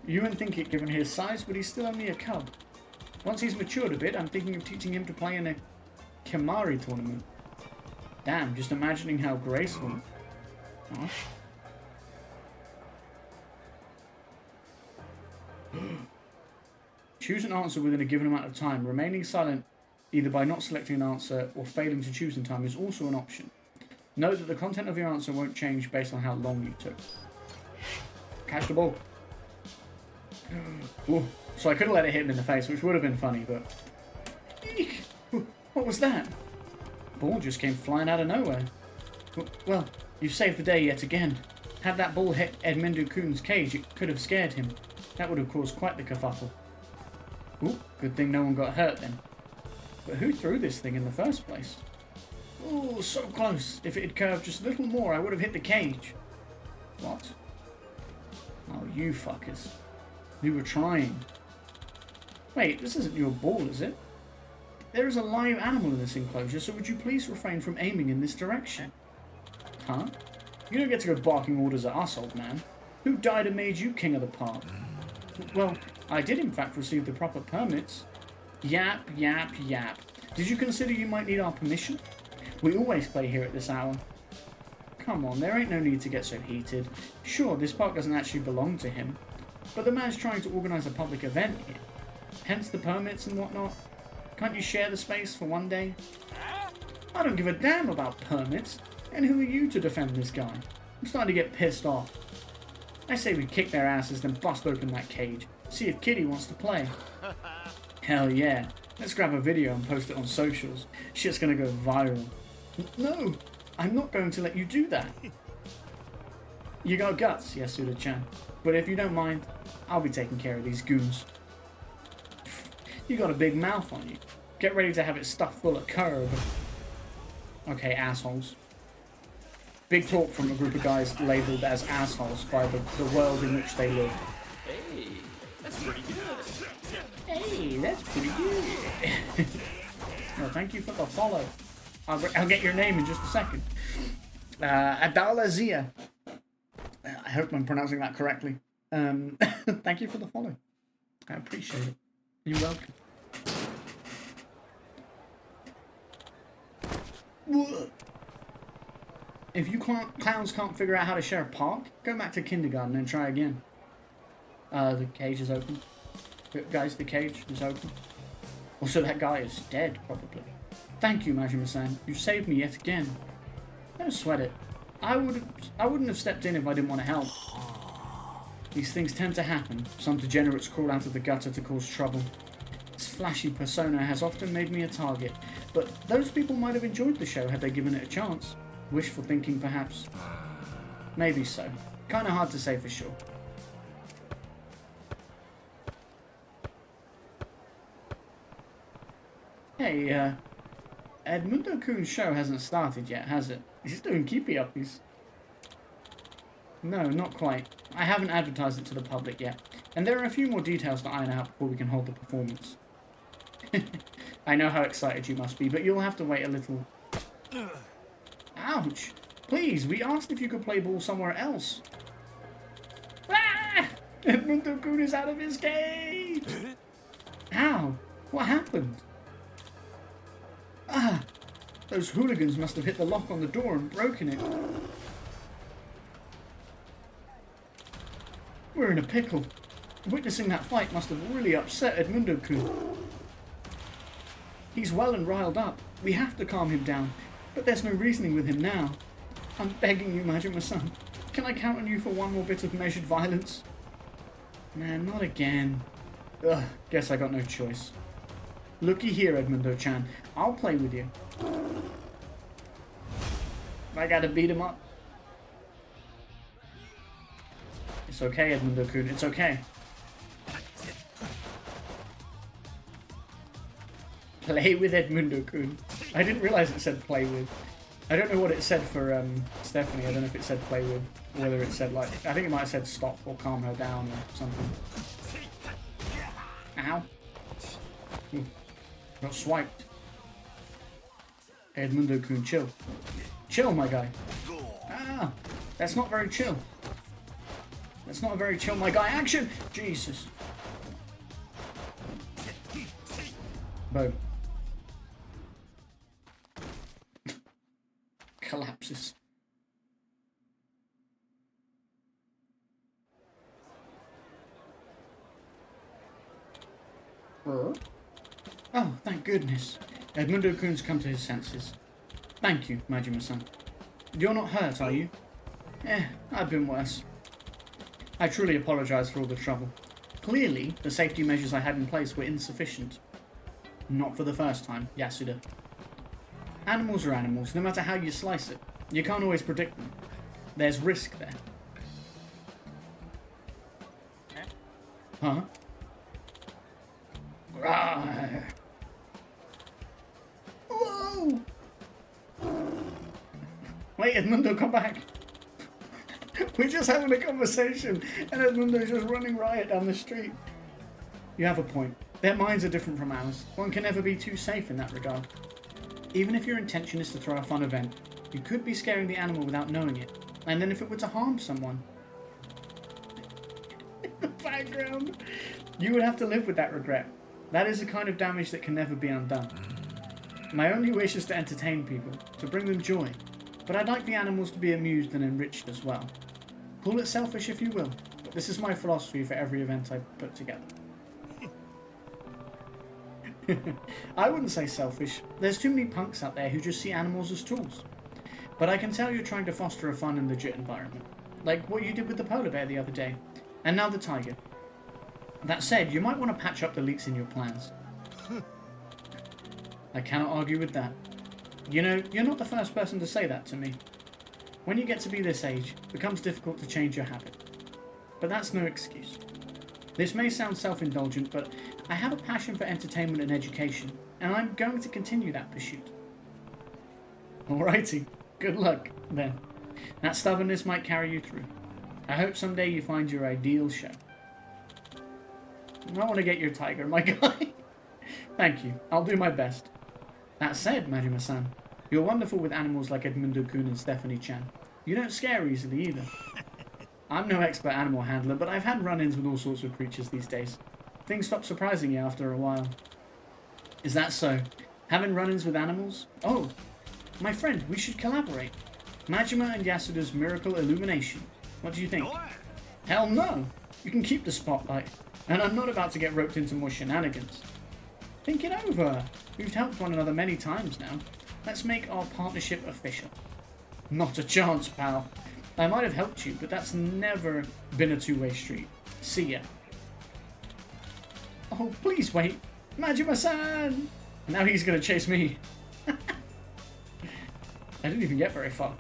You wouldn't think it given his size, but he's still only a cub. Once he's matured a bit, I'm thinking of teaching him to play in a Kemari tournament. Damn, just imagining how graceful. Huh? Choose an answer within a given amount of time. Remaining silent either by not selecting an answer or failing to choose in time is also an option. Note that the content of your answer won't change based on how long you took. Catch the ball. Ooh, so I could have let it hit him in the face, which would have been funny, but... Eek! What was that? Ball just came flying out of nowhere. Well, you've saved the day yet again. Had that ball hit Edmundo-kun's cage, it could have scared him. That would have caused quite the kerfuffle. Ooh, good thing no one got hurt then. But who threw this thing in the first place? Ooh, so close. If it had curved just a little more, I would have hit the cage. What? Oh, you fuckers. You were trying. Wait, this isn't your ball, is it? There is a live animal in this enclosure, so would you please refrain from aiming in this direction? Huh? You don't get to go barking orders at us, old man. Who died and made you king of the park? Well, I did in fact receive the proper permits. Yap, yap, yap. Did you consider you might need our permission? We always play here at this hour. Come on, there ain't no need to get so heated. Sure, this park doesn't actually belong to him, but the man's trying to organise a public event here. Hence the permits and whatnot. Can't you share the space for one day? I don't give a damn about permits. And who are you to defend this guy? I'm starting to get pissed off. I say we kick their asses, then bust open that cage. See if Kitty wants to play. Hell yeah. Let's grab a video and post it on socials. Shit's gonna go viral. No, I'm not going to let you do that. You got guts, Yasuda-chan. But if you don't mind, I'll be taking care of these goons. You got a big mouth on you. Get ready to have it stuffed full of curb. Okay, assholes. Big talk from a group of guys labelled as assholes by the world in which they live. Hey, that's pretty good. Hey, that's pretty good. Well, thank you for the follow. I'll get your name in just a second. Adala Zia. I hope I'm pronouncing that correctly. Thank you for the follow. I appreciate it. You're welcome. If you clowns can't figure out how to share a park, go back to kindergarten and try again. The cage is open. Guys, the cage is open. Also, that guy is dead, probably. Thank you, Majima-san. You saved me yet again. Don't sweat it. I wouldn't have stepped in if I didn't want to help. These things tend to happen. Some degenerates crawl out of the gutter to cause trouble. This flashy persona has often made me a target, but those people might have enjoyed the show had they given it a chance. Wishful thinking, perhaps. Maybe so. Kinda hard to say for sure. Hey, Edmundo-kun's show hasn't started yet, has it? He's doing keepy-uppies. No, not quite. I haven't advertised it to the public yet, and there are a few more details to iron out before we can hold the performance. I know how excited you must be, but you'll have to wait a little. Ouch! Please, we asked if you could play ball somewhere else. Ah! Edmundo-kun is out of his cage! Ow! What happened? Ah! Those hooligans must have hit the lock on the door and broken it. We're in a pickle. Witnessing that fight must have really upset Edmundo-kun. He's well and riled up. We have to calm him down, but there's no reasoning with him now. I'm begging you, Majima-san. Can I count on you for one more bit of measured violence? Man, not again. Ugh, guess I got no choice. Looky here, Edmundo-chan. I'll play with you. I gotta beat him up. It's okay, Edmundo-kun. It's okay. Play with Edmundo-kun. I didn't realize it said play with. I don't know what it said for Stephanie. I don't know if it said play with, or whether it said like. I think it might have said stop or calm her down or something. Ow. Ooh. Got swiped. Edmundo-kun, chill. Chill, my guy. Ah, that's not very chill. That's not a very chill, my guy. Action! Jesus. Boom. Collapses. Oh, thank goodness. Edmundo-kun's come to his senses. Thank you, Majima-san. You're not hurt, are you? I've been worse. I truly apologize for all the trouble. Clearly, the safety measures I had in place were insufficient. Not for the first time, Yasuda. Animals are animals, no matter how you slice it. You can't always predict them. There's risk there. Huh? Rawr. Whoa! Wait, Edmundo, come back. We're just having a conversation, and Edmundo's just running riot down the street. You have a point. Their minds are different from ours. One can never be too safe in that regard. Even if your intention is to throw a fun event, you could be scaring the animal without knowing it. And then if it were to harm someone... in the background... You would have to live with that regret. That is the kind of damage that can never be undone. My only wish is to entertain people, to bring them joy. But I'd like the animals to be amused and enriched as well. Call it selfish if you will, but this is my philosophy for every event I put together. I wouldn't say selfish. There's too many punks out there who just see animals as tools. But I can tell you're trying to foster a fun and legit environment. Like what you did with the polar bear the other day. And now the tiger. That said, you might want to patch up the leaks in your plans. I cannot argue with that. You know, you're not the first person to say that to me. When you get to be this age, it becomes difficult to change your habit. But that's no excuse. This may sound self-indulgent, but I have a passion for entertainment and education, and I'm going to continue that pursuit. Alrighty, good luck, then. That stubbornness might carry you through. I hope someday you find your ideal show. I want to get your tiger, my guy. Thank you, I'll do my best. That said, Majima-san, You're wonderful with animals like Edmundo-kun and Stephanie-chan. You don't scare easily either. I'm no expert animal handler, but I've had run-ins with all sorts of creatures these days. Things stop surprising you after a while. Is that so? Having run-ins with animals? Oh, my friend, we should collaborate. Majima and Yasuda's Miracle Illumination. What do you think? Hell no! You can keep the spotlight. And I'm not about to get roped into more shenanigans. Think it over. We've helped one another many times now. Let's make our partnership official. Not a chance, pal. I might have helped you, but that's never been a two-way street. See ya. Oh, please wait. Majima-san! Now he's gonna chase me. I didn't even get very far.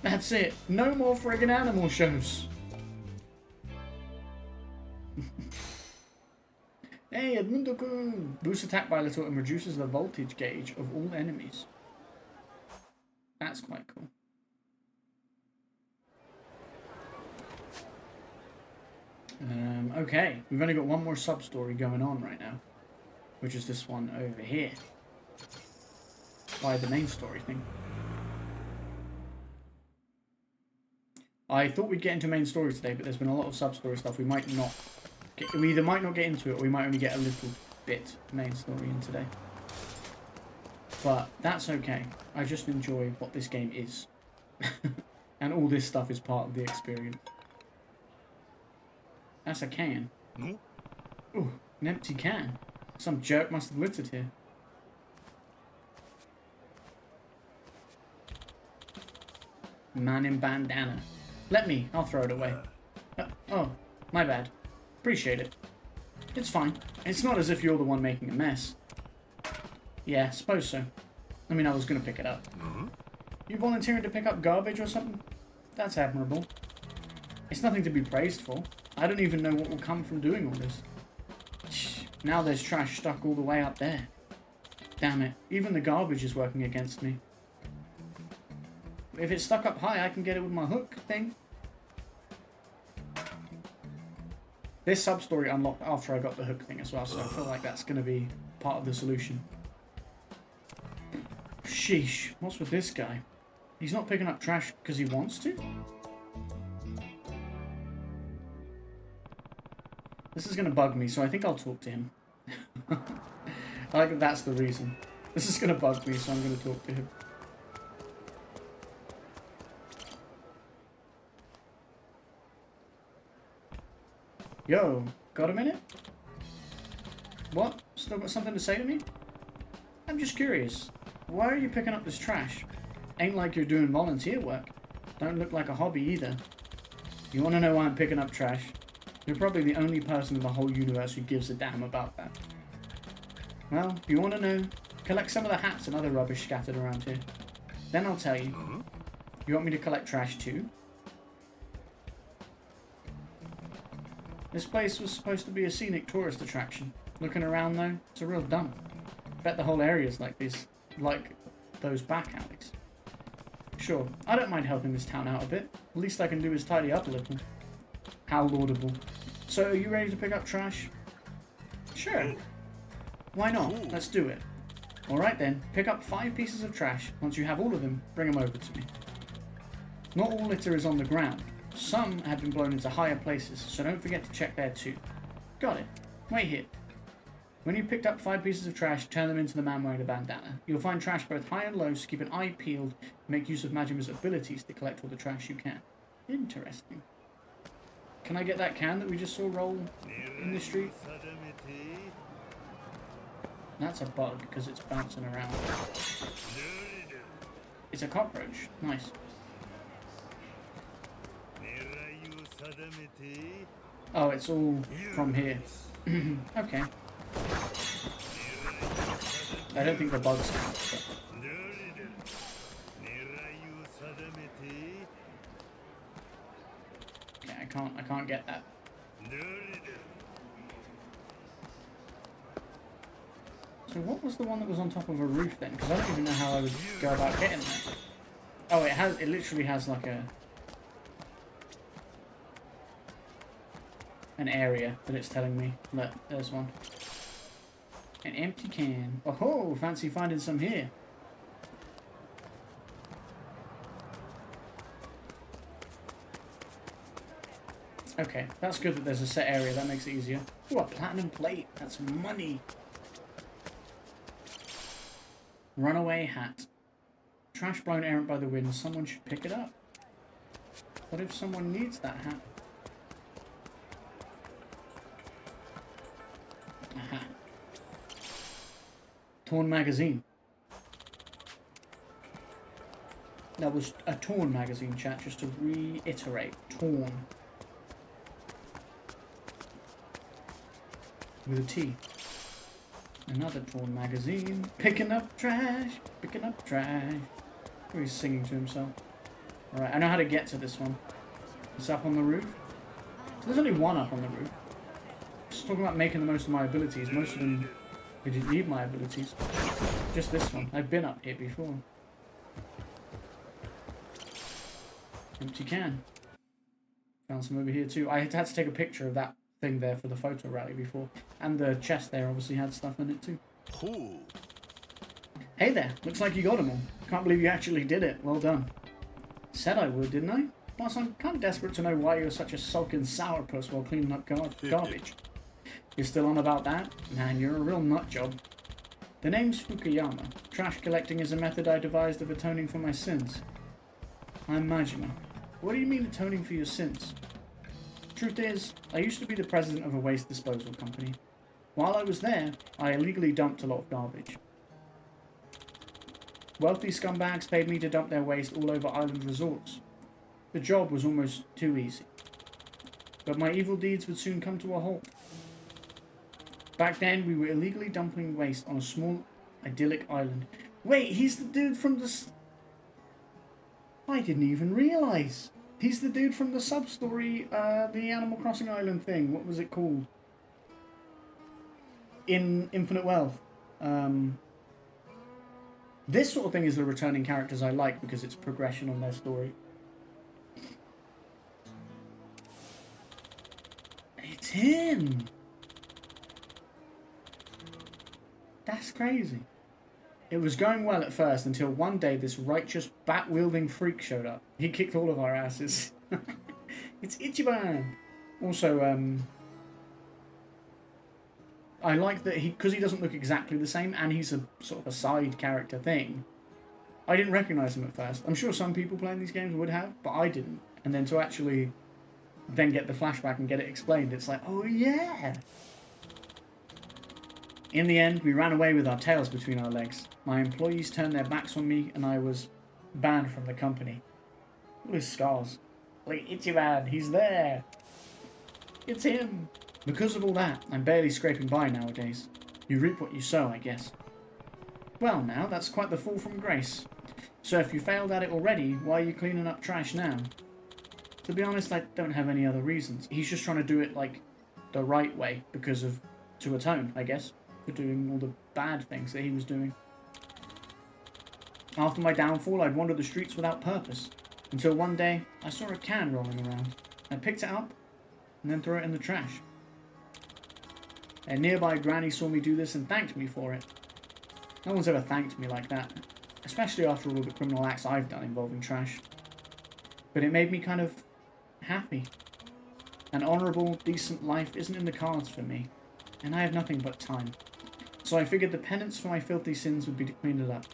That's it. No more friggin' animal shows. Hey, Edmundo-kun! Boosts attack by a little and reduces the voltage gauge of all enemies. That's quite cool. Okay, we've only got one more sub-story going on right now, which is this one over here, by the main story thing. I thought we'd get into main story today, but there's been a lot of sub-story stuff. We might not get, we either might not get into it, or we might only get a little bit main story in today. But that's okay. I just enjoy what this game is. And all this stuff is part of the experience. That's a can. Ooh, an empty can. Some jerk must have littered here. Man in bandana. Let me, I'll throw it away. Oh, my bad. Appreciate it. It's fine. It's not as if you're the one making a mess. Yeah, suppose so. I mean, I was gonna pick it up. You volunteering to pick up garbage or something? That's admirable. It's nothing to be praised for. I don't even know what will come from doing all this. Now there's trash stuck all the way up there. Damn it, even the garbage is working against me. If it's stuck up high, I can get it with my hook thing. This sub-story unlocked after I got the hook thing as well, so I feel like that's going to be part of the solution. Sheesh, what's with this guy? He's not picking up trash because he wants to? This is going to bug me, so I think I'll talk to him. I like that that's the reason. This is going to bug me, so I'm going to talk to him. Yo, got a minute? What? Still got something to say to me? I'm just curious. Why are you picking up this trash? Ain't like you're doing volunteer work. Don't look like a hobby either. You want to know why I'm picking up trash? You're probably the only person in the whole universe who gives a damn about that. Well, if you want to know, collect some of the hats and other rubbish scattered around here. Then I'll tell you. You want me to collect trash too? This place was supposed to be a scenic tourist attraction. Looking around though, it's a real dump. Bet the whole area's like this, like those back alleys. Sure, I don't mind helping this town out a bit. The least I can do is tidy up a little. How laudable. So, are you ready to pick up trash? Sure. Why not? Let's do it. Alright then, pick up 5 pieces of trash. Once you have all of them, bring them over to me. Not all litter is on the ground. Some have been blown into higher places, so don't forget to check there too. Got it. Wait here. When you picked up 5 pieces of trash, turn them into the man wearing the bandana. You'll find trash both high and low, so keep an eye peeled and make use of Majima's abilities to collect all the trash you can. Interesting. Can I get that can that we just saw roll in the street? That's a bug, because it's bouncing around. It's a cockroach. Nice. Oh, it's all from here. Okay. I don't think the bugs count, but... Okay, I can't get that. So what was the one that was on top of a roof then? Because I don't even know how I would go about getting there. Oh, it literally has like an area that it's telling me. Look, there's one. An empty can. Oh, fancy finding some here. Okay, that's good that there's a set area. That makes it easier. Ooh, a platinum plate. That's money. Runaway hat. Trash blown errant by the wind. Someone should pick it up. What if someone needs that hat? Aha. Torn magazine. That was a torn magazine, chat, just to reiterate. Torn. With a T. Another torn magazine. Picking up trash. Picking up trash. Oh, he's singing to himself. Alright, I know how to get to this one. It's up on the roof. So there's only one up on the roof. Just talking about making the most of my abilities. Most of them didn't need my abilities. Just this one. I've been up here before. Empty can. Found some over here too. I had to take a picture of that thing there for the photo rally before. And the chest there obviously had stuff in it too. Ooh. Hey there. Looks like you got them all. Can't believe you actually did it. Well done. Said I would, didn't I? Plus, I'm kind of desperate to know why you're such a sulking sourpuss while cleaning up garbage. You're still on about that? Man, you're a real nut job. The name's Fukuyama. Trash collecting is a method I devised of atoning for my sins. I'm Majima. What do you mean atoning for your sins? Truth is, I used to be the president of a waste disposal company. While I was there, I illegally dumped a lot of garbage. Wealthy scumbags paid me to dump their waste all over island resorts. The job was almost too easy. But my evil deeds would soon come to a halt. Back then, we were illegally dumping waste on a small, idyllic island. Wait, he's the dude from the... I didn't even realise. He's the dude from the sub-story, the Animal Crossing Island thing. What was it called? In Infinite Wealth. This sort of thing is the returning characters I like because it's progression on their story. It's him! That's crazy. It was going well at first until one day this righteous bat-wielding freak showed up. He kicked all of our asses. It's Ichiban! Also, I like that because he doesn't look exactly the same and he's a sort of a side character thing. I didn't recognise him at first. I'm sure some people playing these games would have, but I didn't. And then to actually then get the flashback and get it explained, it's like, oh yeah! In the end, we ran away with our tails between our legs. My employees turned their backs on me and I was banned from the company. All his scars. Like, Ichiban, he's there! It's him! Because of all that, I'm barely scraping by nowadays. You reap what you sow, I guess. Well now, that's quite the fall from grace. So if you failed at it already, why are you cleaning up trash now? To be honest, I don't have any other reasons. He's just trying to do it, like, the right way, because of... to atone, I guess, for doing all the bad things that he was doing. After my downfall, I'd wander the streets without purpose, until one day, I saw a can rolling around. I picked it up, and then threw it in the trash. A nearby granny saw me do this and thanked me for it. No one's ever thanked me like that, especially after all the criminal acts I've done involving trash. But it made me kind of happy. An honourable, decent life isn't in the cards for me, and I have nothing but time. So I figured the penance for my filthy sins would be to clean it up.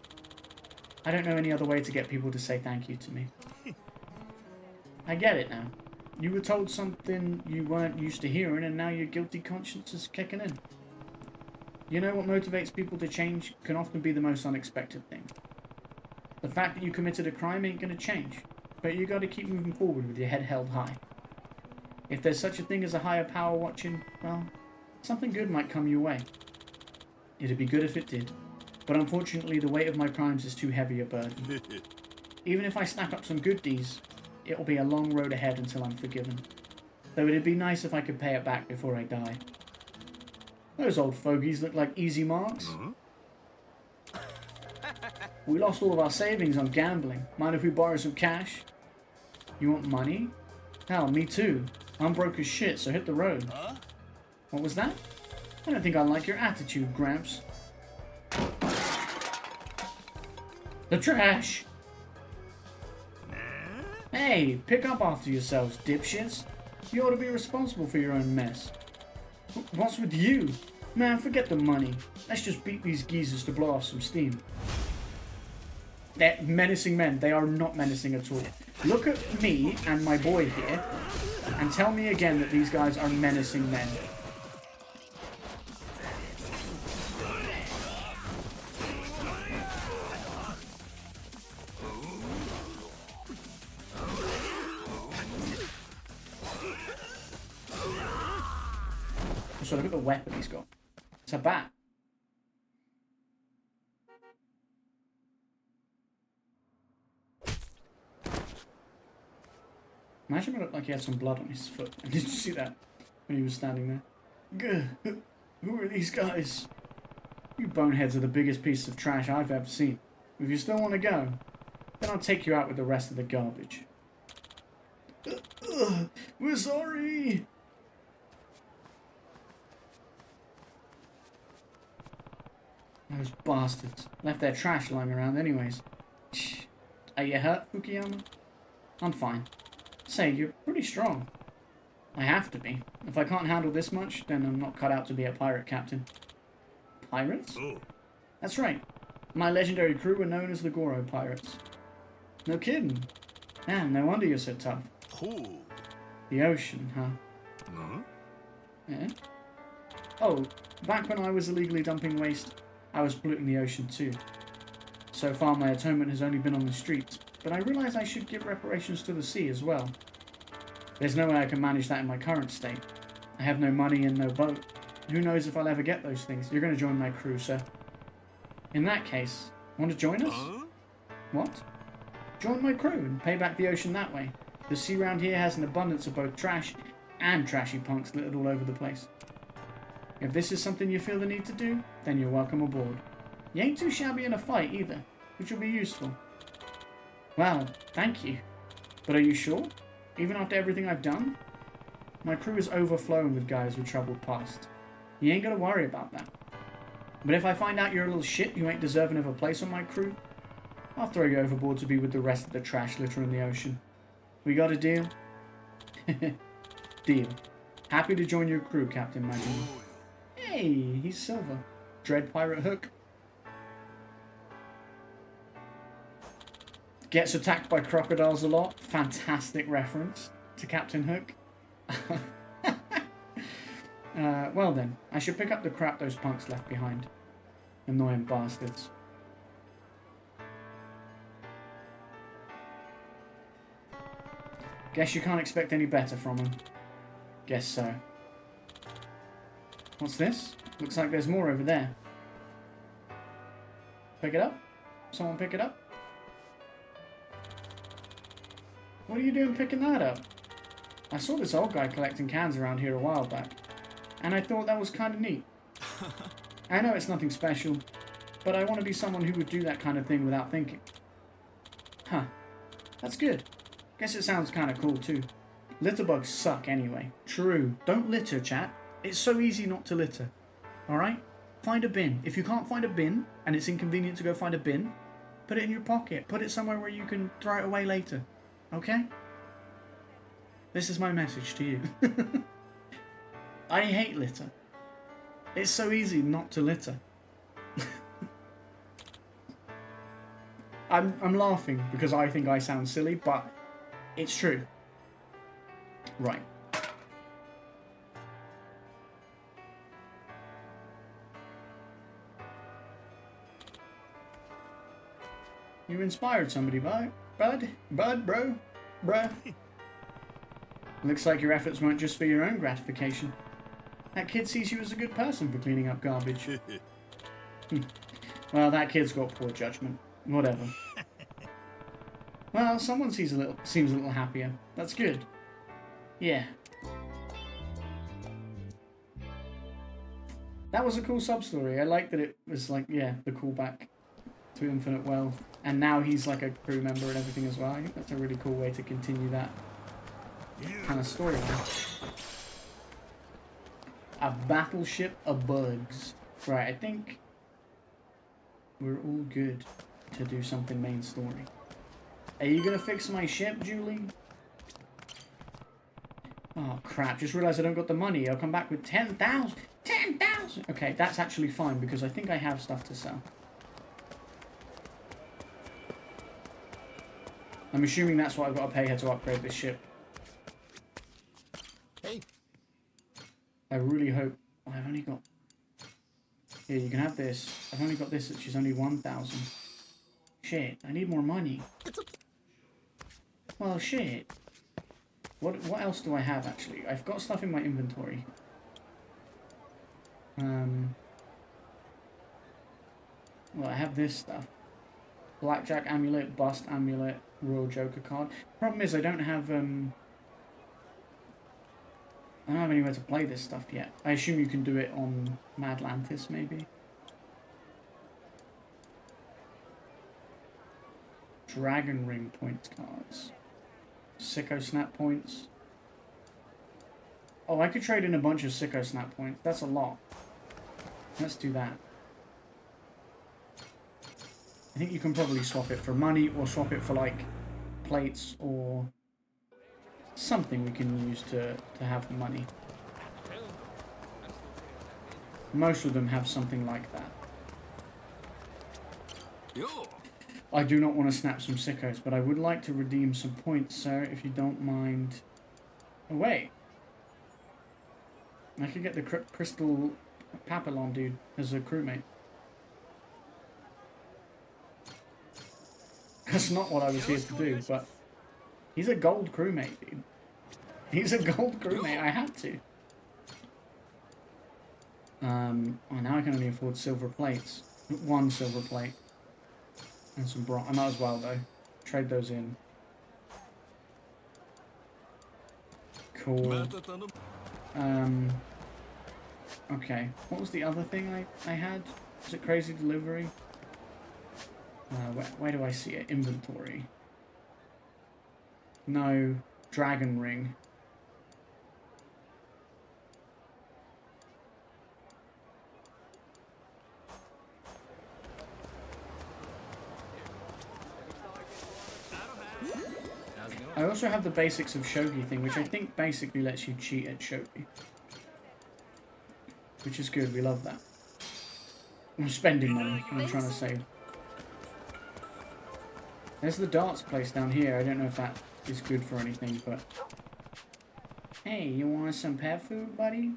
I don't know any other way to get people to say thank you to me. I get it now. You were told something you weren't used to hearing, and now your guilty conscience is kicking in. You know what motivates people to change can often be the most unexpected thing. The fact that you committed a crime ain't gonna change, but you gotta keep moving forward with your head held high. If there's such a thing as a higher power watching, well, something good might come your way. It'd be good if it did, but unfortunately the weight of my crimes is too heavy a burden. Even if I stack up some good deeds, it'll be a long road ahead until I'm forgiven. Though it'd be nice if I could pay it back before I die. Those old fogies look like easy marks. We lost all of our savings on gambling. Mind if we borrow some cash? You want money? Hell, me too. I'm broke as shit, so hit the road. What was that? I don't think I like your attitude, Gramps. The trash! Hey, pick up after yourselves, dipshits. You ought to be responsible for your own mess. What's with you? Man, forget the money. Let's just beat these geezers to blow off some steam. They're menacing men. They are not menacing at all. Look at me and my boy here and tell me again that these guys are menacing men. So look at the weapon he's got. It's a bat. Imagine it looked like he had some blood on his foot. Did you see that when he was standing there? Gah, who are these guys? You boneheads are the biggest piece of trash I've ever seen. If you still want to go, then I'll take you out with the rest of the garbage. We're sorry. Those bastards left their trash lying around anyways. Are you hurt, Fukuyama? I'm fine. Say, you're pretty strong. I have to be. If I can't handle this much, then I'm not cut out to be a pirate captain. Pirates? Oh. That's right. My legendary crew were known as the Goro Pirates. No kidding. Man, no wonder you're so tough. Oh. The ocean, huh? Huh? Yeah? Oh, back when I was illegally dumping waste, I was polluting the ocean too. So far my atonement has only been on the streets, but I realise I should give reparations to the sea as well. There's no way I can manage that in my current state. I have no money and no boat. Who knows if I'll ever get those things. You're going to join my crew, sir. In that case, want to join us? Huh? What? Join my crew and pay back the ocean that way. The sea round here has an abundance of both trash and trashy punks littered all over the place. If this is something you feel the need to do, then you're welcome aboard. You ain't too shabby in a fight either, which will be useful. Well, thank you. But are you sure? Even after everything I've done? My crew is overflowing with guys with troubled past. You ain't gotta worry about that. But if I find out you're a little shit who ain't deserving of a place on my crew, I'll throw you overboard to be with the rest of the trash litter in the ocean. We got a deal? Deal. Happy to join your crew, Captain Maggie. Hey, he's silver. Dread Pirate Hook. Gets attacked by crocodiles a lot. Fantastic reference to Captain Hook. Well then, I should pick up the crap those punks left behind. Annoying bastards. Guess you can't expect any better from them. Guess so. What's this? Looks like there's more over there. Pick it up? Someone pick it up? What are you doing picking that up? I saw this old guy collecting cans around here a while back, and I thought that was kind of neat. I know it's nothing special, but I want to be someone who would do that kind of thing without thinking. Huh. That's good. Guess it sounds kind of cool too. Litterbugs suck anyway. True. Don't litter, chat. It's so easy not to litter. Alright? Find a bin. If you can't find a bin, and it's inconvenient to go find a bin, put it in your pocket. Put it somewhere where you can throw it away later. Okay? This is my message to you. I hate litter. It's so easy not to litter. I'm laughing because I think I sound silly, but it's true. Right. You inspired somebody, bud, bro, bruh. Looks like your efforts weren't just for your own gratification. That kid sees you as a good person for cleaning up garbage. Well, that kid's got poor judgment. Whatever. Well, someone seems a little happier. That's good. Yeah. That was a cool sub-story. I like that it was like, yeah, the callback to Infinite Wealth. And now he's like a crew member and everything as well. I think that's a really cool way to continue that kind of storyline. A battleship of bugs. Right, I think we're all good to do something main story. Are you gonna fix my ship, Julie? Oh crap, just realised I don't got the money. I'll come back with 10,000. 10,000! Okay, that's actually fine because I think I have stuff to sell. I'm assuming that's what I've got to pay her to upgrade this ship. Hey. I really hope... Oh, I've only got... Here, you can have this. I've only got this, which is only 1,000. Shit, I need more money. Well, shit. What else do I have, actually? I've got stuff in my inventory. Well, I have this stuff. Blackjack amulet, bust amulet, Royal Joker card. Problem is, I don't have anywhere to play this stuff yet. I assume you can do it on Madlantis, maybe. Dragon Ring points cards. Sicko Snap points. Oh, I could trade in a bunch of Sicko Snap points. That's a lot. Let's do that. I think you can probably swap it for money or swap it for like plates or something we can use to have money. Most of them have something like that. I do not want to snap some sickos, but I would like to redeem some points, sir, if you don't mind. Oh, wait. I could get the Crystal Papillon dude as a crewmate. That's not what I was here to do, but he's a gold crewmate, dude. He's a gold crewmate, I have to. Oh, now I can only afford silver plates. One silver plate. And some bronze. I might as well, though. Trade those in. Cool. Okay. What was the other thing I had? Was it Crazy Delivery? Where do I see it? Inventory. No. Dragon Ring. I also have the basics of shogi thing, which I think basically lets you cheat at shogi. Which is good, we love that. I'm spending money, I'm trying to save. There's the darts place down here, I don't know if that is good for anything, but... Hey, you want some pet food, buddy?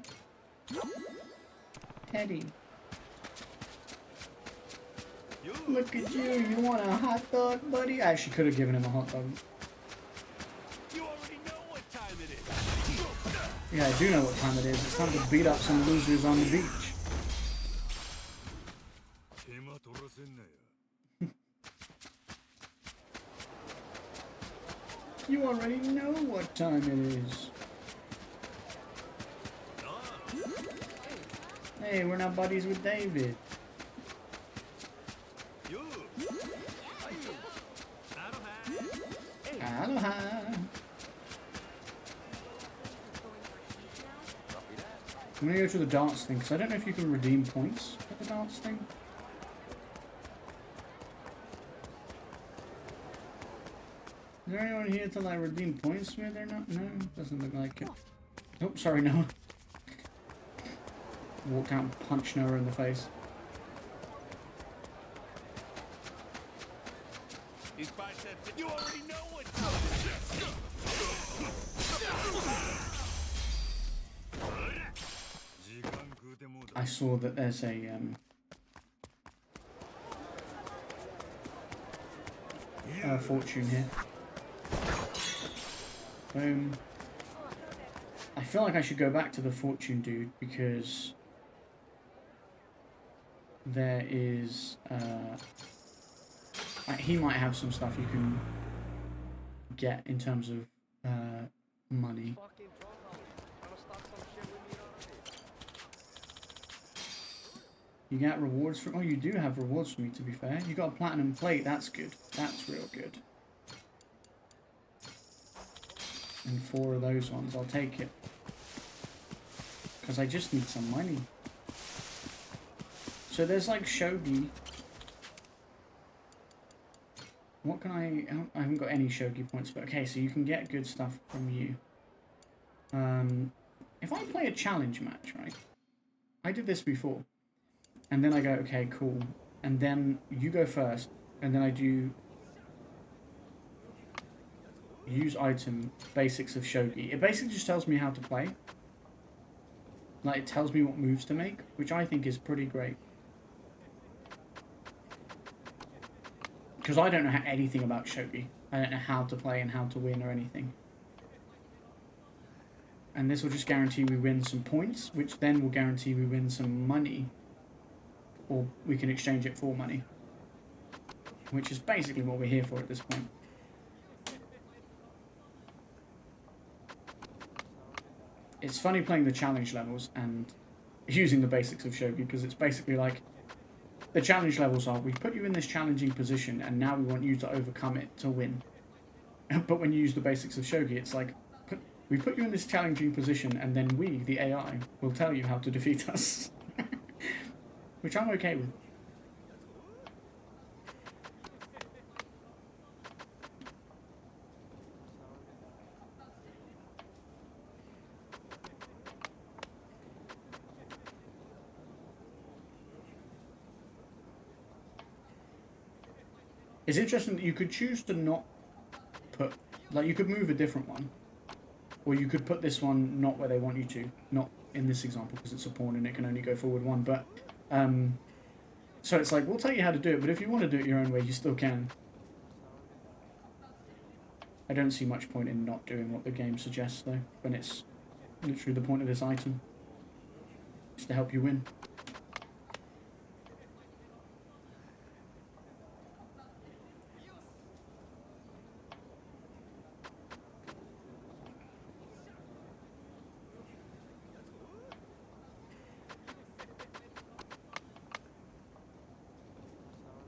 Teddy. Look at you, you want a hot dog, buddy? I actually could have given him a hot dog. Yeah, I do know what time it is. It's time to beat up some losers on the beach. You already know what time it is. Hey, we're not buddies with David. Aloha. I'm gonna go to the darts thing, because I don't know if you can redeem points at the darts thing. Is there anyone here to like redeem points with or not? No, doesn't look like it. Oh, sorry, Noah. Walked out and punched Noah in the face. You already know what I saw that there's a fortune here. Boom. I feel like I should go back to the fortune dude because there is he might have some stuff you can get in terms of money. You get rewards from... Oh, you do have rewards for me, to be fair. You got a platinum plate. That's good. That's real good. And 4 of those ones. I'll take it. Because I just need some money. So there's like shogi. What can I haven't got any shogi points, but okay, so you can get good stuff from you. If I play a challenge match, right? I did this before. And then I go, okay, cool. And then you go first. And then I do use item, basics of shogi. It basically just tells me how to play. Like, it tells me what moves to make, which I think is pretty great. Because I don't know anything about shogi. I don't know how to play and how to win or anything. And this will just guarantee we win some points, which then will guarantee we win some money. Or we can exchange it for money. Which is basically what we're here for at this point. It's funny playing the challenge levels and using the basics of shogi, because it's basically like the challenge levels are, we put you in this challenging position and now we want you to overcome it to win. But when you use the basics of shogi, it's like, we put you in this challenging position and then we, the AI, will tell you how to defeat us. Which I'm okay with. It's interesting that you could choose to not put, like, you could move a different one. Or you could put this one not where they want you to. Not in this example, because it's a pawn and it can only go forward one. But, so it's like, we'll tell you how to do it, but if you want to do it your own way, you still can. I don't see much point in not doing what the game suggests, though, when it's literally the point of this item. It's to help you win.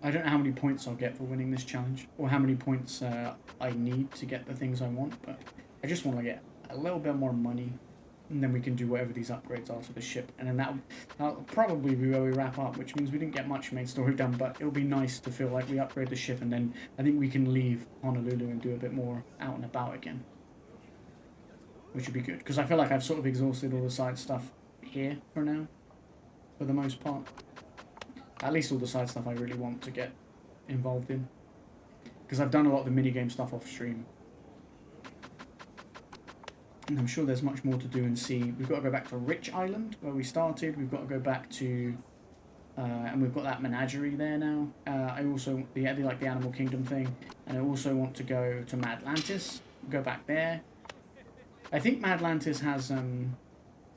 I don't know how many points I'll get for winning this challenge, or how many points I need to get the things I want, but I just want to get a little bit more money, and then we can do whatever these upgrades are to the ship, and then that'll probably be where we wrap up, which means we didn't get much main story done, but it'll be nice to feel like we upgrade the ship, and then I think we can leave Honolulu and do a bit more out and about again, which would be good, because I feel like I've sort of exhausted all the side stuff here for now, for the most part. At least all the side stuff I really want to get involved in. Because I've done a lot of the minigame stuff off stream. And I'm sure there's much more to do and see. We've got to go back to Rich Island, where we started. We've got to go back to... and we've got that menagerie there now. I also... the Animal Kingdom thing. And I also want to go to Madlantis. Go back there. I think Madlantis has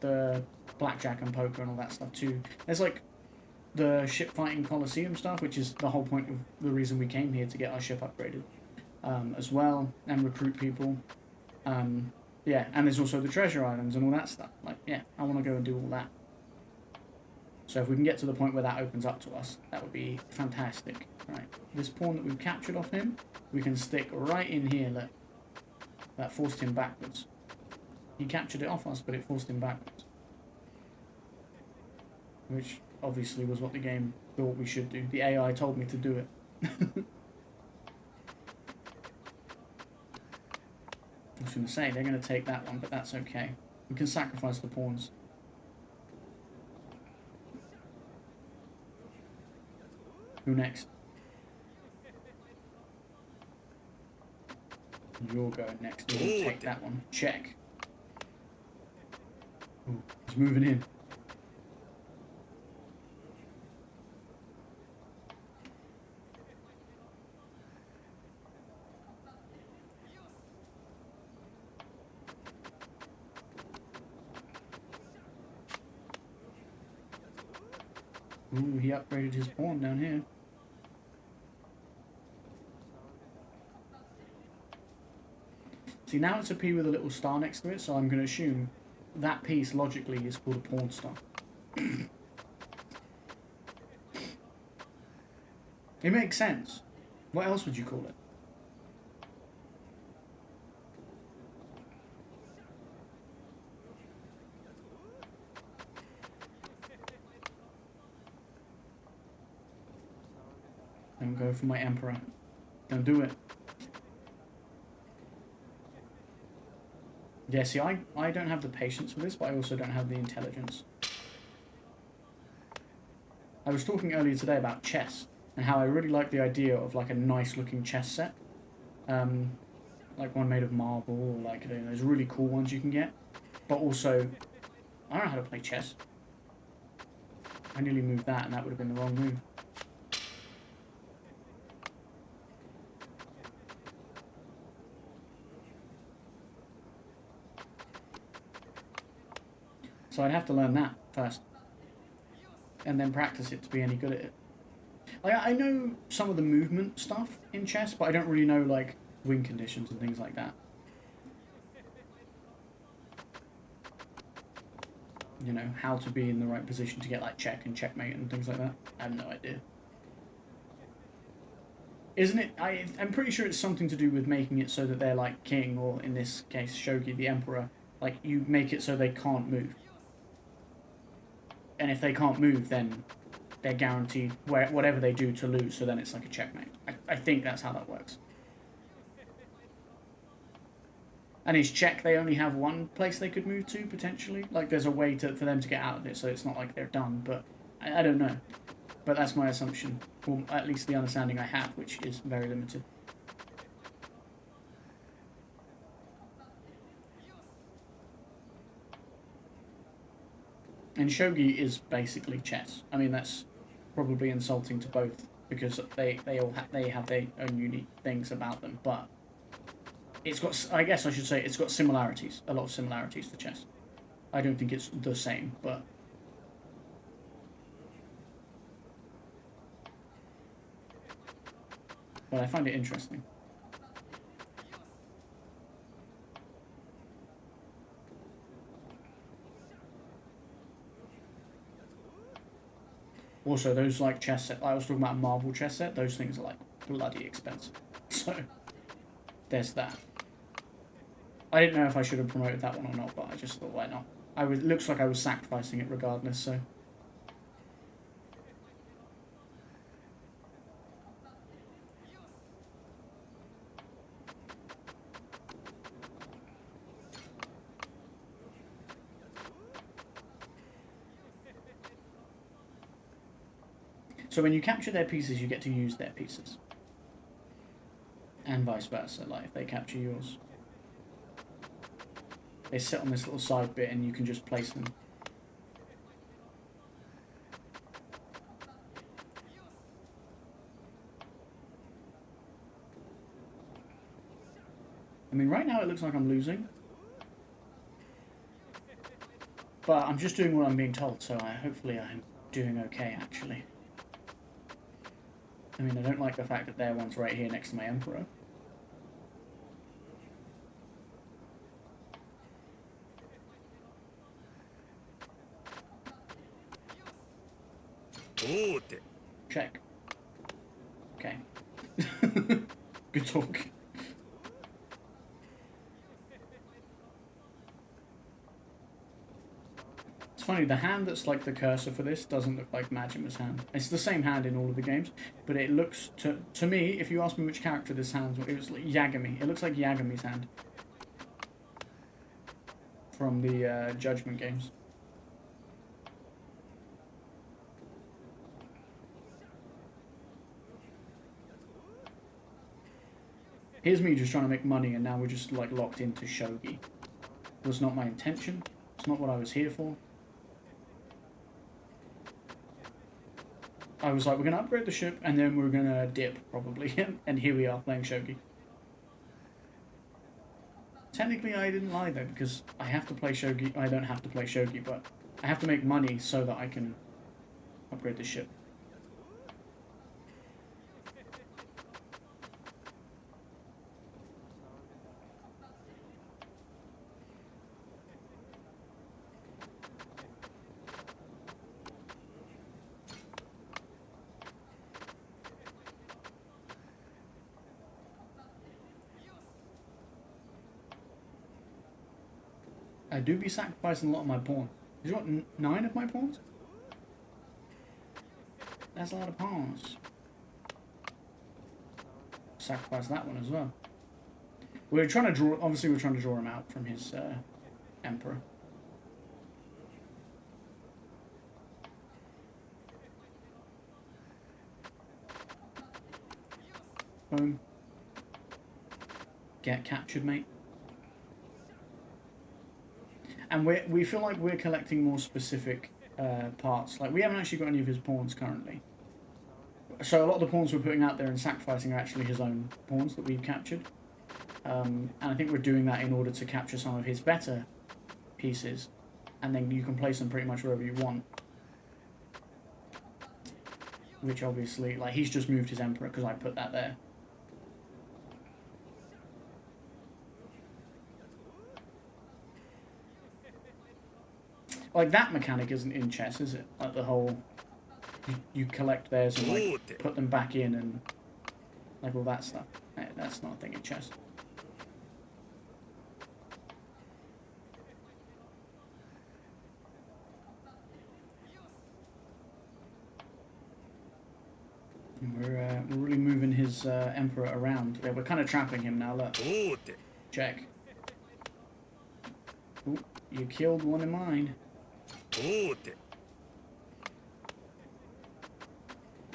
the blackjack and poker and all that stuff too. There's like... the ship fighting Coliseum stuff, which is the whole point of the reason we came here, to get our ship upgraded as well, and recruit people. Yeah, and there's also the treasure islands and all that stuff. Like, yeah, I want to go and do all that. So if we can get to the point where that opens up to us, that would be fantastic. Right, this pawn that we've captured off him, we can stick right in here. Look, that forced him backwards. He captured it off us, but it forced him backwards. Which... obviously was what the game thought we should do. The AI told me to do it. I was going to say, they're going to take that one, but that's okay. We can sacrifice the pawns. Who next? You're going next. You're going to take that one. Check. Ooh, he's moving in. Ooh, he upgraded his pawn down here. See, now it's a P with a little star next to it, so I'm going to assume that piece, logically, is called a pawn star. It makes sense. What else would you call it? Don't go for my emperor. Don't do it. Yeah, see, I don't have the patience for this, but I also don't have the intelligence. I was talking earlier today about chess, and how I really like the idea of like a nice looking chess set. Like one made of marble, or like, you know, those really cool ones you can get. But also, I don't know how to play chess. I nearly moved that, and that would have been the wrong move. So I'd have to learn that first, and then practice it to be any good at it. Like, I know some of the movement stuff in chess, but I don't really know like win conditions and things like that. You know, how to be in the right position to get like check and checkmate and things like that. I have no idea. Isn't it? I'm pretty sure it's something to do with making it so that they're like king, or in this case, shogi, the emperor. Like, you make it so they can't move. And if they can't move, then they're guaranteed whatever they do to lose, so then it's like a checkmate. I think that's how that works. And is check, they only have one place they could move to, potentially? Like, there's a way for them to get out of it, so it's not like they're done, but I don't know. But that's my assumption, or at least the understanding I have, which is very limited. And shogi is basically chess. I mean, that's probably insulting to both, because they have their own unique things about them, but it's got, I guess I should say, it's got similarities, a lot of similarities to chess. I don't think it's the same, but I find it interesting. Also, those like chess set, I was talking about a marble chess set, those things are like bloody expensive. So, there's that. I didn't know if I should have promoted that one or not, but I just thought, why not? It looks like I was sacrificing it regardless, so. So when you capture their pieces, you get to use their pieces. And vice versa, like if they capture yours. They sit on this little side bit and you can just place them. I mean, right now it looks like I'm losing. But I'm just doing what I'm being told, so hopefully I'm doing okay, actually. I mean, I don't like the fact that their one's right here next to my emperor. Check. Okay. Good talk. It's funny, the hand that's like the cursor for this doesn't look like Majima's hand. It's the same hand in all of the games, but it looks, to me, if you ask me which character this hand was, it was like Yagami. It looks like Yagami's hand. From the Judgment games. Here's me just trying to make money, and now we're just like locked into shogi. It was not my intention. It's not what I was here for. I was like, we're going to upgrade the ship, and then we're going to dip, probably. And here we are, playing shogi. Technically, I didn't lie, though, because I have to play shogi. I don't have to play shogi, but I have to make money so that I can upgrade the ship. I do be sacrificing a lot of my pawns. Is you got 9 of my pawns? That's a lot of pawns. Sacrifice that one as well. We're trying to draw, obviously we're trying to draw him out from his emperor. Boom. Get captured, mate. And we feel like we're collecting more specific parts. Like, we haven't actually got any of his pawns currently. So a lot of the pawns we're putting out there and sacrificing are actually his own pawns that we've captured. And I think we're doing that in order to capture some of his better pieces. And then you can place them pretty much wherever you want. Which obviously, like, he's just moved his emperor because I put that there. Like, that mechanic isn't in chess, is it? Like, the whole... You collect theirs and, like, put them back in and... Like, all that stuff. That's not a thing in chess. We're really moving his emperor around. Yeah, we're kind of trapping him now, look. Check. Ooh, you killed one of mine.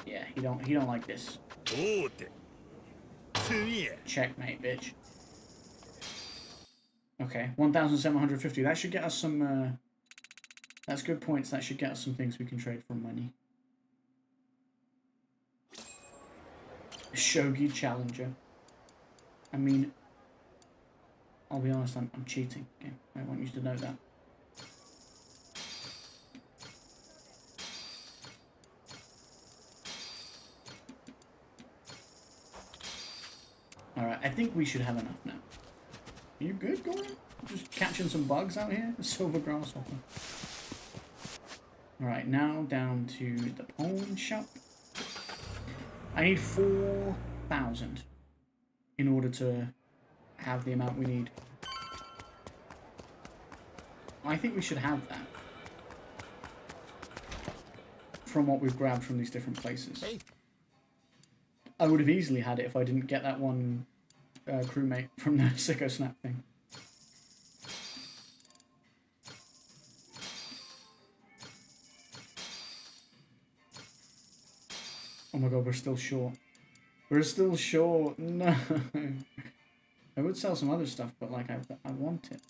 Yeah, he don't like this. Checkmate, bitch. Okay, 1,750. That should get us some. That's good points. That should get us some things we can trade for money. Shogi Challenger. I mean, I'll be honest. I'm cheating. Okay, I want you to know that. Alright, I think we should have enough now. Are you good, Gordon? Just catching some bugs out here? A silver grasshopper. Alright, now down to the pawn shop. I need 4,000 in order to have the amount we need. I think we should have that. From what we've grabbed from these different places. Hey. I would have easily had it if I didn't get that one crewmate from the Sicko Snap thing. Oh my god, we're still short. We're still short. No. I would sell some other stuff, but like I want it.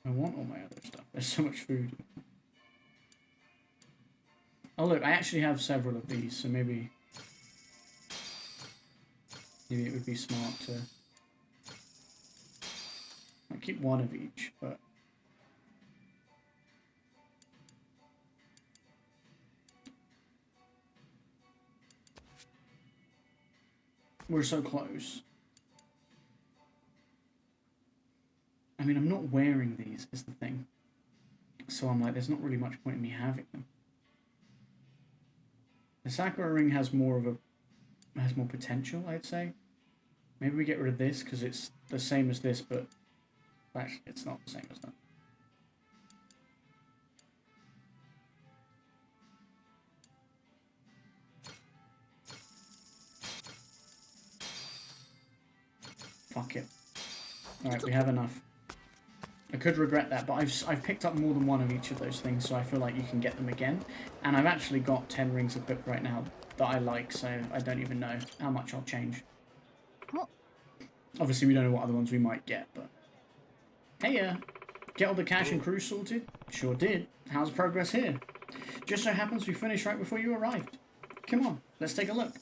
I want all my other stuff. There's so much food. Oh look, I actually have several of these, so maybe it would be smart to I keep one of each, but we're so close. I mean, I'm not wearing these, is the thing. So I'm like, there's not really much point in me having them. The Sakura ring has more potential, I'd say. Maybe we get rid of this because it's the same as this, but actually it's not the same as that. Fuck it. Alright, we have enough. I could regret that, but I've picked up more than one of each of those things, so I feel like you can get them again. And I've actually got 10 rings equipped right now that I like, so I don't even know how much I'll change. Obviously, we don't know what other ones we might get, but... Hey, get all the cash and crew sorted? Sure did. How's progress here? Just so happens we finished right before you arrived. Come on, let's take a look.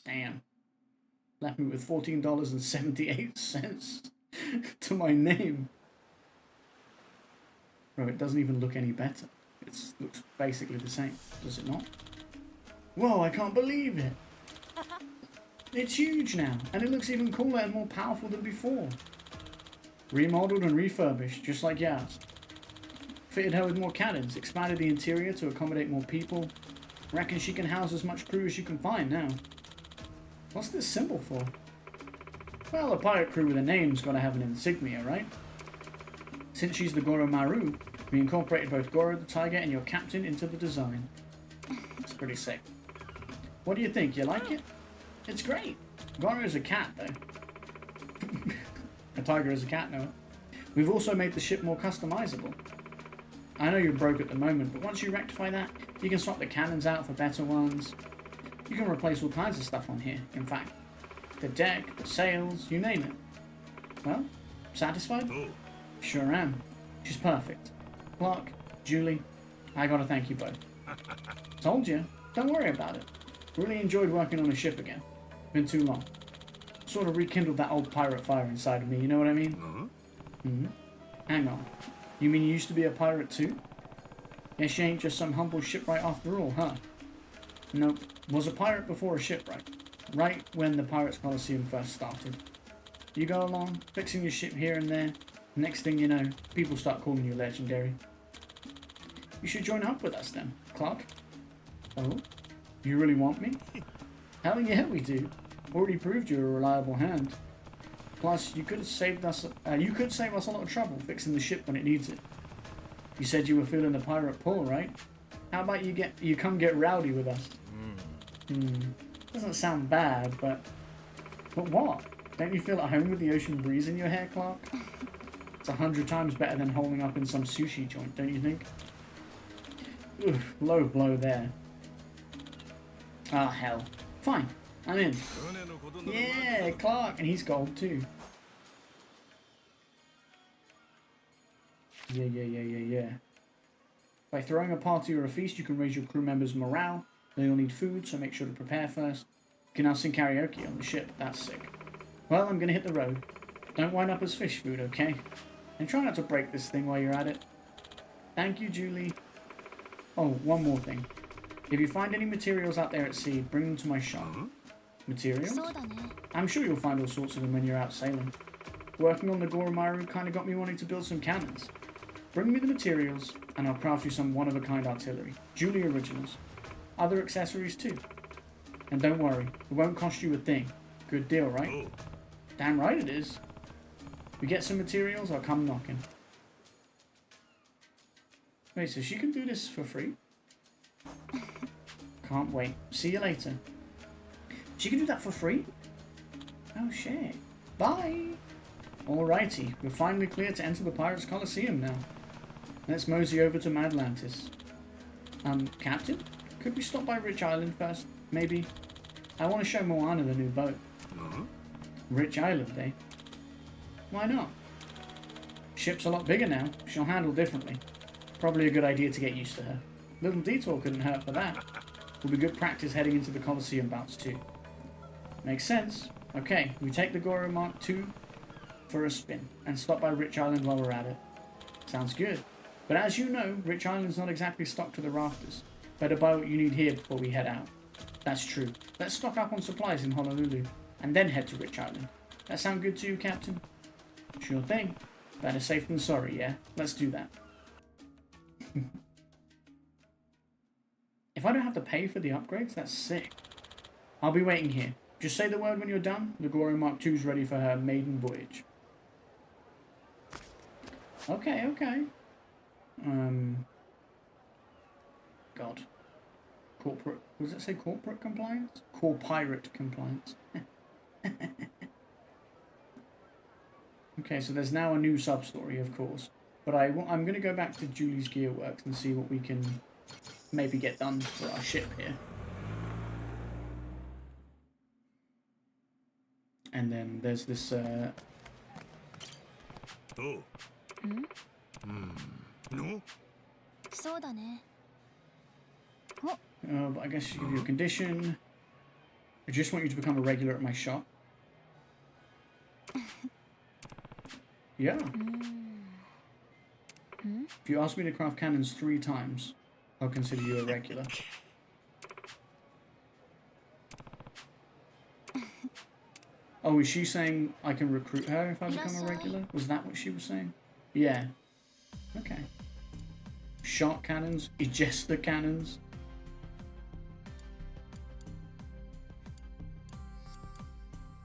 Damn. Left me with $14.78 to my name. Bro, it doesn't even look any better. It looks basically the same, does it not? Whoa, I can't believe it. It's huge now, and it looks even cooler and more powerful than before. Remodeled and refurbished, just like yours. Fitted her with more cannons, expanded the interior to accommodate more people. Reckon she can house as much crew as you can find now. What's this symbol for? Well, a pirate crew with a name's gotta have an insignia, right? Since she's the Goro Maru, we incorporated both Goro the Tiger and your captain into the design. It's pretty sick. What do you think? You like it? It's great. Goro's a cat, though. A tiger is a cat, Noah. We've also made the ship more customizable. I know you're broke at the moment, but once you rectify that, you can swap the cannons out for better ones. You can replace all kinds of stuff on here, in fact. The deck, the sails, you name it. Well, satisfied? Sure am. She's perfect. Clark, Julie, I gotta thank you both. Told you. Don't worry about it. Really enjoyed working on a ship again. Been too long. Sort of rekindled that old pirate fire inside of me, you know what I mean? Hang on. You mean you used to be a pirate too? Guess you ain't just some humble shipwright after all, huh? Nope. Was a pirate before a shipwright. Right when the Pirates Coliseum first started. You go along, fixing your ship here and there. Next thing you know, people start calling you legendary. You should join up with us then, Clark. Oh? You really want me? Hell yeah, we do. Already proved you're a reliable hand. Plus, you could save us a lot of trouble fixing the ship when it needs it. You said you were feeling the pirate pull, right? How about you come get rowdy with us? Doesn't sound bad, but what? Don't you feel at home with the ocean breeze in your hair, Clark? It's 100 times better than holding up in some sushi joint, don't you think? Oof, low blow there. Ah, hell. Fine, I'm in. Yeah, Clark, and he's gold too. Yeah. By throwing a party or a feast, you can raise your crew members' morale. They'll need food, so make sure to prepare first. You can now sing karaoke on the ship. That's sick. Well, I'm gonna hit the road. Don't wind up as fish food, okay? And try not to break this thing while you're at it. Thank you, Julie. Oh, one more thing. If you find any materials out there at sea, bring them to my shop. Materials? I'm sure you'll find all sorts of them when you're out sailing. Working on the Goromaru kind of got me wanting to build some cannons. Bring me the materials, and I'll craft you some one-of-a-kind artillery. Julie originals. Other accessories too. And don't worry, it won't cost you a thing. Good deal, right? Damn right it is. We get some materials, I'll come knocking. Wait, so she can do this for free? Can't wait. See you later. She can do that for free? Oh shit. Bye! Alrighty, we're finally clear to enter the Pirates Coliseum now. Let's mosey over to Madlantis. Captain? Could we stop by Rich Island first? Maybe? I want to show Moana the new boat. Rich Island, eh? Why not? Ship's a lot bigger now. She'll handle differently. Probably a good idea to get used to her. Little detour couldn't hurt for that. Will be good practice heading into the Coliseum bouts too. Makes sense. Okay, we take the Goro Mark II for a spin and stop by Rich Island while we're at it. Sounds good. But as you know, Rich Island's not exactly stocked to the rafters. Better buy what you need here before we head out. That's true. Let's stock up on supplies in Honolulu and then head to Rich Island. That sound good to you, Captain? Sure thing. Better safe than sorry, yeah? Let's do that. If I don't have to pay for the upgrades, that's sick. I'll be waiting here. Just say the word when you're done. The Goro Mark II's ready for her maiden voyage. Okay. God. Corporate... Does it say corporate compliance? Core pirate compliance. Okay, so there's now a new sub-story, of course. But I'm going to go back to Julie's Gearworks and see what we can maybe get done for our ship here. And then there's this, No? but I guess you give you a condition. I just want you to become a regular at my shop. Yeah. If you ask me to craft cannons 3 times, I'll consider you a regular. Oh, is she saying I can recruit her if I become a regular? Was that what she was saying? Yeah. Okay. Shark cannons, ejester cannons.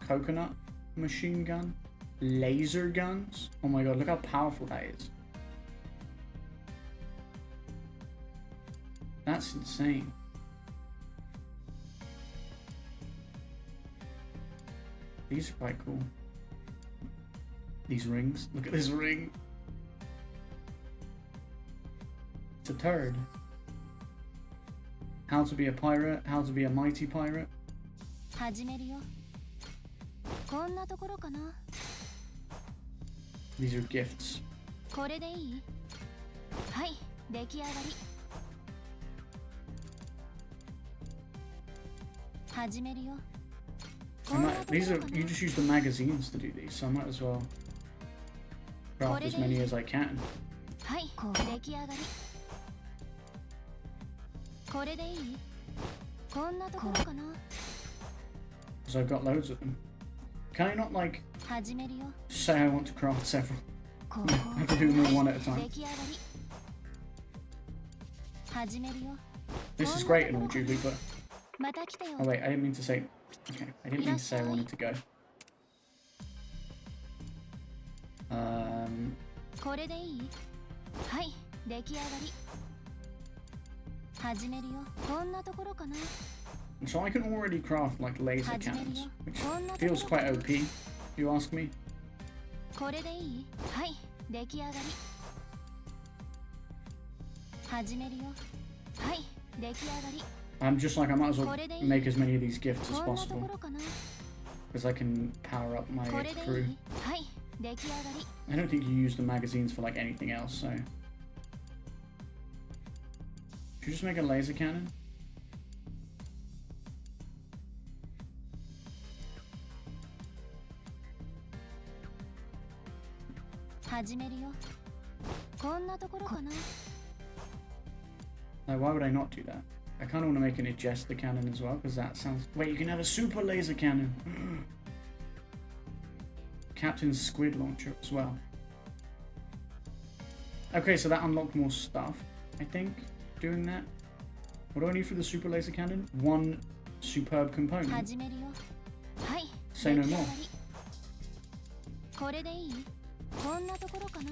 Coconut machine gun. Laser guns. Oh my god, look how powerful that is. That's insane. These are quite cool. These rings. Look at this ring. It's a turd. How to be a pirate. How to be a mighty pirate. 始めるよ。こんなところかな。 These are gifts. これでいい？はい、出来上がり。始めるよ。 These are, you just use the magazines to do these, so I might as well craft as many as I can. はい、出来上がり。これでいい？こんなところかな。 Because I've got loads of them. Can I not, like, 始めるよ。 say I want to craft several? こ I have to do them all one at a 出 time. 来上がり。始めるよ。 This is great and all, Julie, but... また来てよ。 Oh wait, I didn't mean to say... Okay, I didn't mean to say I wanted to go. これでいい？はい、出来上がり。始めるよ。こんなところかな。 So I can already craft, like, laser cannons, which feels quite OP, if you ask me. これでいい？はい、出来上がり。始めるよ。はい、出来上がり。 I'm just like, I might as well make as many of these gifts as こんなとこ possible, ろかな。 because I can power up my これでい crew. い？はい、出来上がり。 I don't think you use the magazines for, like, anything else, so... Should you just make a laser cannon? 始めるよ。こんなところかな。 Like, why would I not do that? I kind of want to make an ejester cannon as well, because that sounds... Wait, you can have a super laser cannon! Captain's squid launcher as well. Okay, so that unlocked more stuff, I think, doing that. What do I need for the super laser cannon? One superb component. 始めるよ。はい、 Say no 出来上 more. がり。これでいい？こんなところかな。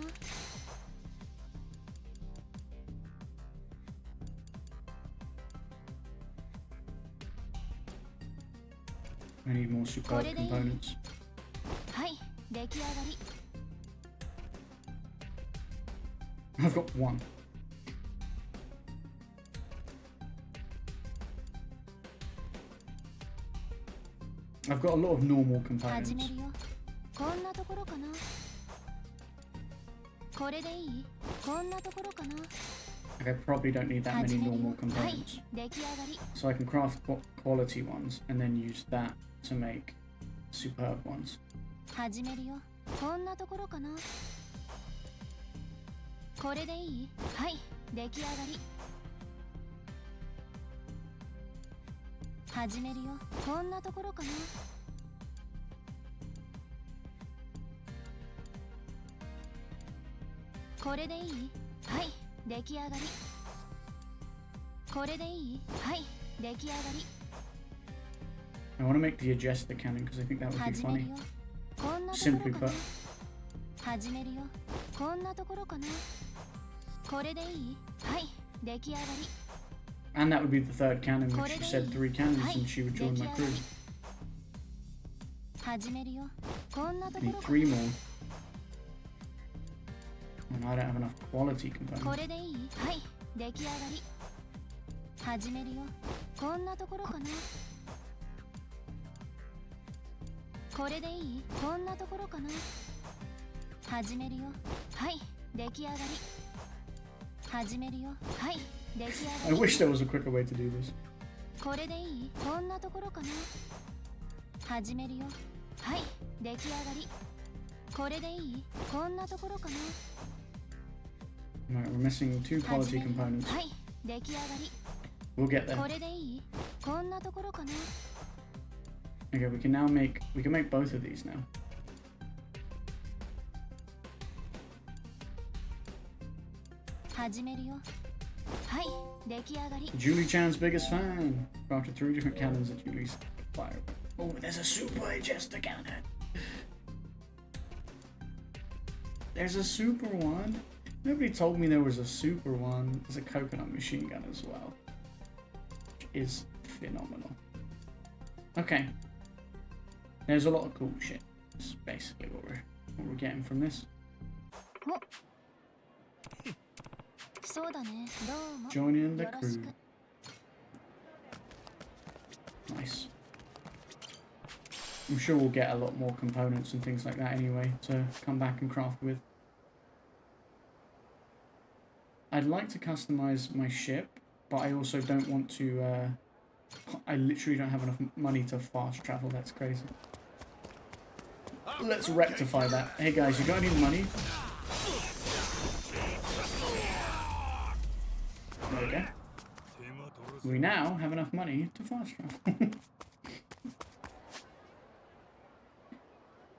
I need more superb components. はい、出来上がり。 I've got one. I've got a lot of normal 始 components. めるよ。こんなところかな。これでいい？こんなところかな。 Like, I probably don't need that 始 many めるよ。 normal はい、 components. 出来上がり。 So I can craft quality ones and then use that to make superb ones. 始めるよ。こんなところかな。これでいい？はい、出来上がり。始めるよ。こんなところかな。これでいい？はい、出来上がり。これでいい？はい、出来上がり。 I want to make the ejester cannon because I think that would be 始める funny. よ。こんなとこ Simply ろか put. な。始めるよ。こんなところかな。これでいい？はい、出来上がり。 And that would be the third cannon, which she said 3 cannons and she would join my crew. 始めるよ。こんなと I こ need ろか 3 な。 more. And I don't have enough quality こ components. れでいい？はい、出来上がり。始めるよ。こんなところかな。これでいい？こんなところかな。始めるよ。はい、出来上がり。始めるよ。はい、出来 I 上がり。 wish there was a quicker way to do this. これでいい？こんなところかな。始めるよ。はい、出来上がり。これでいい？こんなところかな。 Right, we're missing 2始 quality めるよ。 components. はい、出来上がり。 We'll get there. これでいい？こんなところかな。 Okay, we can make both of these now. 始めるよ。はい、出来上がり。 Julie Chan's biggest fan. Crafted 3 different cannons at Julie's fire. Oh, there's a super ejester cannon. There's a super one. Nobody told me there was a super one. There's a coconut machine gun as well, which is phenomenal. Okay. There's a lot of cool shit. That's basically what we're what we're getting from this. そうだね。どうも。 Joining the よろし crew. く。 Nice. I'm sure we'll get a lot more components and things like that anyway to come back and craft with. I'd like to customize my ship, but I also don't want to, I literally don't have enough money to fast travel. That's crazy. Let's rectify that. Hey guys, you got any money? There we go. We now have enough money to fast travel.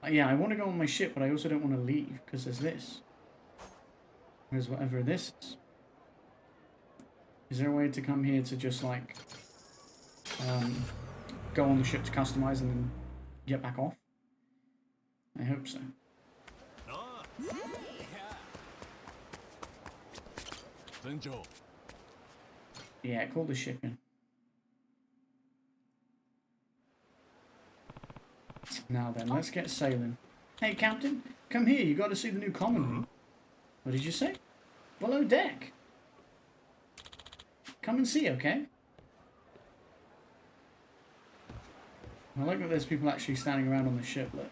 Yeah, I want to go on my ship, but I also don't want to leave, because there's this. There's whatever this is. Is there a way to come here to just, like, go on the ship to customize and then get back off? I hope so. Yeah, call the ship in. Now then, let's get sailing. Hey, Captain, come here. You got to see the new common room. What did you say? Below deck. Come and see, okay? I like that there's people actually standing around on the ship, look.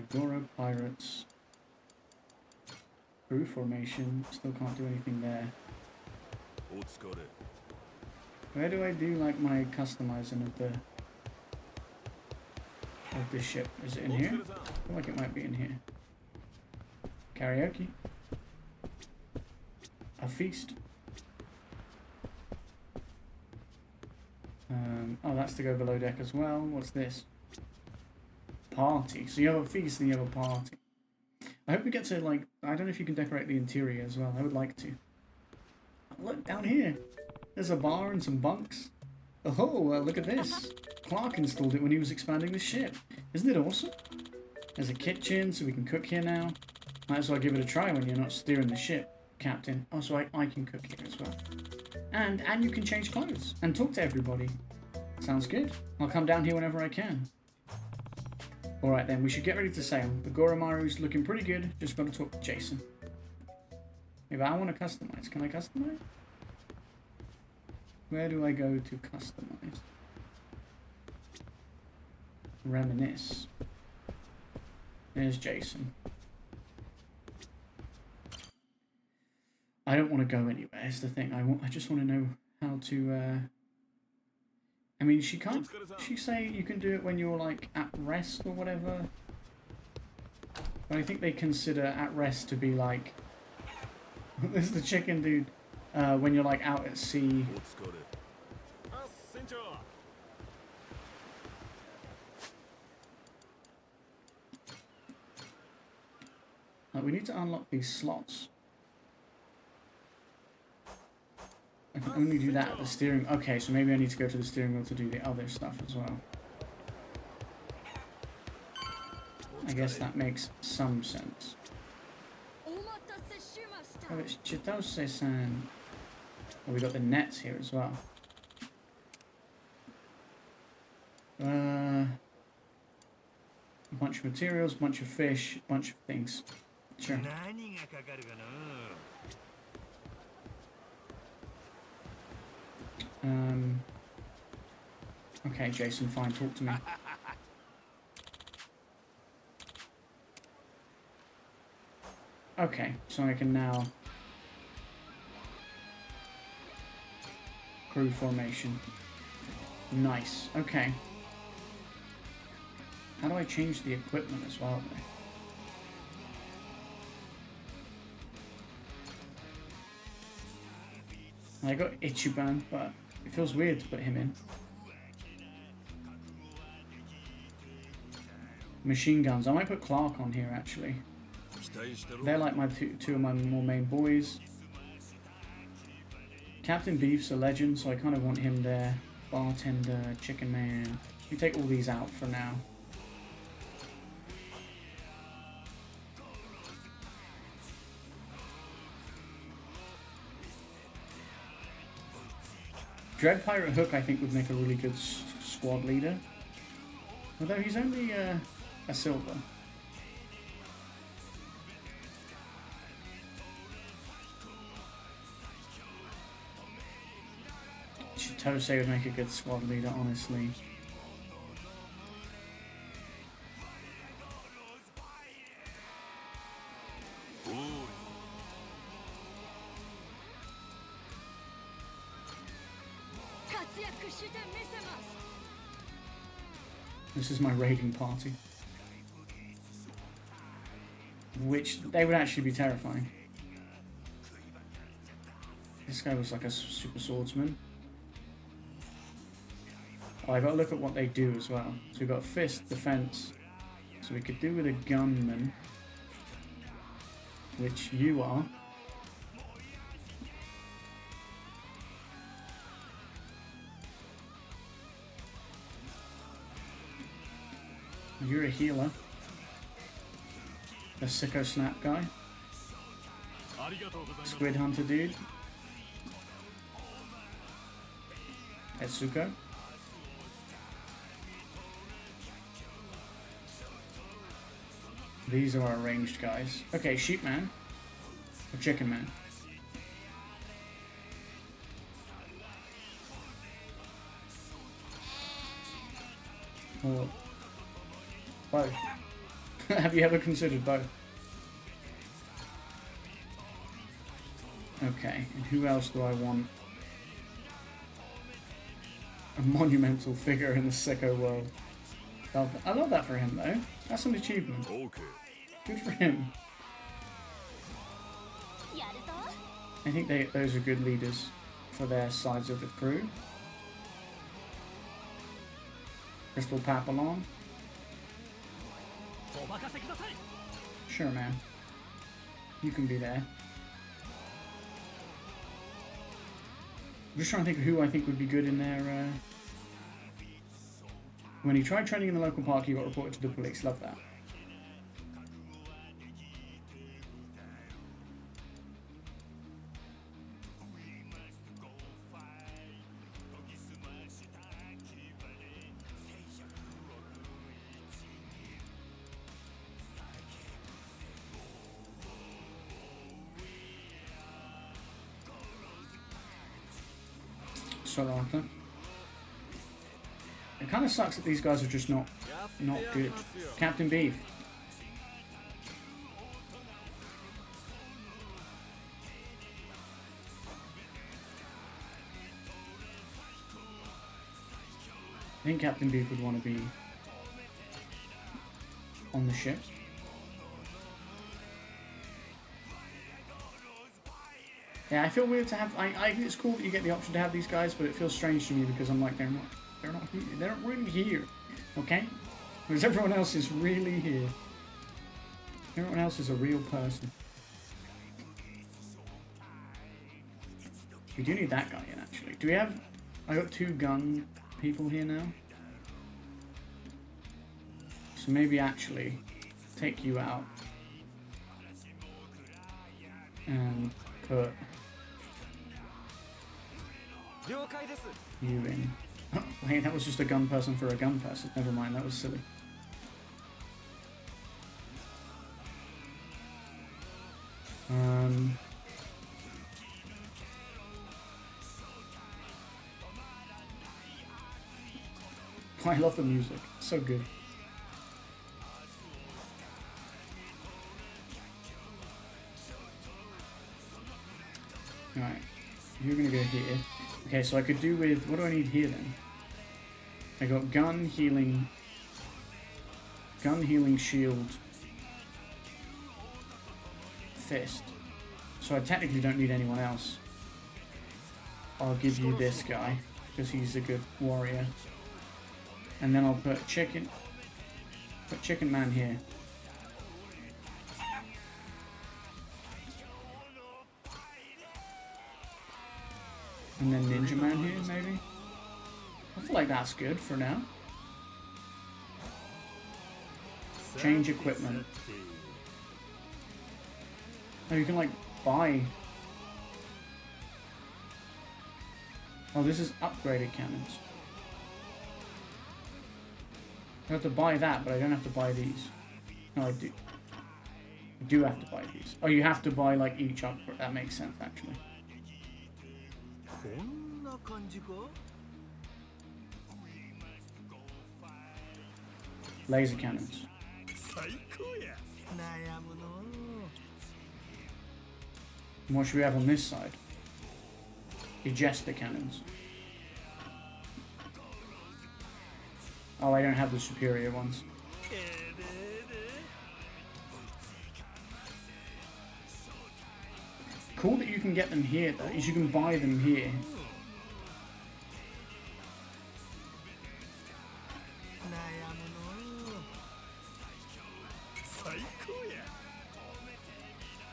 Goro Pirates. Crew formation. Still can't do anything there. Where do I do like my customizing of this ship? Is it in here? I feel like it might be in here. Karaoke. A feast. Oh, that's to go below deck as well. What's this? Party. So you have a feast and you have a party. I hope we get to, like, I don't know if you can decorate the interior as well. I would like to. Look, down here. There's a bar and some bunks. Oh, look at this. Clark installed it when he was expanding the ship. Isn't it awesome? There's a kitchen, so we can cook here now. Might as well give it a try when you're not steering the ship, Captain. Oh, so I can cook here as well. And you can change clothes and talk to everybody. Sounds good. I'll come down here whenever I can. Alright then, we should get ready to sail. The Goromaru's looking pretty good. Just got to talk to Jason. Maybe I want to customize. Can I customize? Where do I go to customize? Reminisce. There's Jason. I don't want to go anywhere, is the thing. I just want to know how to, I mean, she can't... She say you can do it when you're, like, at rest or whatever? But I think they consider at rest to be, like... This is the chicken dude. When you're, like, out at sea. We need to unlock these slots. I can only do that at the steering... Okay, so maybe I need to go to the steering wheel to do the other stuff as well. I guess that makes some sense. Oh, it's Chitose-san. Oh, we got the nets here as well. A bunch of materials, bunch of fish, bunch of things. Sure. Okay, Jason, fine, talk to me. Okay, so I can now... Crew formation. Nice, okay. How do I change the equipment as well? I got Ichiban, but it feels weird to put him in. Machine guns. I might put Clark on here, actually. They're like my two of my more main boys. Captain Beef's a legend, so I kind of want him there. Bartender, Chicken Man. We take all these out for now. Dread Pirate Hook, I think, would make a really good squad leader. Although he's only a silver. Chitose would make a good squad leader, honestly. This is my raiding party. Which, they would actually be terrifying. This guy was like a super swordsman. Oh, I gotta look at what they do as well. So we've got fist, defense. So we could do with a gunman. Which you are. You're a healer. The Sicko Snap guy. Squid Hunter dude. Etsuko. These are our ranged guys. Okay, Sheep Man. Or Chicken Man. Or both. Have you ever considered both? Okay, and who else do I want? A monumental figure in the Sicko world. I love that for him though. That's an achievement. Okay. Good for him. I think those are good leaders for their sides of the crew. Crystal Papillon. Sure, man. You can be there. I'm just trying to think of who I think would be good in there. When he tried training in the local park, he got reported to the police. Love that. Sorata. It kind of sucks that these guys are just not good. Captain Beef. I think Captain Beef would want to be on the ship. Yeah, I feel weird to have. I think it's cool that you get the option to have these guys, but it feels strange to me because I'm like they're not here. They're not really here, okay? Because everyone else is really here. Everyone else is a real person. We do need that guy in actually. Do we have? I got 2 gun people here now. So maybe actually take you out and put you in. Oh, hey, that was just a gun person for a gun person. Never mind, that was silly. I love the music. It's so good. Alright. You're gonna go here. Okay, so I could do with... What do I need here then? I got gun, healing, shield, fist. So I technically don't need anyone else. I'll give you this guy, because he's a good warrior. And then I'll put Chicken Man here. And then Ninja Man here, maybe? I feel like that's good for now. Change equipment. Oh, you can like buy. Oh, this is upgraded cannons. I have to buy that, but I don't have to buy these. No, I do. I do have to buy these. Oh, you have to buy like each upgrade. That makes sense, actually. こんな感じか Laser cannons. 最高や悩むの And what should we have on this side? Ejester cannons. Oh, I don't have the superior ones. Cool that you can get them here, though. Is you can buy them here.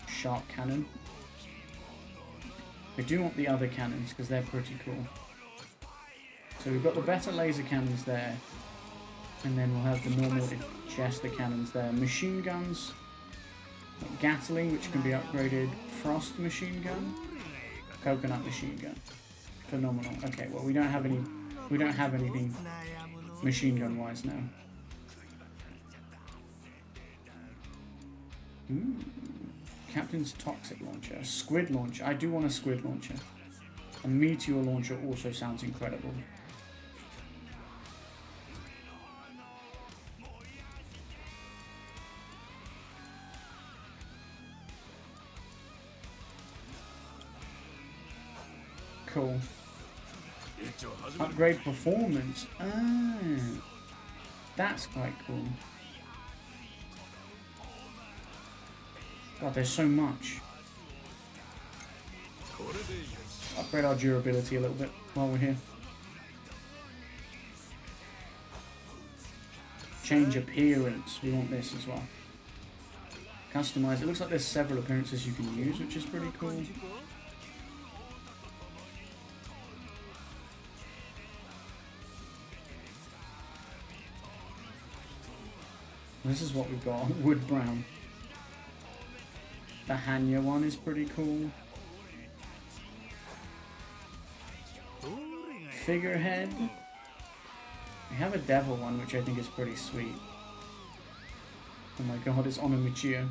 Sharp cannon. I do want the other cannons because they're pretty cool. So we've got the better laser cannons there. And then we'll have the normal Ejester cannons there. Machine guns. Gatling, which can be upgraded. Frost machine gun. Coconut machine gun. Phenomenal. Okay, well we don't have anything machine gun wise now. Ooh. Captain's toxic launcher. Squid launcher. I do want a squid launcher. A meteor launcher also sounds incredible. Cool. Upgrade performance. Ah, that's quite cool. God, there's so much. Upgrade our durability a little bit while we're here. Change appearance. We want this as well. Customize. It looks like there's several appearances you can use, which is pretty cool. This is what we've got. Wood brown. The Hanya one is pretty cool. Figurehead. We have a devil one, which I think is pretty sweet. Oh my god, it's on a Michio.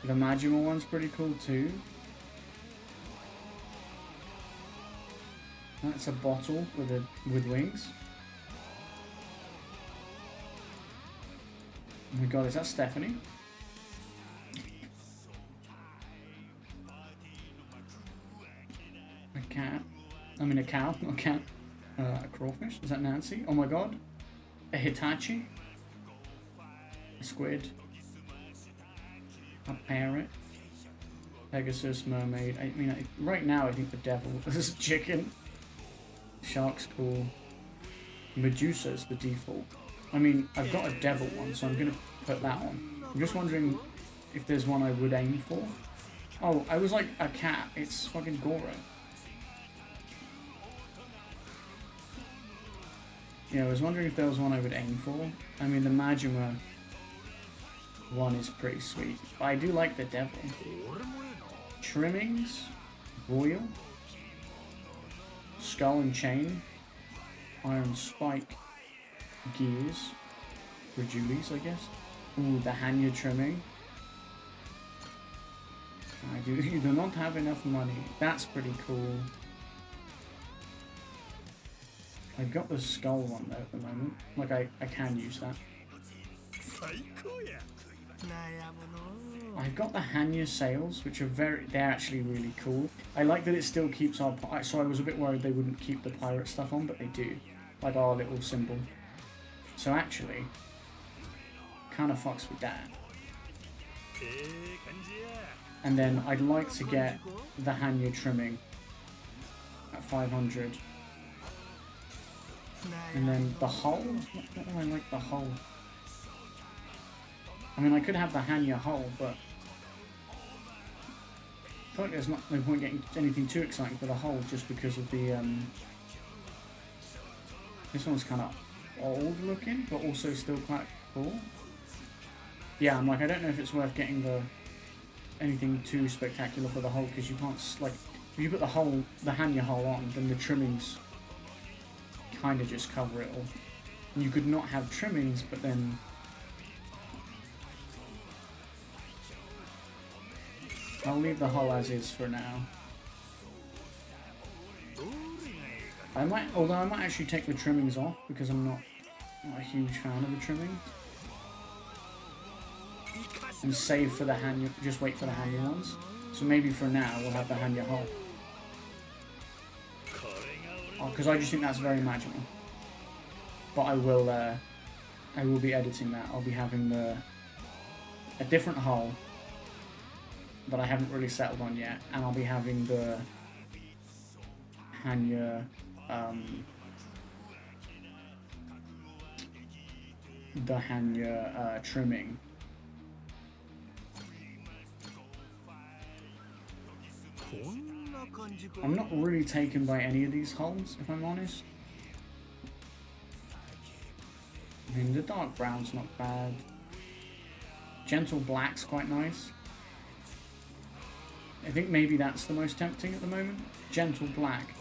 The Majima one's pretty cool too. That's a bottle with wings. Oh my god, is that Stephanie? A cat. I mean a cow, not a cat. A crawfish. Is that Nancy? Oh my god. A Hitachi. A squid. A parrot. Pegasus, mermaid. I mean, right now I think the devil is a chicken. Shark's cool. Medusa's the default. I mean, I've got a devil one, so I'm going to put that on. I'm just wondering if there's one I would aim for. Oh, I was like a cat. It's fucking Goro. Yeah, I was wondering if there was one I would aim for. I mean, the Majima one is pretty sweet. But I do like the devil. Trimmings. Royal. Skull and chain. Iron spike. Gears. For Julies, I guess. Ooh, the Hanya trimming. You do not have enough money. That's pretty cool. I've got the skull one though at the moment. Like I can use that. I've got the Hanya sails, which are they're actually really cool. I like that it still keeps our, so I was a bit worried they wouldn't keep the pirate stuff on, but they do. Like our little symbol. So actually, kind of fucks with that. And then I'd like to get the Hanya trimming at 500. And then the hull? What do I like the hull? I mean, I could have the Hanya hull, but I feel like there's no point getting anything too exciting for the hull just because of the, this one's kind of old looking, but also still quite cool. Yeah, I'm like, I don't know if it's worth getting anything too spectacular for the hull, because you can't, like, if you put the Hanya hull on, then the trimmings kind of just cover it all. You could not have trimmings, but then I'll leave the hull as is for now. Although I might actually take the trimmings off because I'm not a huge fan of the trimmings. And save for the Hanya, just wait for the Hanya ones. So maybe for now we'll have the Hanya hull. Because I just think that's very magical. But I will be editing that. I'll be having a different hull that I haven't really settled on yet, and I'll be having the Hanya trimming. I'm not really taken by any of these hulls, if I'm honest. I mean, the dark brown's not bad. Gentle black's quite nice. I think maybe that's the most tempting at the moment. Gentle black.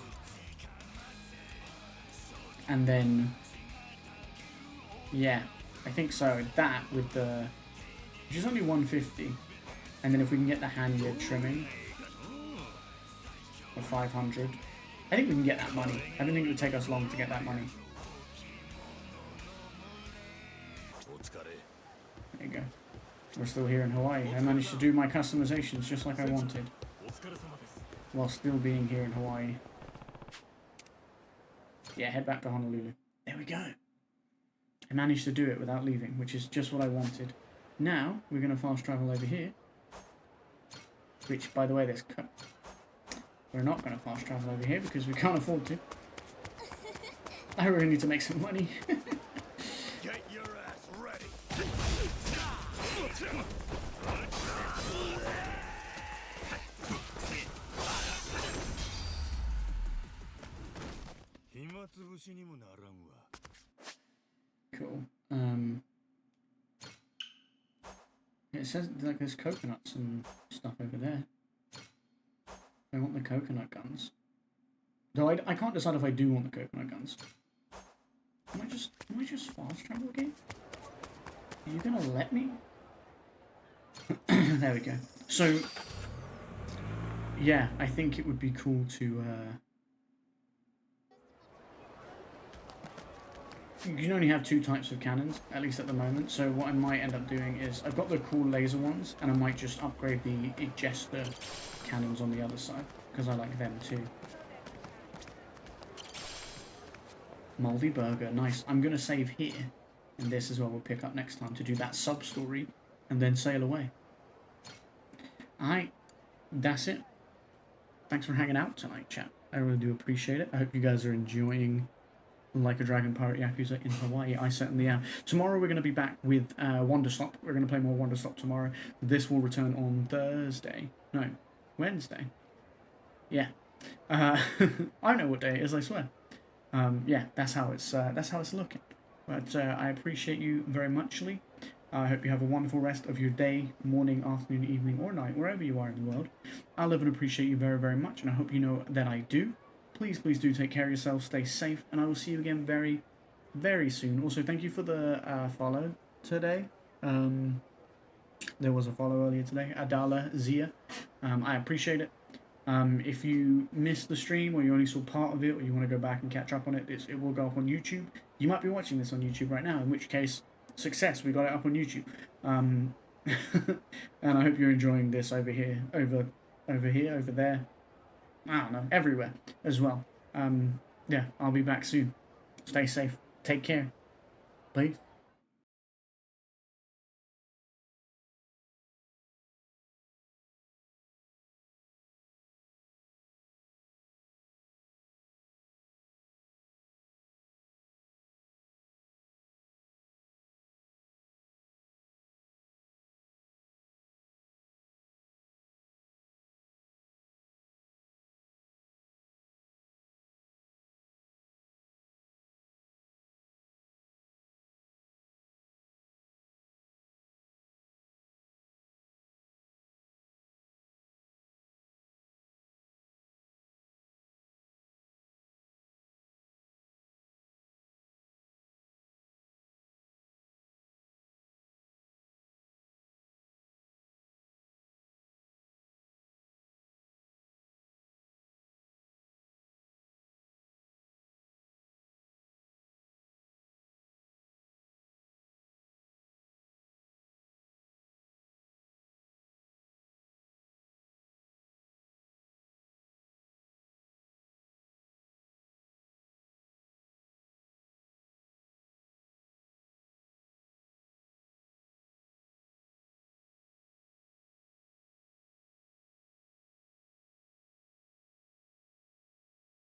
And then, yeah, I think so. That with the, which is only 150. And then if we can get the Hanya trimming for 500, I think we can get that money. I don't think it would take us long to get that money. There you go. We're still here in Hawaii. I managed to do my customizations just like I wanted, while still being here in Hawaii. Yeah, head back to Honolulu. There we go. I managed to do it without leaving, which is just what I wanted. Now, we're going to fast travel over here. Which, by the way, we're not going to fast travel over here because we can't afford to. I really need to make some money. Get your ass ready. 暇つぶしにもならんわ。 Cool. It says like there's coconuts and stuff over there. I want the coconut guns. Though I can't decide if I do want the coconut guns. Am I just fast travel again? Are you gonna let me? There we go. So yeah, I think it would be cool to you can only have 2 types of cannons, at least at the moment. So what I might end up doing is, I've got the cool laser ones, and I might just upgrade the Jester cannons on the other side, because I like them too. Moldy burger, nice. I'm going to save here, and this is what we'll pick up next time, to do that sub-story, and then sail away. Alright, that's it. Thanks for hanging out tonight, chat. I really do appreciate it. I hope you guys are enjoying Like a Dragon Pirate Yakuza in Hawaii. I certainly am. Tomorrow we're going to be back with Wanderstop. We're going to play more Wanderstop tomorrow. This will return on Thursday. No, Wednesday. Yeah. I don't know what day it is, I swear. Yeah, that's how it's looking. But I appreciate you very muchly. I hope you have a wonderful rest of your day, morning, afternoon, evening, or night, wherever you are in the world. I love and appreciate you very, very much, and I hope you know that I do. Please, please do take care of yourself, stay safe, and I will see you again very, very soon. Also, thank you for the follow today. There was a follow earlier today, Adala Zia. I appreciate it. If you missed the stream, or you only saw part of it, or you want to go back and catch up on it, it will go up on YouTube. You might be watching this on YouTube right now, in which case, success, we got it up on YouTube. And I hope you're enjoying this over here, over there. I don't know, everywhere as well. Yeah, I'll be back soon. Stay safe. Take care. Please.